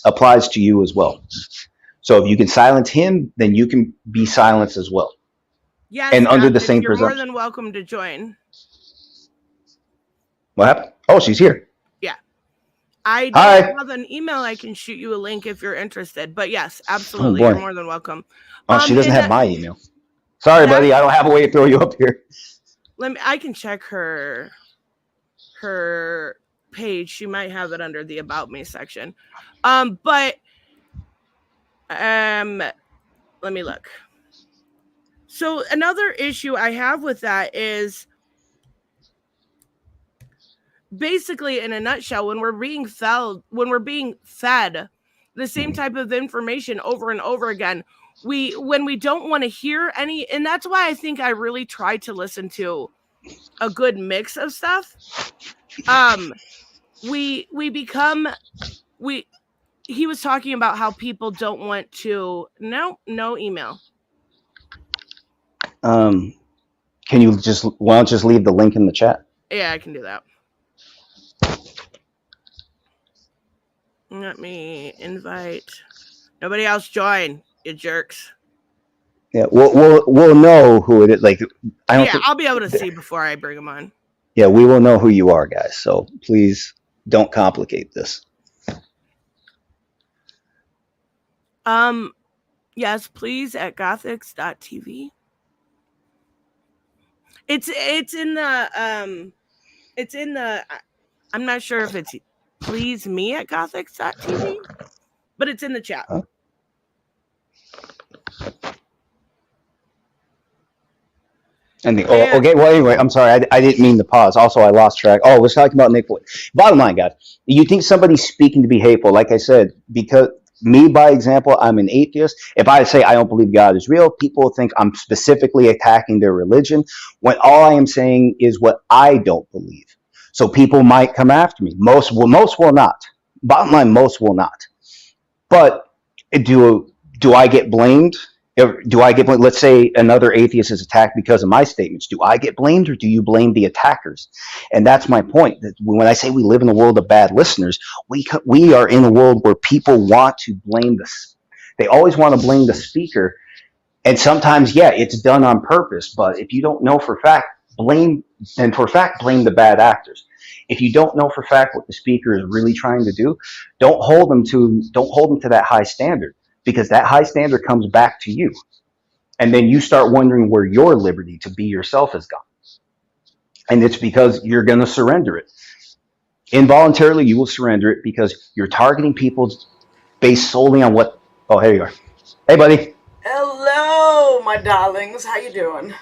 applies to you as well. So if you can silence him, then you can be silenced as well. Yes, and under the same you're presumption. More than welcome to join. What happened? Oh, she's here. Yeah. I Hi. don't have an email. I can shoot you a link if you're interested. But yes, Oh absolutely, you're boy. more than welcome. Oh, she doesn't and have my email. Sorry, that- buddy. I don't have a way to throw you up here. I can check her page. She might have it under the About Me section. But let me look. So another issue I have with that is basically, in a nutshell, when we're being fed the same type of information over and over again, when we don't want to hear any, and that's why I think I really try to listen to a good mix of stuff. He was talking about how people don't want to. No email. Can you why don't you just leave the link in the chat? Yeah, I can do that. Let me invite. Nobody else join, you jerks. Yeah, we'll know who it is. Like, I'll be able to see before I bring them on. Yeah, we will know who you are, guys. So please don't complicate this. Yes, please at gothix.tv. It's in the I'm not sure if it's please me at gothix.tv, but it's in the chat. Huh? Okay, well, anyway, I'm sorry. I didn't mean to pause. Also, I lost track. Oh, I was talking about Nick Floyd. Bottom line, guys, you think somebody's speaking to be hateful? Like I said, because me, by example, I'm an atheist. If I say I don't believe God is real, people think I'm specifically attacking their religion, when all I am saying is what I don't believe. So people might come after me. Most will not. Bottom line, most will not. But do I get blamed? Do I get blamed? Let's say another atheist is attacked because of my statements. Do I get blamed, or do you blame the attackers? And that's my point. That when I say we live in a world of bad listeners, we are in a world where people want to blame this. They always want to blame the speaker, and sometimes, yeah, it's done on purpose. But if you don't know for fact, blame the bad actors. If you don't know for fact what the speaker is really trying to do, don't hold them to that high standard, because that high standard comes back to you. And then you start wondering where your liberty to be yourself has gone. And it's because you're going to surrender it. Involuntarily, you will surrender it because you're targeting people based solely on what... Oh, here you are. Hey, buddy. Hello, my darlings. How you doing?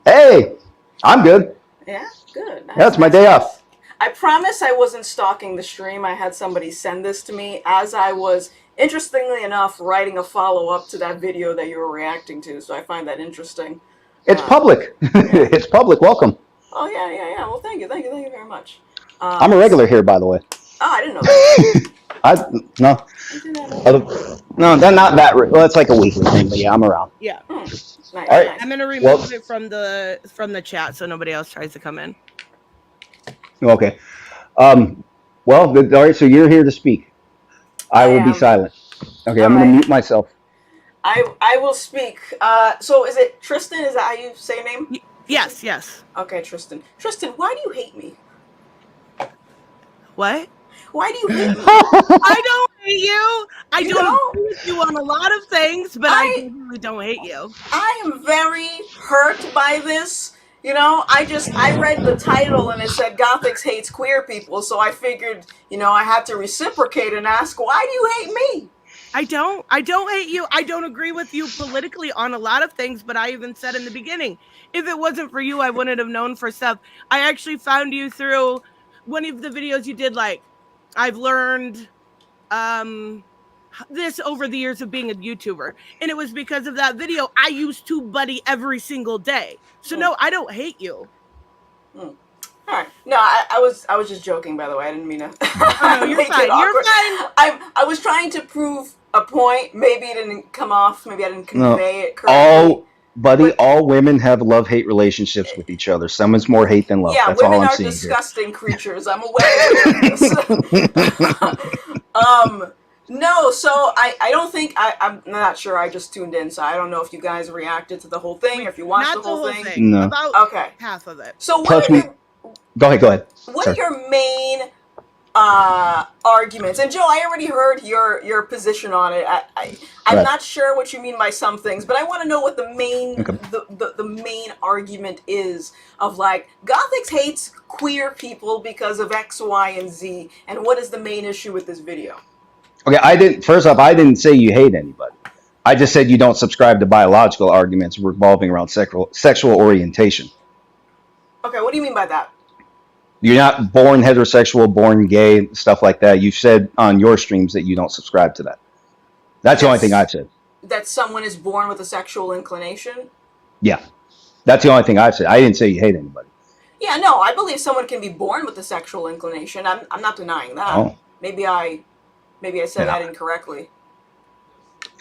Hey, I'm good. Yeah, good. Nice, Yeah, it's my day off. I promise I wasn't stalking the stream. I had somebody send this to me as I was, interestingly enough, writing a follow-up to that video that you were reacting to, so I find that interesting. It's public. It's public. Welcome. Oh, yeah. Well, thank you very much. I'm a regular here, by the way. Oh, I didn't know that. No, they're not that. Well, it's like a weekly thing, but yeah, I'm around. Yeah. Nice, All right. nice. I'm gonna remove it from the chat so nobody else tries to come in. Okay. Well, good. All right. So you're here to speak. I will be silent. Okay. I'm going to mute myself. I will speak. So is it Tristan? Is that how you say your name? Yes. Okay, Tristan. Tristan, why do you hate me? What? Why do you hate me? I don't hate you. I You don't don't? agree with you on a lot of things, but I really don't hate you. I am very hurt by this. You know, I read the title and it said Gothix hates queer people, so I figured, I had to reciprocate and ask, why do you hate me? I don't hate you. I don't agree with you politically on a lot of things, but I even said in the beginning, if it wasn't for you, I wouldn't have known for stuff. I actually found you through one of the videos you did, like, I've learned this over the years of being a YouTuber, and it was because of that video I used to buddy every single day. So no, I don't hate you. All right. No, I was just joking, by the way. I didn't mean to. Oh, no, you're fine. You're fine. I was trying to prove a point. Maybe it didn't come off. Maybe I didn't convey it correctly. All women have love-hate relationships with each other. Someone's more hate than love. Yeah, that's all women I'm are seeing disgusting creatures. I'm aware of this. No, so I don't think I'm not sure. I just tuned in, so I don't know if you guys reacted to the whole thing or if you watched Not the whole thing. No. About Okay. half of it. So Go ahead. what are your main arguments. And Joe, I already heard your position on it. I'm Right. not sure what you mean by some things, but I want to know what the main Okay. the main argument is of like Gothix hates queer people because of X, Y, and Z. And what is the main issue with this video? Okay, first off, I didn't say you hate anybody. I just said you don't subscribe to biological arguments revolving around sexual orientation. Okay, what do you mean by that? You're not born heterosexual, born gay, stuff like that. You said on your streams that you don't subscribe to that. That's the only thing I said. That someone is born with a sexual inclination? Yeah. That's the only thing I said. I didn't say you hate anybody. Yeah, no, I believe someone can be born with a sexual inclination. I'm not denying that. Oh. Maybe I said that incorrectly.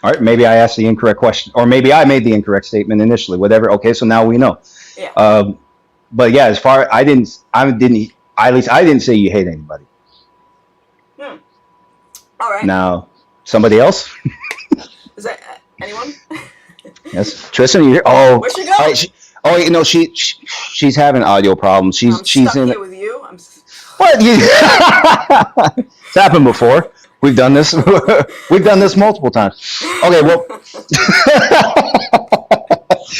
All right, maybe I asked the incorrect question, or maybe I made the incorrect statement initially. Whatever. Okay, so now we know. Yeah. But yeah, as far at least I didn't say you hate anybody. All right. Now, somebody else? Is that anyone? Yes, Tristan. You here? Oh, Where'd she go? All right, you know she's having audio problems. I'm She's stuck in. here with you. What? It's happened before. We've done this. We've done this multiple times. Okay, well.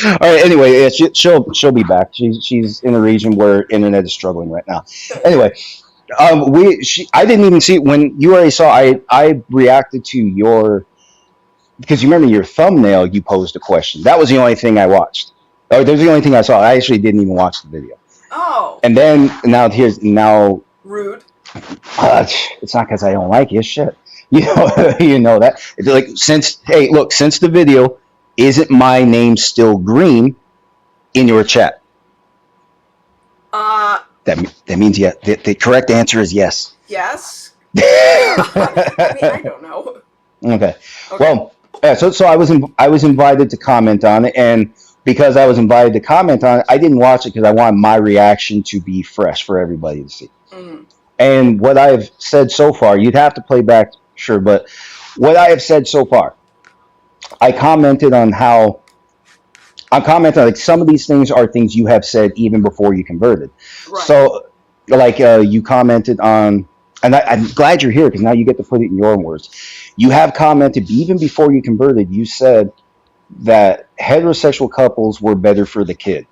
All right. Anyway, yeah, she'll be back. She's in a region where internet is struggling right now. Anyway, I didn't even see when you already saw. I reacted to your because you remember your thumbnail. You posed a question. That was the only thing I watched. Oh, that was the only thing I saw. I actually didn't even watch the video. Oh. And then now rude. It's not because I don't like you. Shit. You know that. It's like since the video, isn't my name still green in your chat? That means yes. The correct answer is yes. Yes. I don't know. Okay. Well, so I was invited to comment on it, and because I was invited to comment on it, I didn't watch it because I wanted my reaction to be fresh for everybody to see. Mm. And what I've said so far, you'd have to play back, sure, but what I have said so far, I commented on like some of these things are things you have said even before you converted. Right. So, like you commented on, and I'm glad you're here because now you get to put it in your own words. You have commented even before you converted. You said that heterosexual couples were better for the kid.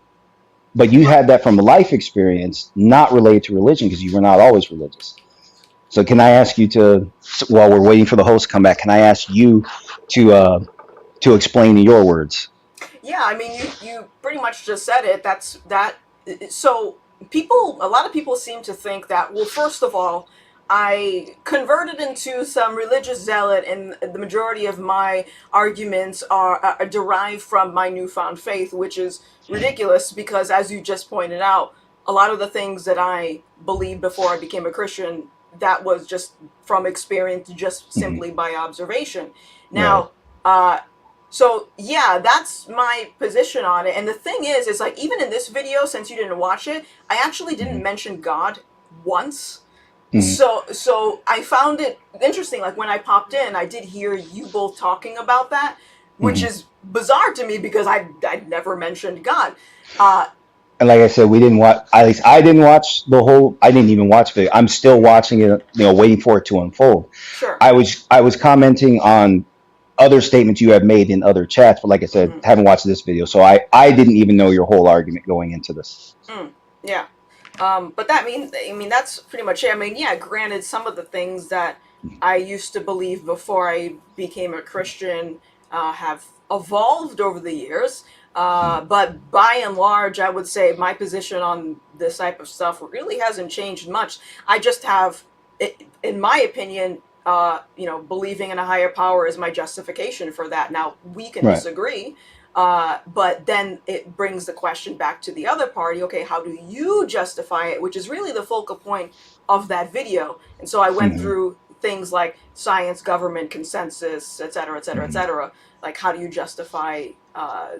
But you had that from a life experience, not related to religion, because you were not always religious. So can I ask you while we're waiting for the host to come back, can I ask you to explain in your words? Yeah, I mean, you pretty much just said it. So a lot of people seem to think that, well, first of all, I converted into some religious zealot, and the majority of my arguments are derived from my newfound faith, which is ridiculous because, as you just pointed out, a lot of the things that I believed before I became a Christian, that was just from experience, just simply by observation. Now, so yeah, that's my position on it. And the thing is like, even in this video, since you didn't watch it, I actually didn't mention God once. So I found it interesting. Like when I popped in, I did hear you both talking about that, which is bizarre to me because I'd never mentioned God. And like I said, we didn't watch. At least I didn't watch the whole. I didn't even watch it. I'm still watching it. Waiting for it to unfold. Sure. I was commenting on other statements you have made in other chats, but like I said, haven't watched this video, so I didn't even know your whole argument going into this. Yeah. But that that's pretty much it. I mean, yeah, granted, some of the things that I used to believe before I became a Christian have evolved over the years. But by and large, I would say my position on this type of stuff really hasn't changed much. I just have, in my opinion, believing in a higher power is my justification for that. Now, we can disagree. But then it brings the question back to the other party. Okay, how do you justify it? Which is really the focal point of that video. And so I went through things like science, government, consensus, et cetera, et cetera, et cetera. Like, how do you justify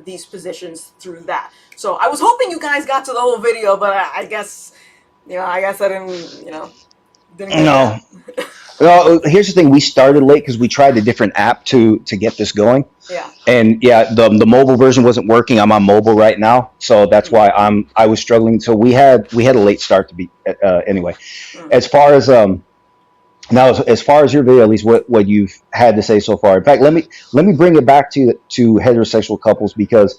these positions through that? So I was hoping you guys got to the whole video, but I guess I didn't, didn't get No. Well, here's the thing. We started late because we tried a different app to get this going. Yeah. And the mobile version wasn't working. I'm on mobile right now, so that's why I was struggling. So we had a late start to be anyway. As far as Now, as far as your video, at least what you've had to say so far. In fact, let me bring it back to heterosexual couples, because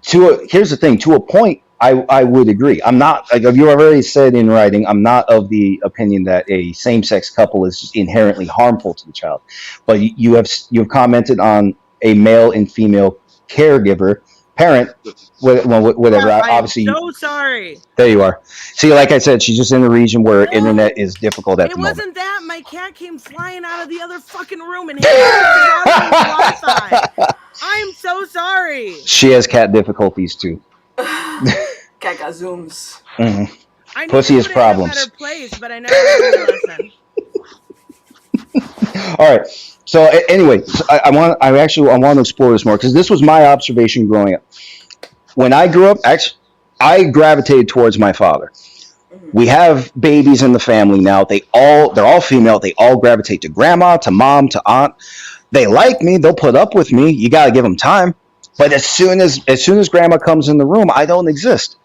here's the thing. To a point, I would agree. I'm not, like you already said in writing, I'm not of the opinion that a same-sex couple is just inherently harmful to the child. But you've commented on a male and female caregiver, parent, whatever. Yes, I am Obviously, so sorry. there you are. See, like I said, she's just in a region where No, internet is difficult at It the moment. wasn't that. My cat came flying out of the other fucking room and hit the Wi-Fi. I'm so sorry. She has cat difficulties too. Cat got zooms. Mhm. I need Pussy to is put it in a problems. better place, but I never learned the lesson. All right. So anyway, I want to explore this more, because this was my observation growing up. When I grew up, actually, I gravitated towards my father. We have babies in the family now. They're all female. They all gravitate to grandma, to mom, to aunt. They like me. They'll put up with me. You got to give them time. But as soon as grandma comes in the room, I don't exist.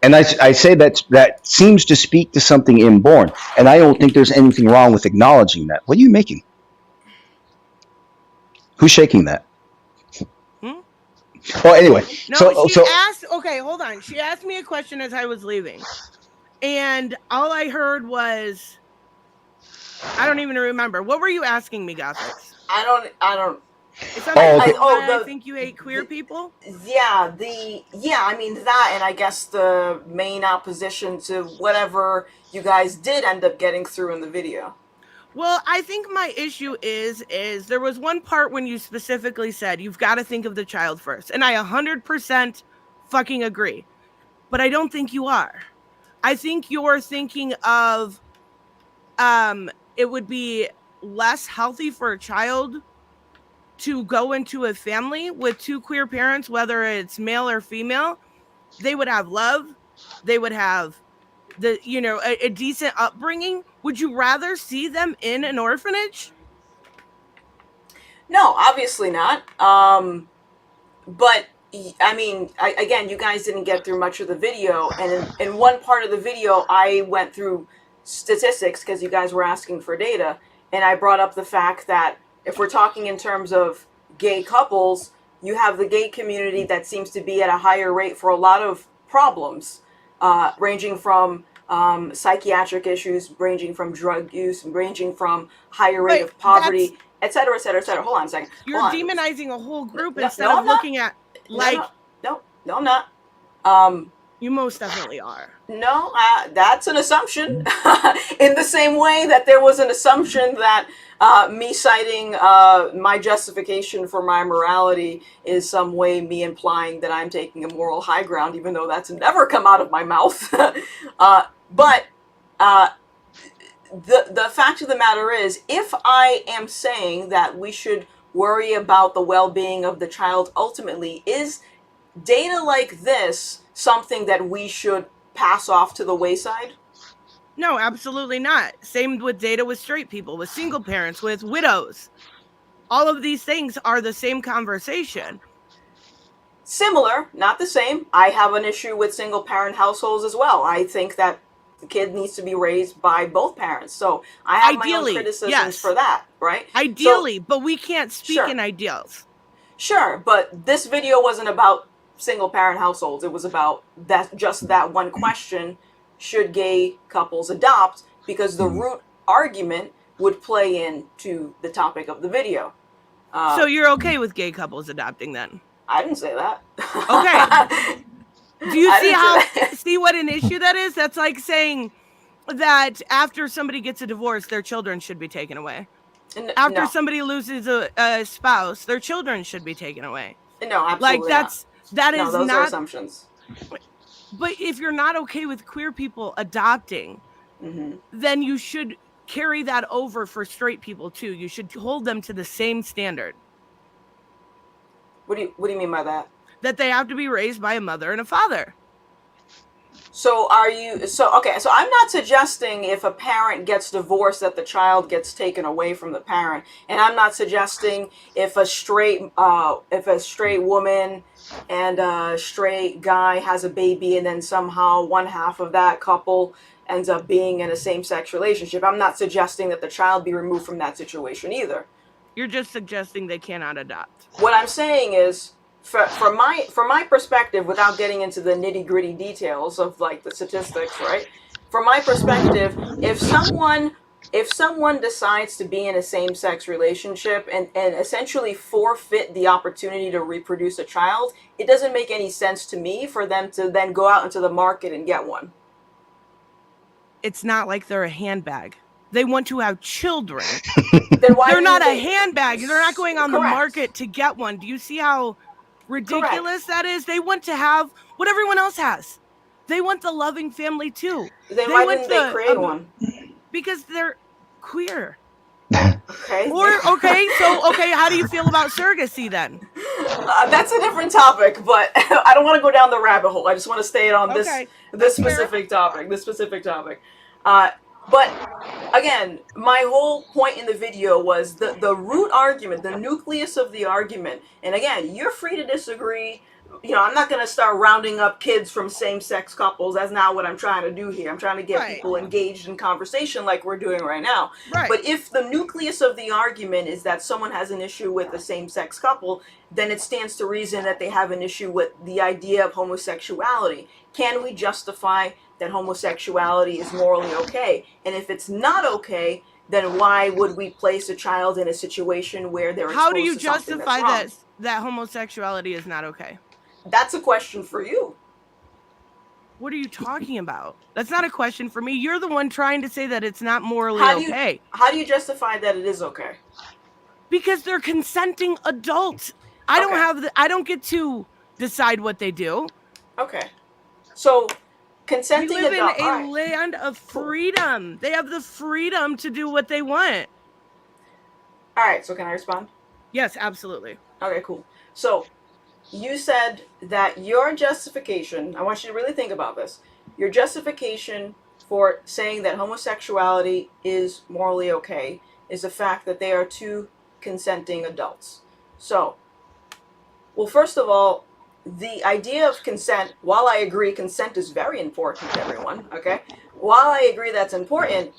And I say that seems to speak to something inborn. And I don't think there's anything wrong with acknowledging that. What are you making? Who's shaking that? Hmm? Well, anyway. No, she asked. Okay, hold on. She asked me a question as I was leaving, and all I heard was, I don't even remember. What were you asking me, Gothix? I don't. It's something I think you hate queer people. Yeah, I mean that, and I guess the main opposition to whatever you guys did end up getting through in the video. Well, I think my issue is there was one part when you specifically said you've got to think of the child first, and I 100% fucking agree. But I don't think you are. I think you're thinking of it would be less healthy for a child to go into a family with two queer parents, whether it's male or female. They would have love. They would have a decent upbringing. Would you rather see them in an orphanage? No, obviously not. But I mean, again, you guys didn't get through much of the video, and in one part of the video, I went through statistics because you guys were asking for data, and I brought up the fact that if we're talking in terms of gay couples, you have the gay community that seems to be at a higher rate for a lot of problems, ranging from psychiatric issues, ranging from drug use, ranging from higher rate of poverty, et cetera, et cetera, et cetera. Hold on a second. You're demonizing a whole group instead no, of looking at No, I'm not. You most definitely are. No, that's an assumption. In the same way that there was an assumption that me citing my justification for my morality is some way me implying that I'm taking a moral high ground, even though that's never come out of my mouth. But the fact of the matter is, if I am saying that we should worry about the well-being of the child ultimately, is data like this something that we should pass off to the wayside? No, absolutely not. Same with data with straight people, with single parents, with widows. All of these things are the same conversation. Similar, not the same. I have an issue with single parent households as well. I think that the kid needs to be raised by both parents. So I have my own criticisms for that, right? Ideally, but we can't speak in ideals. Sure, but this video wasn't about single parent households. It was about that one question: should gay couples adopt? Because the root argument would play into the topic of the video. So you're okay with gay couples adopting then? I didn't say that. Okay. Do you see what an issue that is? That's like saying that after somebody gets a divorce, their children should be taken away. After somebody loses a spouse, their children should be taken away. No, absolutely not. Those are not assumptions. But if you're not okay with queer people adopting, then you should carry that over for straight people too. You should hold them to the same standard. What do you mean by that? That they have to be raised by a mother and a father. So are you, so okay, so I'm not suggesting if a parent gets divorced that the child gets taken away from the parent. And I'm not suggesting if a straight woman and a straight guy has a baby and then somehow one half of that couple ends up being in a same-sex relationship. I'm not suggesting that the child be removed from that situation either. You're just suggesting they cannot adopt. What I'm saying is, from my perspective, without getting into the nitty gritty details of like the statistics, right? From my perspective, if someone decides to be in a same sex relationship and essentially forfeit the opportunity to reproduce a child, it doesn't make any sense to me for them to then go out into the market and get one. It's not like they're a handbag. They want to have children. Then why They're do not a they- handbag. They're not going on the Correct. market to get one. Do you see how ridiculous Correct. that is? They want to have what everyone else has. They want the loving family too. Then They why want didn't they create one? Because they're queer. Okay. Okay, how do you feel about surrogacy then? That's a different topic, but I don't want to go down the rabbit hole. I just want to stay on this Okay, this that's fair. specific topic. This specific topic. But again, my whole point in the video was the root argument, the nucleus of the argument. And again, you're free to disagree. You know, I'm not going to start rounding up kids from same-sex couples. That's not what I'm trying to do here. I'm trying to get Right. people engaged in conversation like we're doing right now. Right. But if the nucleus of the argument is that someone has an issue with a same-sex couple, then it stands to reason that they have an issue with the idea of homosexuality. Can we justify that homosexuality is morally okay? And if it's not okay, then why would we place a child in a situation where they're How do exposed you to something justify that's wrong? that homosexuality is not okay? That's a question for you. What are you talking about? That's not a question for me. You're the one trying to say that it's not morally How do you okay. how do you justify that it is okay? Because they're consenting adults. I don't get to decide what they do. Okay. So We consenting live in adult. a All right. land of freedom. They have the freedom to do what they want. All right. So can I respond? Yes, absolutely. Okay. Cool. So you said that your justification. I want you to really think about this. Your justification for saying that homosexuality is morally okay is the fact that they are two consenting adults. So, well, first of all, the idea of consent, while I agree consent is very important to everyone, okay? While I agree that's important,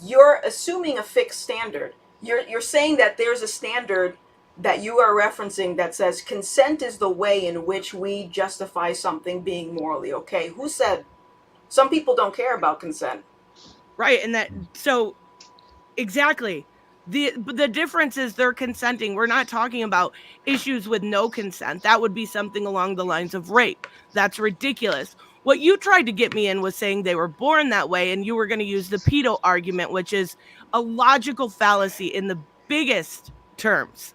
you're assuming a fixed standard. You're saying that there's a standard that you are referencing that says consent is the way in which we justify something being morally okay. Who said? Some people don't care about consent. Right, and exactly. The difference is they're consenting. We're not talking about issues with no consent. That would be something along the lines of rape. That's ridiculous. What you tried to get me in was saying they were born that way, and you were going to use the pedo argument, which is a logical fallacy in the biggest terms.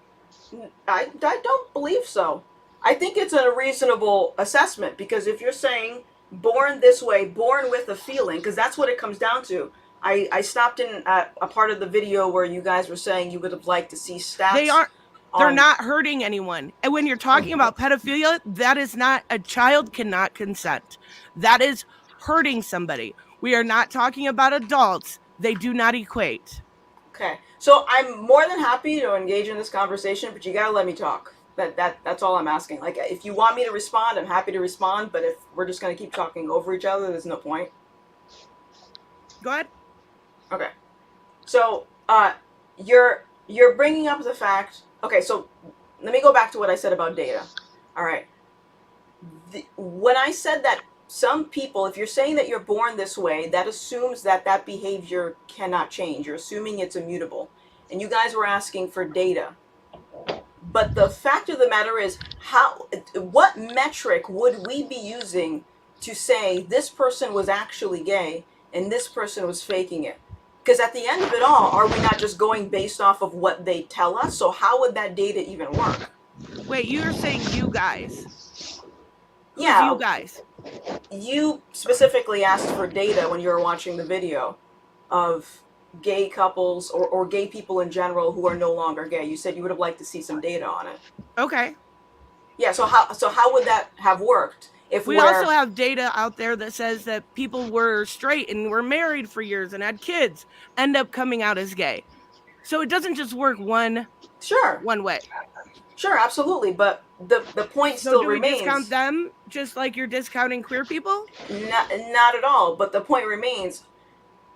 I don't believe so. I think it's a reasonable assessment, because if you're saying born this way, born with a feeling, because that's what it comes down to. I stopped in at a part of the video where you guys were saying you would have liked to see stats. They're not hurting anyone. And when you're talking about pedophilia, that is not, a child cannot consent. That is hurting somebody. We are not talking about adults. They do not equate. Okay. So I'm more than happy to engage in this conversation, but you gotta let me talk. That's all I'm asking. Like, if you want me to respond, I'm happy to respond, but if we're just gonna keep talking over each other, there's no point. Go ahead. Okay. So, you're bringing up the fact. Okay, so let me go back to what I said about data. All right. When I said that some people, if you're saying that you're born this way, that assumes that that behavior cannot change. You're assuming it's immutable. And you guys were asking for data. But the fact of the matter is, what metric would we be using to say this person was actually gay and this person was faking it? Because at the end of it all, are we not just going based off of what they tell us? So how would that data even work? Wait, you're saying you guys. Yeah. Who's you guys? You specifically asked for data when you were watching the video of gay couples or gay people in general who are no longer gay. You said you would have liked to see some data on it. Okay. Yeah, so how would that have worked? if we also have data out there that says that people were straight and were married for years and had kids end up coming out as gay. So it doesn't just work one way. Sure, absolutely. But the point So still do we remains. discount them just like you're discounting queer people? Not at all. But the point remains,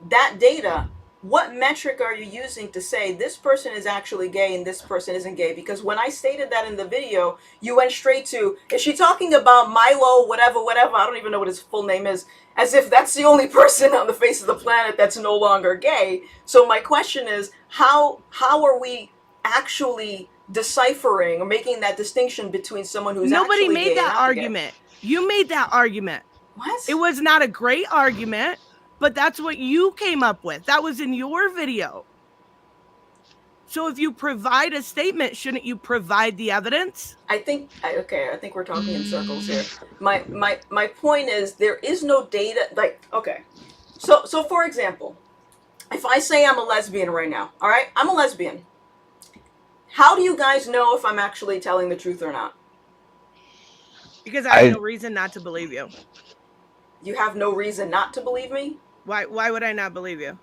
that data, what metric are you using to say this person is actually gay and this person isn't gay? Because when I stated that in the video, you went straight to, is she talking about Milo, whatever, I don't even know what his full name is, as if that's the only person on the face of the planet that's no longer gay. So my question is, how are we actually deciphering or making that distinction between someone who's Nobody actually made gay that and not argument. gay? You made that argument. What? It was not a great argument, but that's what you came up with. That was in your video. So if you provide a statement, shouldn't you provide the evidence? I think we're talking in circles here. My point is, there is no data, like, okay. So for example, if I say I'm a lesbian right now, all right? I'm a lesbian. How do you guys know if I'm actually telling the truth or not? Because I have no reason not to believe you. You have no reason not to believe me? Why would I not believe you?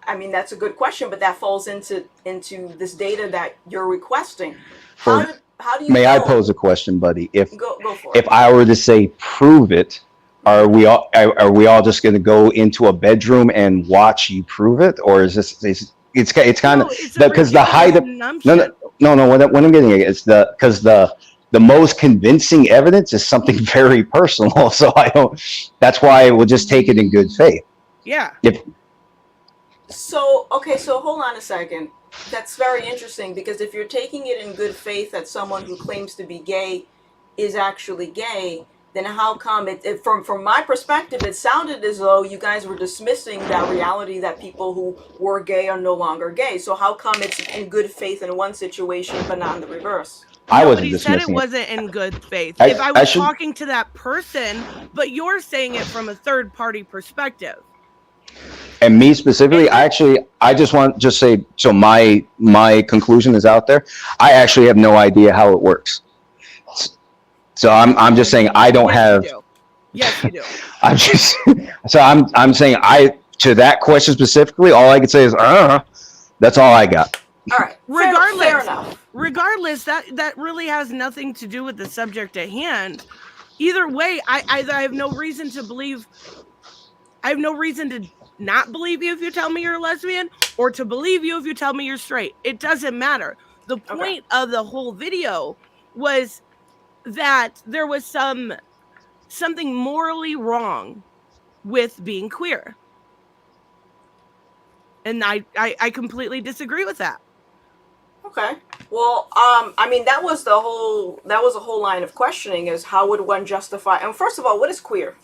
I mean, that's a good question, but that falls into this data that you're requesting. How do you May know? I pose a question, buddy? If Go for if it. I were to say prove it, are we all just going to go into a bedroom and watch you prove it, or is this it's kind of because the height of no what I'm getting at is because the most convincing evidence is something very personal. So that's why I will just take it in good faith. Yeah. So hold on a second. That's very interesting, because if you're taking it in good faith that someone who claims to be gay is actually gay, then how come from my perspective, it sounded as though you guys were dismissing that reality that people who were gay are no longer gay. So how come it's in good faith in one situation but not in the reverse? Nobody said it wasn't in good faith. If I was talking to that person, but you're saying it from a third party perspective. And me specifically, I just want to say, so my conclusion is out there. I actually have no idea how it works. So I'm just saying I don't have. Yes, you do. I'm saying to that question specifically, all I can say is that's all I got. All right. Fair enough. Regardless, that really has nothing to do with the subject at hand. Either way, I have no reason to believe. I have no reason to not believe you if you tell me you're a lesbian, or to believe you if you tell me you're straight. It doesn't matter. The point of the whole video was that there was something morally wrong with being queer. And I completely disagree with that. Okay. Well, I mean, that was a whole line of questioning, is how would one justify, and first of all, what is queer?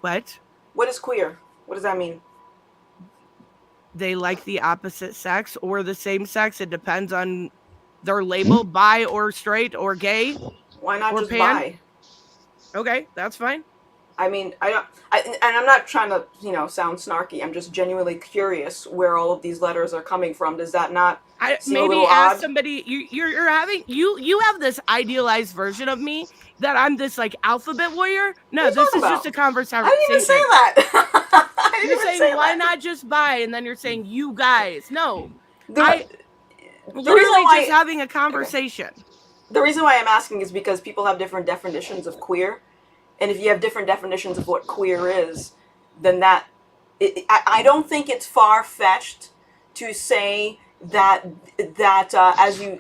What? What is queer? What does that mean? They like the opposite sex or the same sex. It depends on their label, bi or straight or gay. Why not just pan? bi? Okay, that's fine. I mean, and I'm not trying to, sound snarky. I'm just genuinely curious where all of these letters are coming from. Does that not seem a little odd? Somebody, you're having you have this idealized version of me that I'm this like alphabet warrior. No, this is just a conversation. I didn't even say that. You're saying why not just bi, and then you're saying you guys. No, literally just having a conversation. The reason why I'm asking is because people have different definitions of queer. And if you have different definitions of what queer is, then I don't think it's far-fetched to say that as you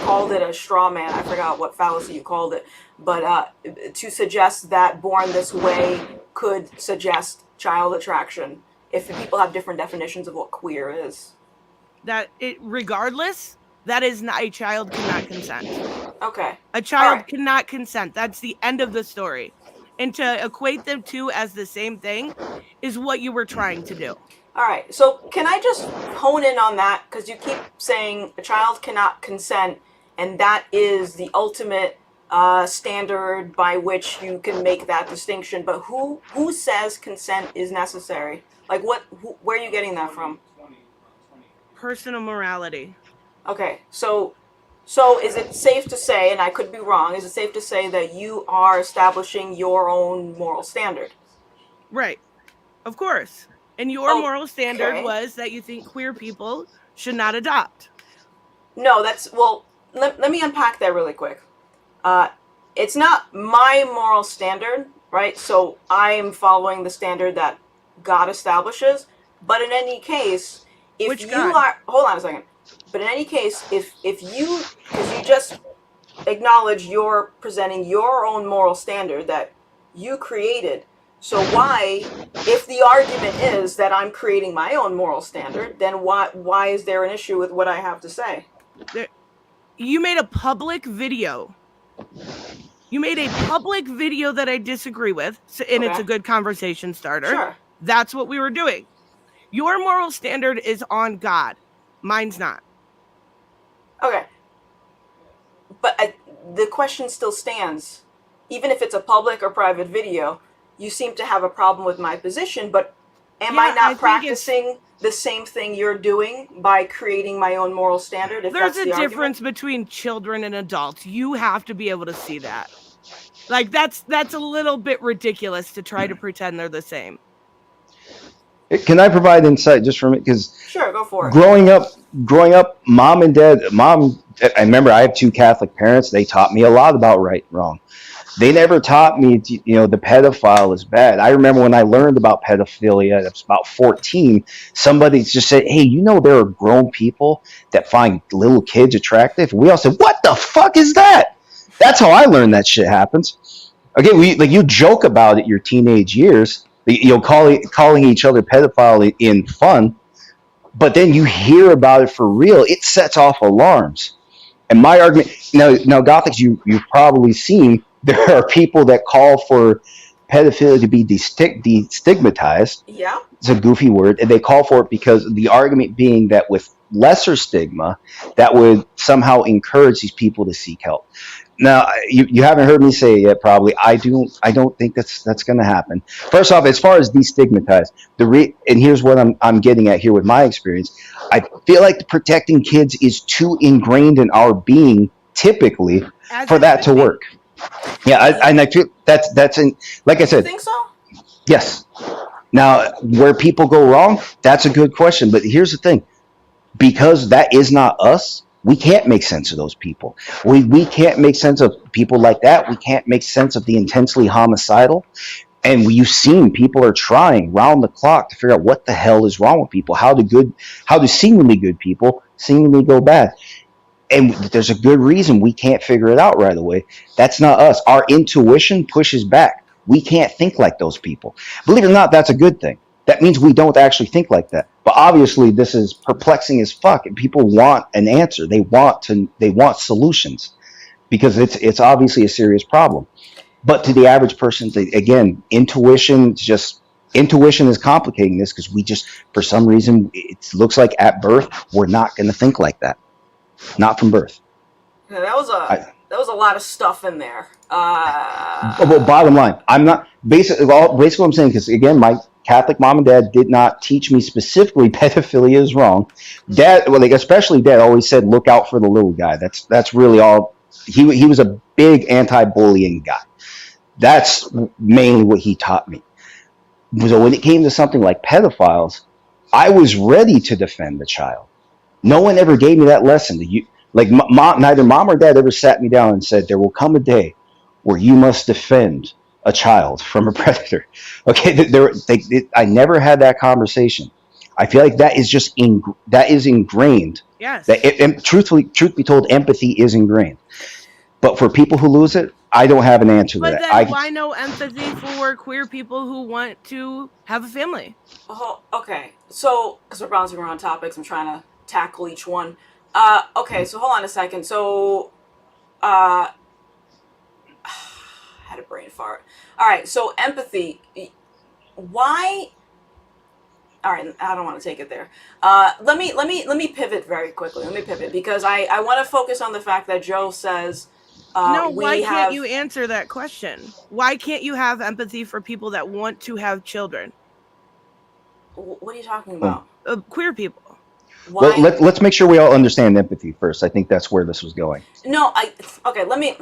called it, a straw man, I forgot what fallacy you called it, but to suggest that born this way could suggest child attraction, if people have different definitions of what queer is. Regardless, that is not, a child cannot consent. Okay. A child cannot consent. That's the end of the story. And to equate them two as the same thing is what you were trying to do. All right. So can I just hone in on that? Because you keep saying a child cannot consent, and that is the ultimate standard by which you can make that distinction. But who says consent is necessary? Like where are you getting that from? Personal morality. Okay. So So is it safe to say, and I could be wrong, is it safe to say that you are establishing your own moral standard? Right. Of course. And your moral standard Okay. was that you think queer people should not adopt. No, that's, well, let me unpack that really quick. It's not my moral standard, right? So I am following the standard that God establishes. But in any case, if Which you God? are, hold on a second. But in any case, if you, because you just acknowledge you're presenting your own moral standard that you created. So why, if the argument is that I'm creating my own moral standard, then why is there an issue with what I have to say? You made a public video. You made a public video that I disagree with, and it's Okay. a good conversation starter. Sure. That's what we were doing. Your moral standard is on God. Mine's not. Okay. But the question still stands. Even if it's a public or private video, you seem to have a problem with my position, but am I Yeah, I not think practicing the same thing you're doing by creating my own moral standard? If There's that's a the difference argument? between children and adults. You have to be able to see that. Like that's a little bit ridiculous to try to pretend they're the same. Can I provide insight just from it? Because Sure, go for it. growing up, mom and dad, I remember I have two Catholic parents. They taught me a lot about right and wrong. They never taught me, the pedophile is bad. I remember when I learned about pedophilia, I was about 14, somebody just said, hey, there are grown people that find little kids attractive. We all said, what the fuck is that? That's how I learned that shit happens. Okay, you joke about it your teenage years, calling each other pedophile in fun, but then you hear about it for real. It sets off alarms. And my argument now, Gothix, you've probably seen there are people that call for pedophilia to be destigmatized. Yeah. It's a goofy word, and they call for it because the argument being that with lesser stigma, that would somehow encourage these people to seek help. Now, you haven't heard me say it yet. Probably, I don't think that's going to happen. First off, as far as destigmatized, and here's what I'm getting at here with my experience. I feel like protecting kids is too ingrained in our being, typically, for that to work. Yeah, I feel that's in, like I said. You think so? Yes. Now, where people go wrong, that's a good question. But here's the thing: because that is not us, we can't make sense of those people. We can't make sense of people like that. We can't make sense of the intensely homicidal. And you've seen people are trying round the clock to figure out what the hell is wrong with people. How do seemingly good people seemingly go bad? And there's a good reason we can't figure it out right away. That's not us. Our intuition pushes back. We can't think like those people. Believe it or not, that's a good thing. That means we don't actually think like that. But obviously, this is perplexing as fuck. And people want an answer. They want solutions because it's obviously a serious problem. But to the average person, again, intuition is complicating this because we just, for some reason, it looks like at birth we're not going to think like that. Not from birth. Yeah, that was a lot of stuff in there. Well, bottom line, I'm not basically what I'm saying, because again, my Catholic mom and dad did not teach me specifically pedophilia is wrong. Dad, especially dad, always said look out for the little guy. That's really all. He was a big anti-bullying guy. That's mainly what he taught me. So when it came to something like pedophiles, I was ready to defend the child. No one ever gave me that lesson. Neither mom or dad ever sat me down and said, there will come a day where you must defend a child from a predator. Okay, I never had that conversation. I feel like that is ingrained. Yes. Truth be told, empathy is ingrained. But for people who lose it, I don't have an answer to that. But then why no empathy for queer people who want to have a family? Oh, okay. So, because we're bouncing around topics, I'm trying to tackle each one. Okay, so hold on a second. So, I had a brain fart. All right, so empathy. Why? All right, I don't want to take it there. Let me pivot very quickly. Let me pivot because I want to focus on the fact that Joe says. Why can't you answer that question? Why can't you have empathy for people that want to have children? What are you talking about? Queer people. Why? Well, let's make sure we all understand empathy first. I think that's where this was going. No, okay. Let me.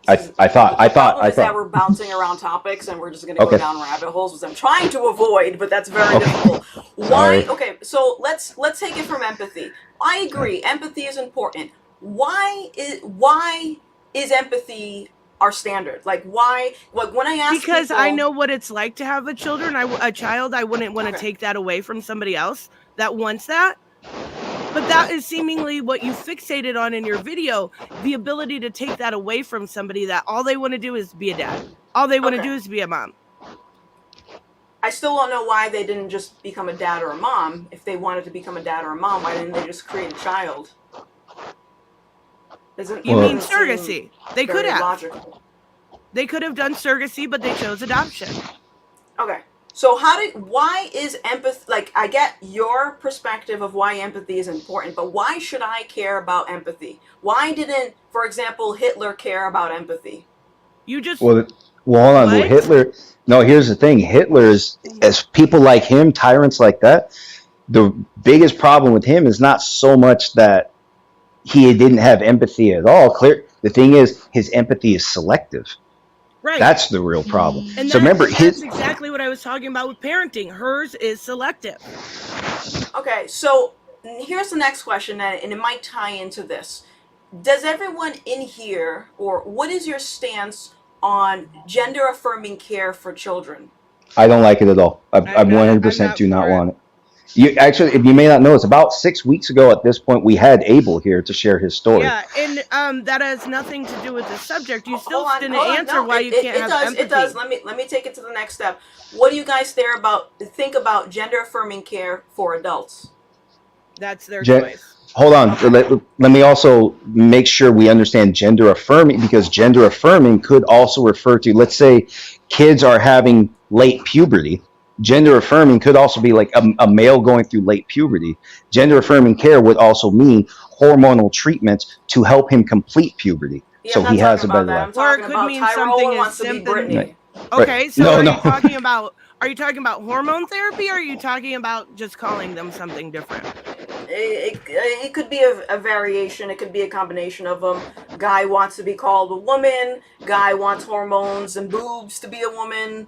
I thought that we're bouncing around topics and we're just going to go down rabbit holes, which I'm trying to avoid, but that's very difficult. Why? Okay, so let's take it from empathy. I agree, empathy is important. Why is empathy our standard? Like why? Like when I ask because people, I know what it's like to have a child. I wouldn't want to take that away from somebody else that wants that. But that is seemingly what you fixated on in your video, the ability to take that away from somebody that all they want to do is be a dad. All they want to do is be a mom. I still don't know why they didn't just become a dad or a mom. If they wanted to become a dad or a mom, why didn't they just create a child? You mean surrogacy? They could have. Logical. They could have done surrogacy, but they chose adoption. Okay. So why is empathy, like, I get your perspective of why empathy is important, but why should I care about empathy? Why didn't, for example, Hitler care about empathy? You just... Well, hold on. Well, Hitler... No, here's the thing. Hitler's, as people like him, tyrants like that, the biggest problem with him is not so much that he didn't have empathy at all. The thing is, his empathy is selective. Right. That's the real problem. And so remember, that's exactly what I was talking about with parenting. Hers is selective. Okay, so here's the next question, and it might tie into this. Does everyone in here, or what is your stance on gender-affirming care for children? I don't like it at all. I 100% do not want it. You actually, if you may not know, it's about 6 weeks ago at this point, we had Abel here to share his story. Yeah, and that has nothing to do with the subject. You still didn't answer why you can't have empathy. It does. Let me take it to the next step. What do you guys think about gender-affirming care for adults? That's their choice. Hold on. Let me also make sure we understand gender affirming, because gender affirming could also refer to, let's say, kids are having late puberty. Gender affirming could also be like a male going through late puberty. Gender affirming care would also mean hormonal treatments to help him complete puberty. Yeah, so he has a better life. Or it could mean something as simple. Right. Okay, so are you talking about hormone therapy, or are you talking about just calling them something different? It could be a variation. It could be a combination of them. Guy wants to be called a woman. Guy wants hormones and boobs to be a woman.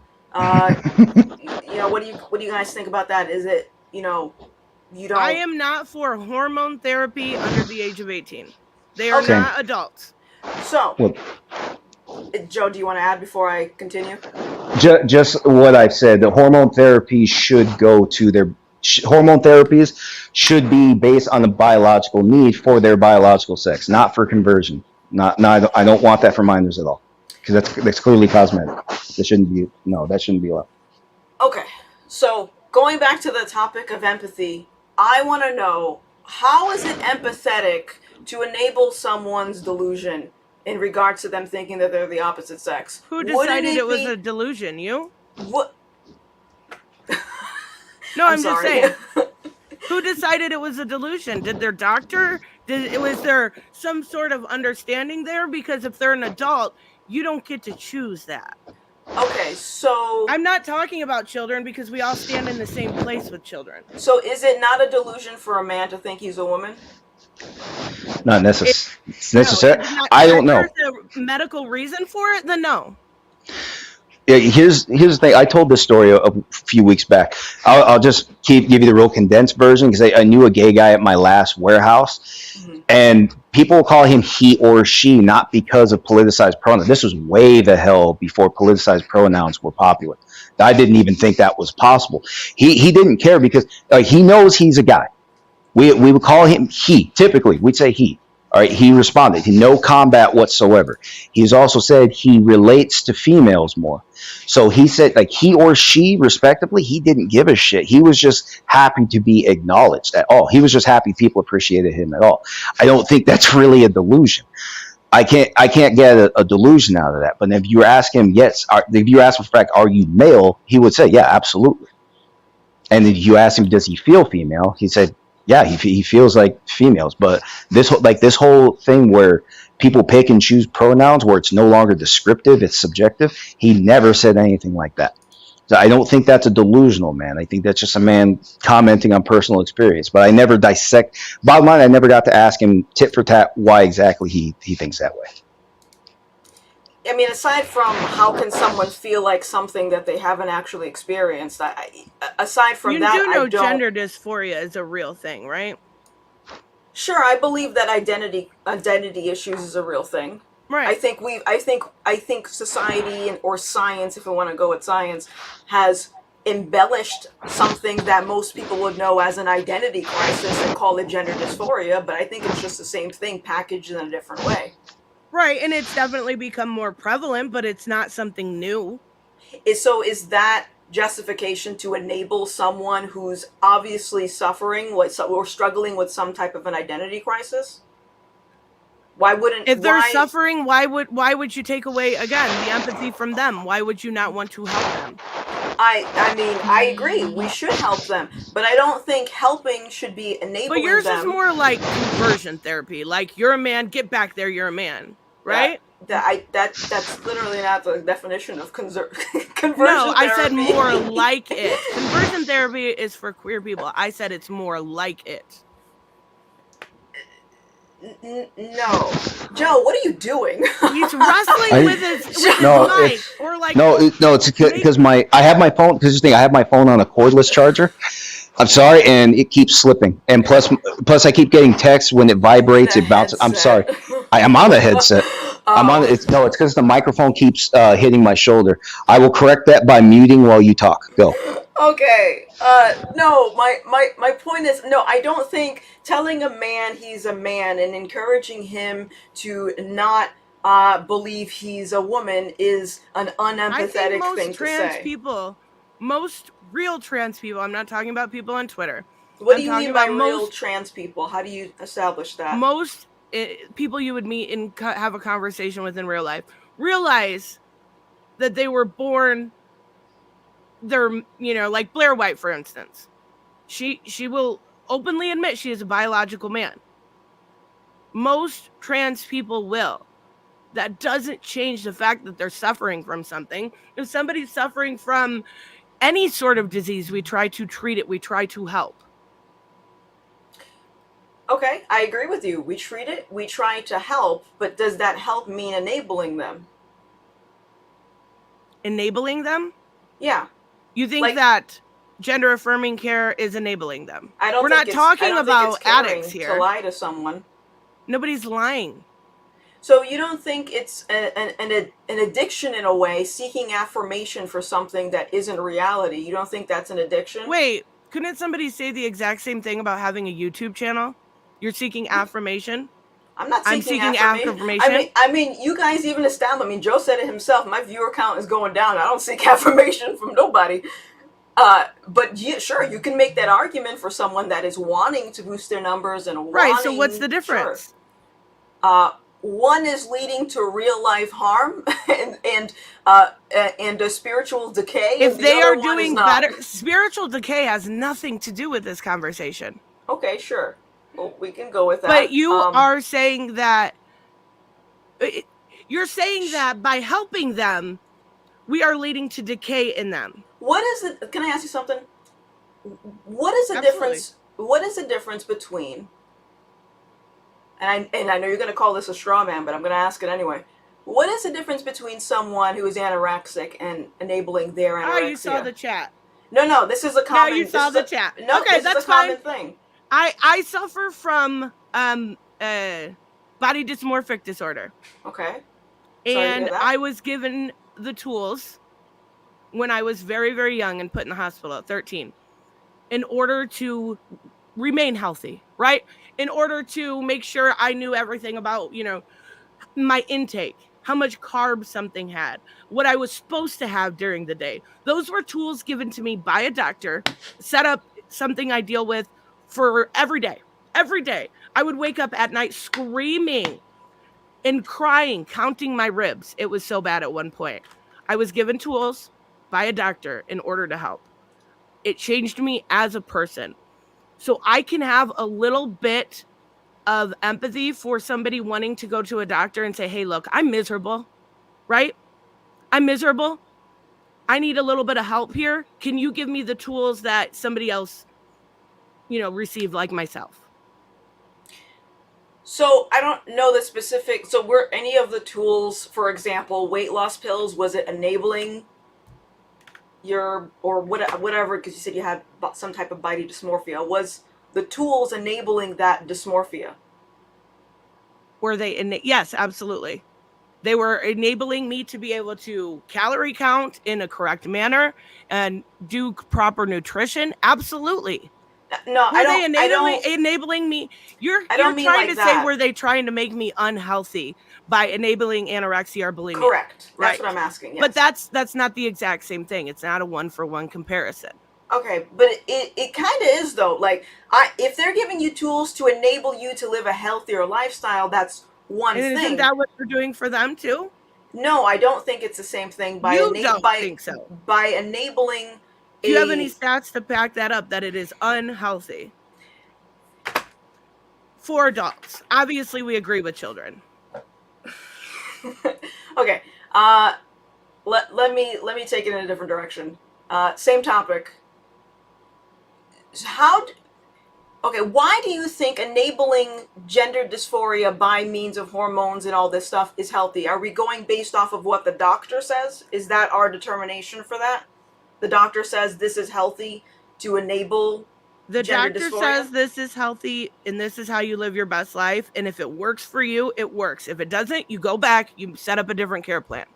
What do you guys think about that? Is it, you don't... I am not for hormone therapy under the age of 18. They are not adults. So, Joe, do you want to add before I continue? Just what I've said. The hormone therapy should go to their... Hormone therapies should be based on the biological need for their biological sex, not for conversion. I don't want that for minors at all, because that's clearly cosmetic. That shouldn't be allowed. Okay, so going back to the topic of empathy, I want to know, how is it empathetic to enable someone's delusion in regards to them thinking that they're the opposite sex? Who decided it was a delusion? You? What? No, I'm just saying. Who decided it was a delusion? Did their doctor? Was there some sort of understanding there? Because if they're an adult, you don't get to choose that. Okay, so... I'm not talking about children, because we all stand in the same place with children. So is it not a delusion for a man to think he's a woman? Not necessary. I don't know. If there's a medical reason for it, then no. Yeah, here's the thing. I told this story a few weeks back. I'll just give you the real condensed version, because I knew a gay guy at my last warehouse, and people call him he or she, not because of politicized pronouns. This was way the hell before politicized pronouns were popular. I didn't even think that was possible. He didn't care, because he knows he's a guy. We would call him he. Typically, we'd say he. All right, he responded. No combat whatsoever. He's also said he relates to females more. So he said, like, he or she, respectively, he didn't give a shit. He was just happy to be acknowledged at all. He was just happy people appreciated him at all. I don't think that's really a delusion. I can't get a delusion out of that. But if you ask him, if you ask for fact, are you male? He would say, yeah, absolutely. And if you ask him, does he feel female? He said, yeah, he feels like females. But this whole thing where people pick and choose pronouns, where it's no longer descriptive, it's subjective, he never said anything like that. So I don't think that's a delusional man. I think that's just a man commenting on personal experience. But I never dissect. Bottom line, I never got to ask him tit for tat why exactly he thinks that way. I mean, aside from how can someone feel like something that they haven't actually experienced, aside from You that, do know I don't. gender dysphoria is a real thing, right? Sure, I believe that identity issues is a real thing. Right. I think society or science, if we want to go with science, has embellished something that most people would know as an identity crisis and call it gender dysphoria, but I think it's just the same thing packaged in a different way. Right, and it's definitely become more prevalent, but it's not something new. Is that justification to enable someone who's obviously suffering or struggling with some type of an identity crisis? Why wouldn't if they're suffering, why would you take away again the empathy from them? Why would you not want to help them? I mean, I agree. We should help them, but I don't think helping should be enabling them. But yours is more like conversion therapy. Like, you're a man, get back there, you're a man, right? That's literally not the definition of conversion No, I therapy. said more like it. Conversion therapy is for queer people. I said it's more like it. No, Joe, what are you doing? He's wrestling with his mic, or like it's because I have my phone. Because I have my phone on a cordless charger. I'm sorry, and it keeps slipping. And plus I keep getting texts when it vibrates, it bounces. I'm sorry, I am on a headset. I'm on. It's because the microphone keeps hitting my shoulder. I will correct that by muting while you talk. Go. Okay. No, my point is, no, I don't think telling a man he's a man and encouraging him to not believe he's a woman is an unempathetic thing to say. Most real trans people, I'm not talking about people on Twitter. What do you mean by real trans people? How do you establish that? Most people you would meet and have a conversation with in real life realize that they were born, they're, like Blair White, for instance. She will openly admit she is a biological man. Most trans people will. That doesn't change the fact that they're suffering from something. If somebody's suffering from any sort of disease, we try to treat it, we try to help. Okay, I agree with you. We treat it, we try to help, but does that help mean enabling them? Enabling them? Yeah. You think that gender affirming care is enabling them? I don't. We're not talking about addicts here. To lie to someone. Nobody's lying. So you don't think it's an addiction in a way, seeking affirmation for something that isn't reality? You don't think that's an addiction? Wait, couldn't somebody say the exact same thing about having a YouTube channel? You're seeking affirmation? I'm not seeking affirmation. I mean, you guys even established. I mean, Joe said it himself. My viewer count is going down. I don't seek affirmation from nobody. But sure, you can make that argument for someone that is wanting to boost their numbers and right. So what's the difference? Sure. One is leading to real life harm and a spiritual decay. If they are doing better, spiritual decay has nothing to do with this conversation. Okay, sure. Well, we can go with that. But you are saying that by helping them, we are leading to decay in them. What is it? Can I ask you something? What is the difference? What is the difference between? And I know you're going to call this a straw man, but I'm going to ask it anyway. What is the difference between someone who is anorexic and enabling their anorexia? Oh, you saw the chat. No, this is a common. No, you saw the chat. No, okay, that's a common thing. I suffer from body dysmorphic disorder. Okay. And I was given the tools when I was very, very young and put in the hospital at 13 in order to remain healthy, right? In order to make sure I knew everything about, my intake, how much carbs something had, what I was supposed to have during the day. Those were tools given to me by a doctor, set up something I deal with for every day. Every day. I would wake up at night screaming and crying, counting my ribs. It was so bad at one point. I was given tools by a doctor in order to help. It changed me as a person. So I can have a little bit of empathy for somebody wanting to go to a doctor and say, hey, look, I'm miserable, right? I'm miserable. I need a little bit of help here. Can you give me the tools that somebody else, received like myself? So I don't know the specific. So were any of the tools, for example, weight loss pills, was it enabling your, or whatever? Because you said you had some type of body dysmorphia. Was the tools enabling that dysmorphia? Were they yes, absolutely. They were enabling me to be able to calorie count in a correct manner and do proper nutrition. Absolutely. No, Were they enabling me? You're don't mean trying like to say, that. were they trying to make me unhealthy by enabling anorexia or bulimia? Correct. That's Right. what I'm asking. Yes. But that's not the exact same thing. It's not a 1-for-1 comparison. Okay, but it kind of is though. Like, if they're giving you tools to enable you to live a healthier lifestyle, that's one And thing. isn't that what you're doing for them too? No, I don't think it's the same thing. You don't think so? By enabling. Do you have any stats to back that up, that it is unhealthy for adults? Obviously, we agree with children. Okay. Let me take it in a different direction. Same topic. Okay, why do you think enabling gender dysphoria by means of hormones and all this stuff is healthy? Are we going based off of what the doctor says? Is that our determination for that? The doctor says this is healthy to enable the gender doctor dysphoria? says this is healthy and this is how you live your best life. And if it works for you, it works. If it doesn't, you go back, you set up a different care plan.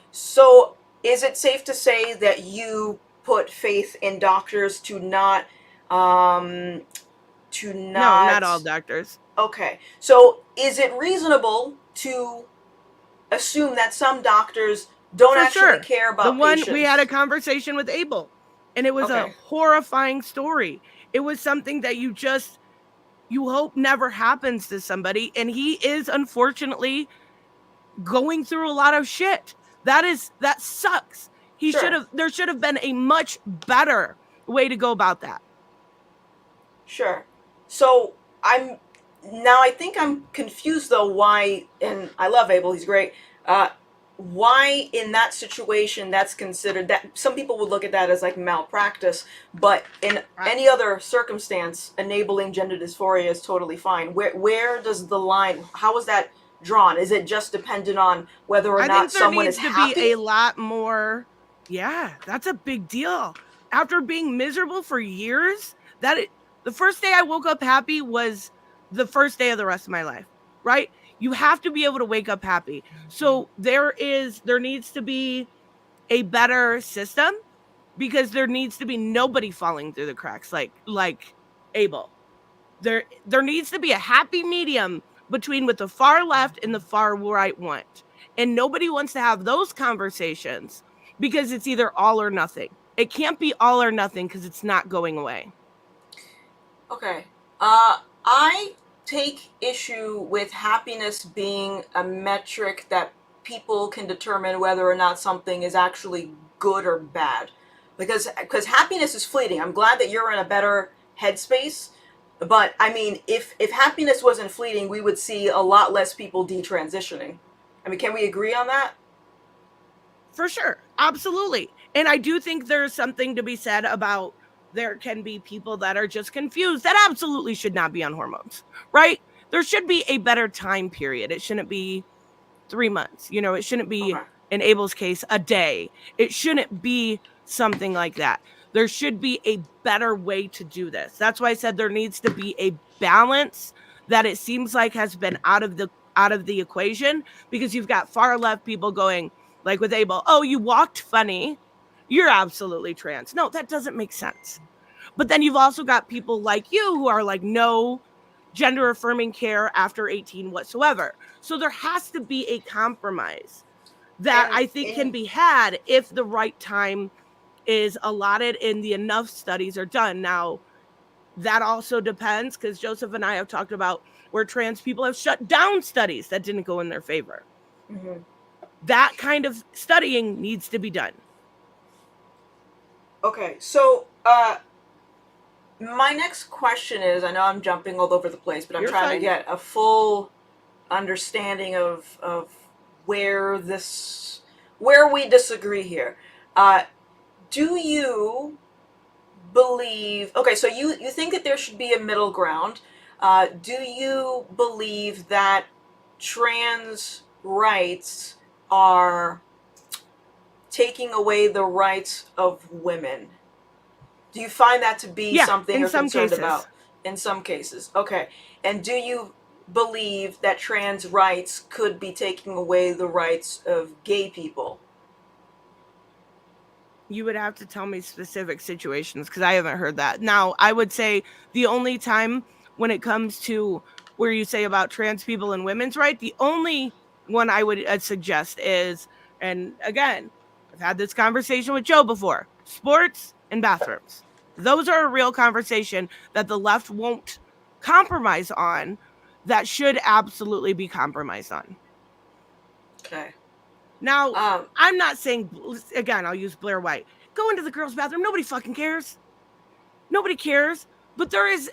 So is it safe to say that you put faith in doctors to not No, not all doctors. Okay. So is it reasonable to assume that some doctors don't actually care about patients? We had a conversation with Abel, and it was a horrifying story. It was something that you hope never happens to somebody, and he is unfortunately going through a lot of shit. That sucks. There should have been a much better way to go about that. Sure. So I think I'm confused though why, and I love Abel, he's great. Why in that situation that's considered, that some people would look at that as like malpractice, but in any other circumstance, enabling gender dysphoria is totally fine. Where does the line, how is that drawn? Is it just dependent on whether or not someone is happy? I think there needs to be a lot more. Yeah, that's a big deal. After being miserable for years, the first day I woke up happy was the first day of the rest of my life, right? You have to be able to wake up happy. So there needs to be a better system, because there needs to be nobody falling through the cracks like Abel. There needs to be a happy medium between what the far left and the far right want. And nobody wants to have those conversations because it's either all or nothing. It can't be all or nothing because it's not going away. Okay. I take issue with happiness being a metric that people can determine whether or not something is actually good or bad. Because happiness is fleeting. I'm glad that you're in a better headspace. But I mean, if happiness wasn't fleeting, we would see a lot less people detransitioning. I mean, can we agree on that? For sure. Absolutely. And I do think there's something to be said about, there can be people that are just confused that absolutely should not be on hormones, right? There should be a better time period. It shouldn't be 3 months. It shouldn't be, in Abel's case, a day. It shouldn't be something like that. There should be a better way to do this. That's why I said there needs to be a balance that it seems like has been out of the equation, because you've got far left people going, like with Abel, oh, you walked funny, you're absolutely trans. No, that doesn't make sense. But then you've also got people like you who are like, no gender affirming care after 18 whatsoever. So there has to be a compromise that I think can be had if the right time is allotted and the enough studies are done. Now, that also depends, because Joseph and I have talked about where trans people have shut down studies that didn't go in their favor. Mm-hmm. That kind of studying needs to be done. Okay, so my next question is, I know I'm jumping all over the place, but I'm trying to get a full understanding of where we disagree here. do you believe, okay, so you think that there should be a middle ground. Do you believe that trans rights are taking away the rights of women? Do you find that to be Yeah, something in you're some concerned cases. about? In some cases. Okay. And do you believe that trans rights could be taking away the rights of gay people? You would have to tell me specific situations because I haven't heard that. Now, I would say the only time when it comes to where you say about trans people and women's rights, the only one I would suggest is, and again, I've had this conversation with Joe before, sports and bathrooms. Those are a real conversation that the left won't compromise on, that should absolutely be compromised on. Okay. Now, I'm not saying, again, I'll use Blair White. Go into the girls' bathroom. Nobody fucking cares. Nobody cares. But there is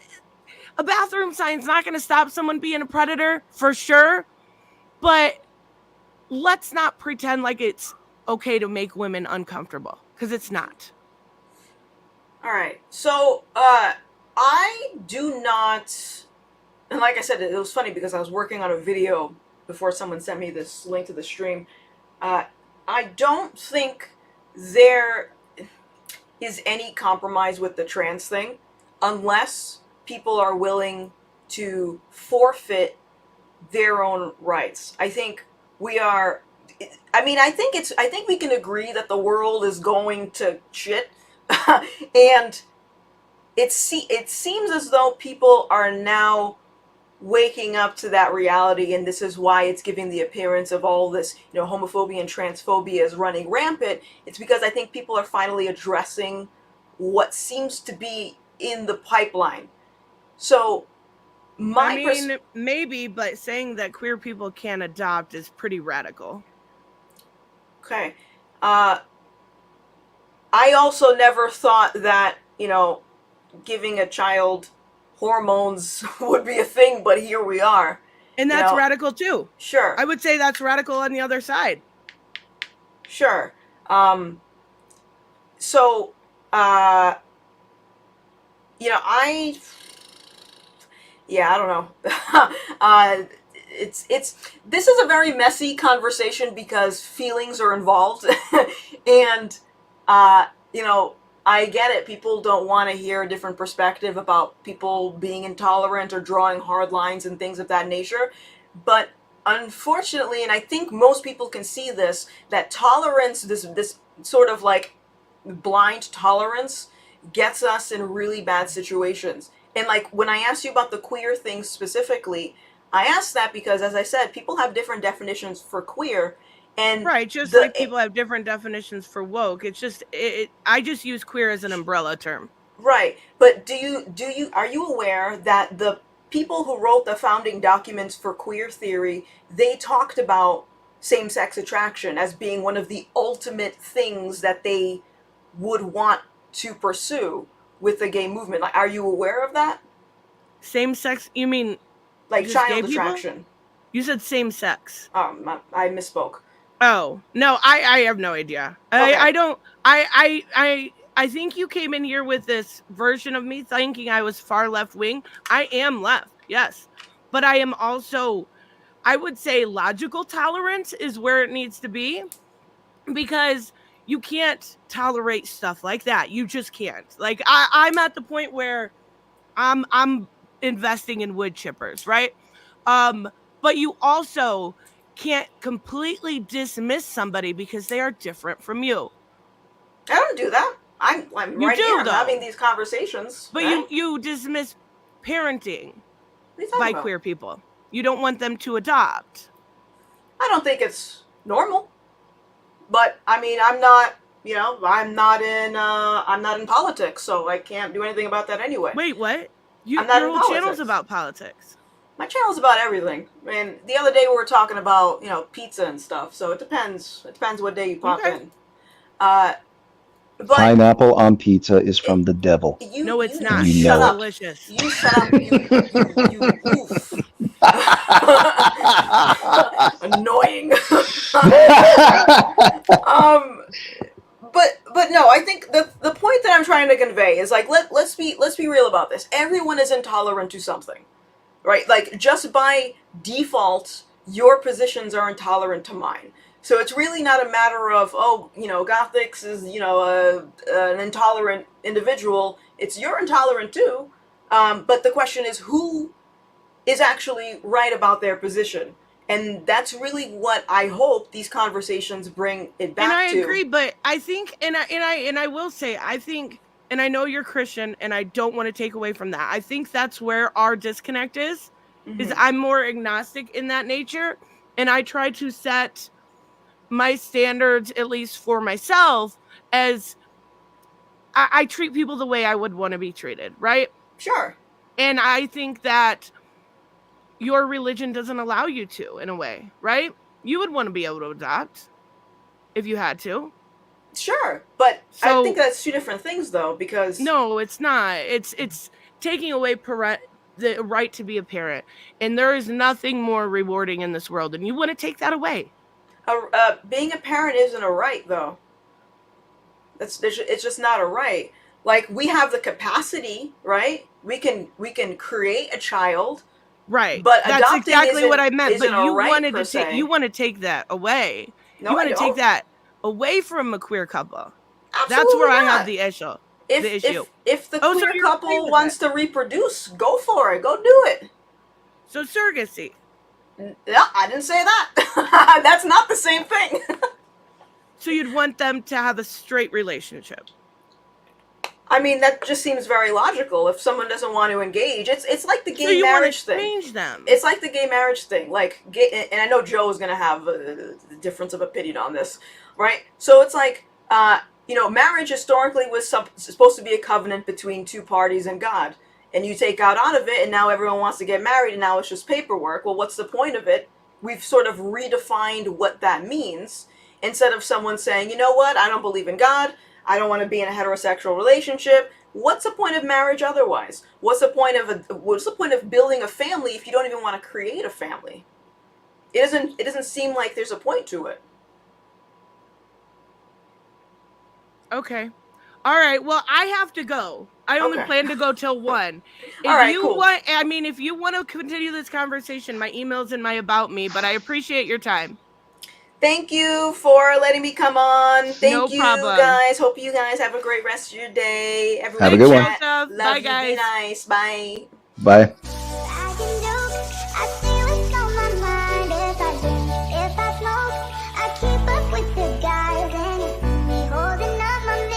a bathroom sign's not going to stop someone being a predator for sure. But let's not pretend like it's okay to make women uncomfortable, because it's not. All right. So, I do not, and like I said, it was funny because I was working on a video before someone sent me this link to the stream. I don't think there is any compromise with the trans thing unless people are willing to forfeit their own rights. I think we are, I mean, I think we can agree that the world is going to shit. And it seems as though people are now waking up to that reality, and this is why it's giving the appearance of all this, homophobia and transphobia is running rampant. It's because I think people are finally addressing what seems to be in the pipeline. So maybe, but saying that queer people can't adopt is pretty radical. Okay. I also never thought that, giving a child hormones would be a thing, but here we are. And that's radical too. Sure. I would say that's radical on the other side. Sure. I don't know. This is a very messy conversation because feelings are involved. And, I get it. People don't want to hear a different perspective about people being intolerant or drawing hard lines and things of that nature. But unfortunately, and I think most people can see this, that tolerance, this sort of like blind tolerance, gets us in really bad situations. And like when I asked you about the queer thing specifically, I asked that because, as I said, people have different definitions for queer. And right, just like people have different definitions for woke. It's just I just use queer as an umbrella term. Right. But are you aware that the people who wrote the founding documents for queer theory, they talked about same-sex attraction as being one of the ultimate things that they would want to pursue with the gay movement? Like, are you aware of that? Same sex? You mean like child attraction? You said same sex. I misspoke. Oh, no, I have no idea. Okay. I think you came in here with this version of me thinking I was far left wing. I am left, yes. But I am also, I would say logical tolerance is where it needs to be, because you can't tolerate stuff like that. You just can't. Like I'm at the point where I'm investing in wood chippers, right? But you also can't completely dismiss somebody because they are different from you. I don't do that. I'm right here. I'm having these conversations. But right? you dismiss parenting by queer people. You don't want them to adopt. I don't think it's normal. But I mean, I'm not in politics, so I can't do anything about that anyway. Wait, what? Your whole channel's about politics. My channel's about everything. I mean, the other day we were talking about, pizza and stuff, so it depends. It depends what day you pop in. But pineapple on pizza is from the devil. No, it's not. You shut know up. Delicious. You shut up. You oof. Annoying. But but no, I think the point that I'm trying to convey is like let's be real about this. Everyone is intolerant to something, right? Like just by default, your positions are intolerant to mine. So it's really not a matter of, oh, you know, Gothix is, you know, an intolerant individual. It's you're intolerant too. But the question is who is actually right about their position. And that's really what I hope these conversations bring it back to. And I agree, but I think, and I will say, I think, and I know you're Christian, and I don't want to take away from that. I think that's where our disconnect is I'm more agnostic in that nature, and I try to set my standards, at least for myself, as I treat people the way I would want to be treated, right? Sure. And I think that your religion doesn't allow you to, in a way, right? You would want to be able to adopt if you had to. Sure, but So- I think that's two different things, though, because No, it's not. It's taking away the right to be a parent, and there is nothing more rewarding in this world, and you want to take that away. being a parent isn't a right, though. It's just not a right. Like we have the capacity, right? We can create a child, Right. but That's adopting exactly what I meant. isn't But a you right wanted per to take se. you want to take that away. No, You I want to don't. take that away from a queer couple. Absolutely That's where I not. have the issue. If the Oh, so queer you're okay couple with wants to reproduce, go for it. Go do it. So surrogacy. No, I didn't say that. That's not the same thing. So you'd want them to have a straight relationship. I mean, that just seems very logical. If someone doesn't want to engage, it's like the So gay you want marriage to thing. change them. It's like the gay marriage thing. Like, and I know Joe is going to have a difference of opinion on this, right? So it's like, you know, marriage historically was supposed to be a covenant between two parties and God. And you take God out of it, and now everyone wants to get married, and now it's just paperwork. Well, what's the point of it? We've sort of redefined what that means. Instead of someone saying, you know what, I don't believe in God, I don't want to be in a heterosexual relationship. What's the point of marriage otherwise? What's the point of building a family if you don't even want to create a family? It doesn't seem like there's a point to it. Okay. All right. Well, I have to go. I only Okay. plan to go till 1. If All right, you cool. want, I mean, if you want to continue this conversation, my email's in my about me, but I appreciate your time. Thank you for letting me come on. Thank No you, problem. guys. Hope you guys have a great rest of your day. Everyone Have a good one. Joseph. love Bye, you. guys. Be nice. Bye. Bye.